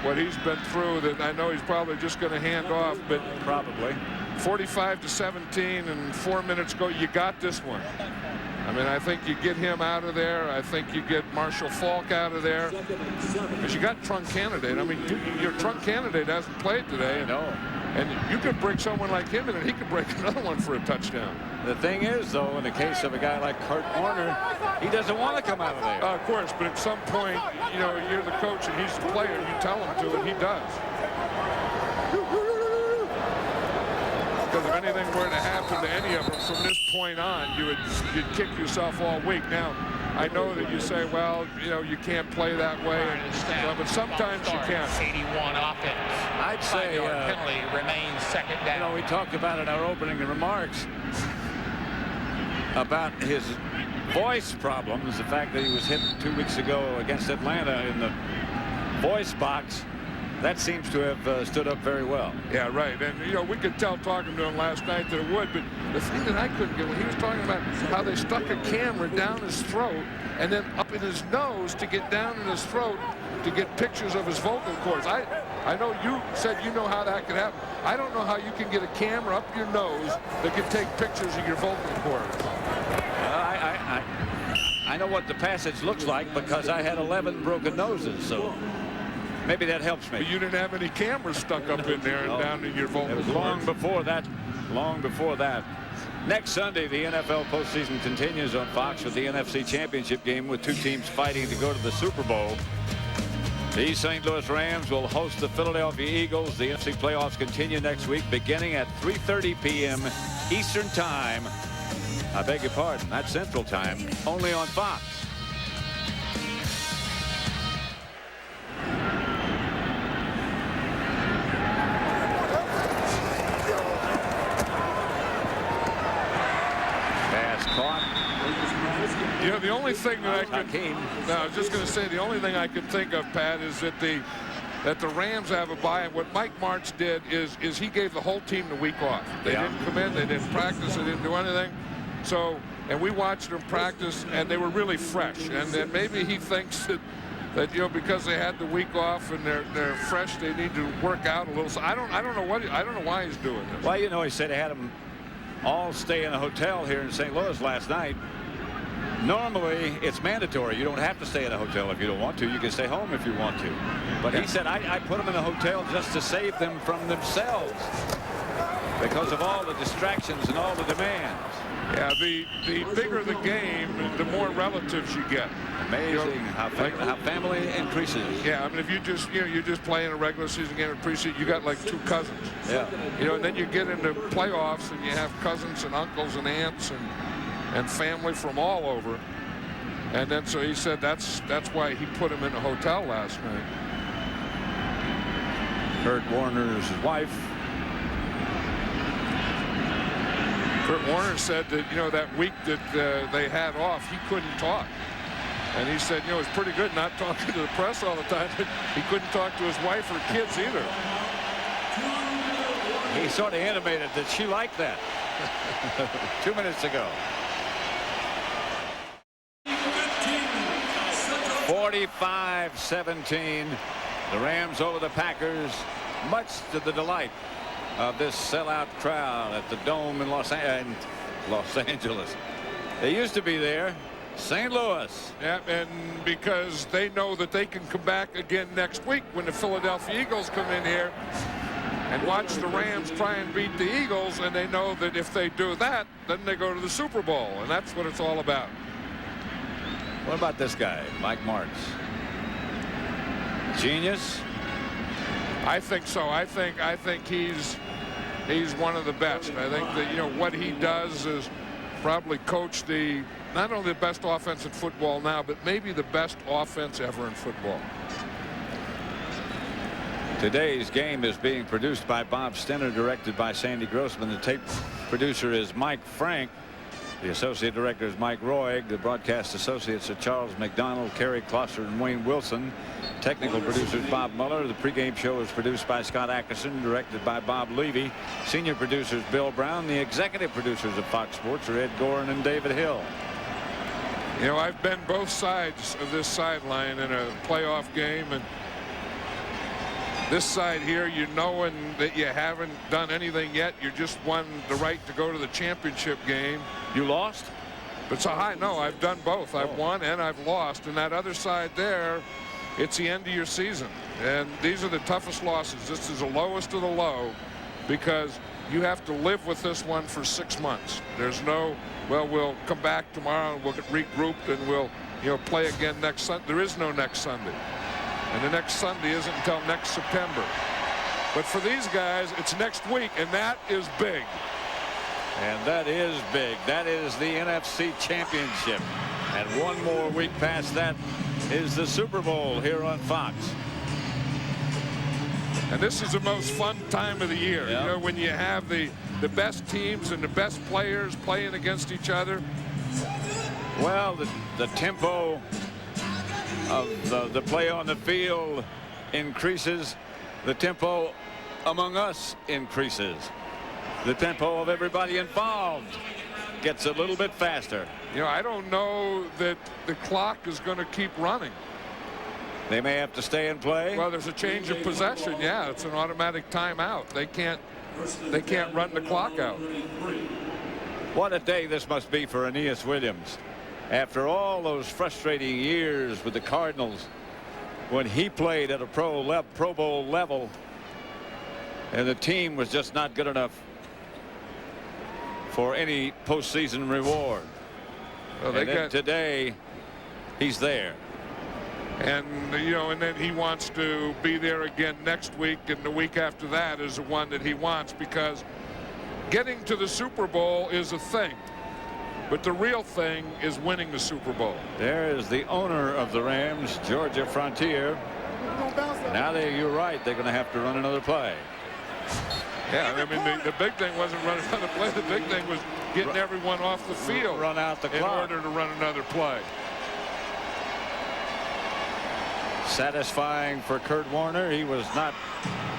what he's been through that I know he's probably just going to hand off, but probably 45-17 and 4 minutes go. You got this one. I mean, I think you get him out of there. I think you get Marshall Faulk out of there because you got Trunk Candidate. I mean, your Trunk Candidate hasn't played today. And you could bring someone like him in and he could break another one for a touchdown. The thing is, though, in the case of a guy like Kurt Warner, he doesn't want to come out of there. Of course, but at some point, you know, you're the coach and he's the player. You tell him to, and he does. Because if anything were to happen to any of them from this point on, you'd kick yourself all week. Now, I know that you say, well, you know, you can't play that way, but sometimes you can. 81 offense. I'd say penalty remains second down. You know, we talked about in our opening remarks about his voice problems, the fact that he was hit 2 weeks ago against Atlanta in the voice box. That seems to have stood up very well. Yeah, right. And, you know, we could tell talking to him last night that it would, but the thing that I couldn't get when he was talking about how they stuck a camera down his throat and then up in his nose to get down in his throat to get pictures of his vocal cords. I know you said you know how that could happen. I don't know how you can get a camera up your nose that can take pictures of your vocal cords. I know what the passage looks like because I had 11 broken noses, so maybe that helps me. But you didn't have any cameras stuck up in there and down in your vocal cords. It was long before that. Long before that. Next Sunday, the NFL postseason continues on Fox with the NFC Championship game with 2 teams fighting to go to the Super Bowl. The St. Louis Rams will host the Philadelphia Eagles. The NFC playoffs continue next week beginning at 3:30 p.m. Eastern Time. I beg your pardon, that's Central Time, only on Fox. Pass caught. You know, the only thing that I was just going to say, the only thing I could think of, Pat, is that the Rams have a bye. And what Mike Martz did is he gave the whole team the week off. They didn't come in, they didn't practice, they didn't do anything. So, and we watched them practice, and they were really fresh. And then maybe he thinks that you know, because they had the week off and they're fresh, they need to work out a little. So I don't know why he's doing this. Well, you know, he said he had them all stay in a hotel here in St. Louis last night. Normally, it's mandatory. You don't have to stay in a hotel if you don't want to. You can stay home if you want to. But he said, I put them in a hotel just to save them from themselves because of all the distractions and all the demands. Yeah, the bigger the game, the more relatives you get. Amazing how family increases. Yeah, I mean, if you're just playing a regular season game of preseason, you got like 2 cousins. Yeah. You know, and then you get into playoffs and you have cousins and uncles and aunts and family from all over. And then so he said that's why he put him in a hotel last night. Kurt Warner's wife. Kurt Warner said that, you know, that week that they had off, he couldn't talk. And he said, you know, it's pretty good not talking to the press all the time, but he couldn't talk to his wife or kids either. He sort of intimated that she liked that 2 minutes ago. 45-17. The Rams over the Packers, much to the delight of this sellout crowd at the Dome in Los Angeles. They used to be there. St. Louis. Yeah, and because they know that they can come back again next week when the Philadelphia Eagles come in here and watch the Rams try and beat the Eagles, and they know that if they do that, then they go to the Super Bowl, and that's what it's all about. What about this guy, Mike Martz? Genius? I think so. I think he's one of the best. I think that, you know, what he does is probably coach the not only the best offense in football now, but maybe the best offense ever in football. Today's game is being produced by Bob Stenner, directed by Sandy Grossman. The tape producer is Mike Frank. The associate director is Mike Roig. The broadcast associates are Charles McDonald, Kerry Klosser, and Wayne Wilson. Technical producer is Bob Muller. The pregame show is produced by Scott Ackerson, directed by Bob Levy. Senior producers Bill Brown. The executive producers of Fox Sports are Ed Gorin and David Hill. You know, I've been both sides of this sideline in a playoff game, and this side here, you knowing that you haven't done anything yet. You just won the right to go to the championship game. You lost? But so no, I've done both. I've won and I've lost. And that other side there, it's the end of your season. And these are the toughest losses. This is the lowest of the low, because you have to live with this one for 6 months. There's no, well, we'll come back tomorrow and we'll get regrouped and we'll, you know, play again next Sunday. There is no next Sunday. And the next Sunday isn't until next September. But for these guys, it's next week, and that is big. And that is big. That is the NFC Championship. And one more week past that is the Super Bowl here on Fox. And this is the most fun time of the year. Yep. You know, when you have the best teams and the best players playing against each other. Well, the tempo of the play on the field increases. The tempo among us increases. The tempo of everybody involved gets a little bit faster. You know, I don't know that the clock is going to keep running. They may have to stay and play. Well, there's a change of possession. Yeah, it's an automatic timeout. They can't run the clock out. What a day this must be for Aeneas Williams. After all those frustrating years with the Cardinals, when he played at a Pro Bowl level and the team was just not good enough for any postseason reward. Well, and then today he's there. And, you know, and then he wants to be there again next week, and the week after that is the one that he wants, because getting to the Super Bowl is a thing. But the real thing is winning the Super Bowl. There is the owner of the Rams, Georgia Frontier. Now you're right, they're going to have to run another play. Yeah, I mean, the big thing wasn't running another play. The big thing was getting everyone off the field. Run out the clock. In order to run another play. Satisfying for Kurt Warner. He was not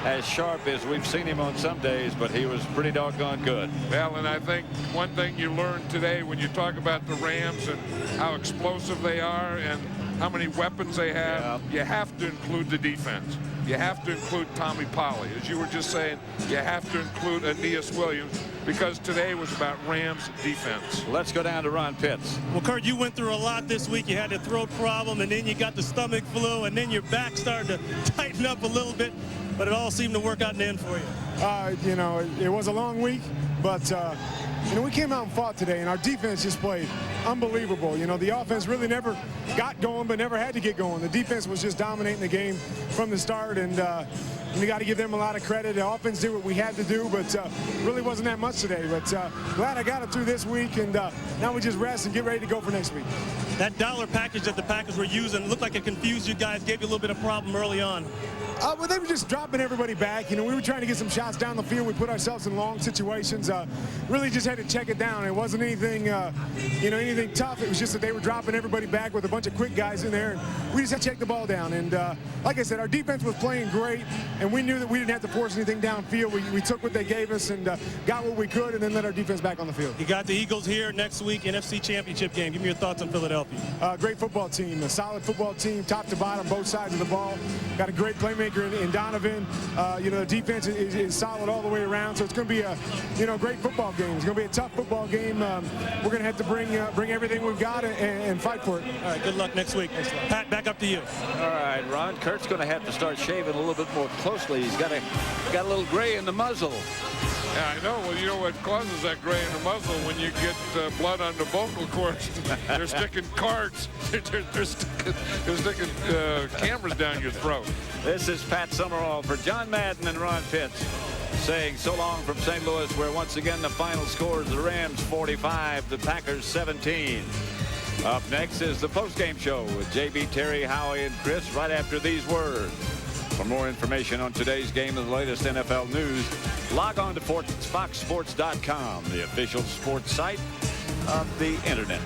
as sharp as we've seen him on some days, but he was pretty doggone good. Well, and I think one thing you learned today when you talk about the Rams and how explosive they are and how many weapons they have, you have to include the defense. You have to include Tommy Polley. As you were just saying, you have to include Aeneas Williams, because today was about Rams defense. Let's go down to Ron Pitts. Well, Kurt, you went through a lot this week. You had the throat problem, and then you got the stomach flu, and then your back started to tighten up a little bit, but it all seemed to work out in the end for you. You know, it was a long week, but you know, we came out and fought today, and our defense just played unbelievable. You know, the offense really never got going, but never had to get going. The defense was just dominating the game from the start, and we got to give them a lot of credit. The offense did what we had to do, but really wasn't that much today. But glad I got it through this week, and now we just rest and get ready to go for next week. That dollar package that the Packers were using looked like it confused you guys, gave you a little bit of problem early on. Well, they were just dropping everybody back. You know, we were trying to get some shots down the field. We put ourselves in long situations. Really just had to check it down. It wasn't anything, you know, anything anything tough. It was just that they were dropping everybody back with a bunch of quick guys in there, and we just had to check the ball down. And like I said, our defense was playing great, and we knew that we didn't have to force anything downfield. We took what they gave us and got what we could, and then let our defense back on the field. You got the Eagles here next week, NFC Championship game. Give me your thoughts on Philadelphia. Great football team, a solid football team, top to bottom, both sides of the ball. Got a great playmaker in Donovan. The defense is solid all the way around, so it's going to be a great football game. It's going to be a tough football game. We're going to have to bring everything we've got and fight for it. All right, good luck next week. Pat, back up to you. All right, Ron. Kurt's going to have to start shaving a little bit more closely. He's got a little gray in the muzzle. Yeah, I know. Well, you know what causes that gray in the muzzle? When you get blood on the vocal cords. They're sticking cards. They're sticking cameras down your throat. This is Pat Summerall for John Madden and Ron Pitts saying so long from St. Louis, where once again the final score is the Rams 45, the Packers 17. Up next is the postgame show with JB, Terry, Howie, and Chris right after these words. For more information on today's game and the latest NFL news, log on to foxsports.com, the official sports site of the Internet.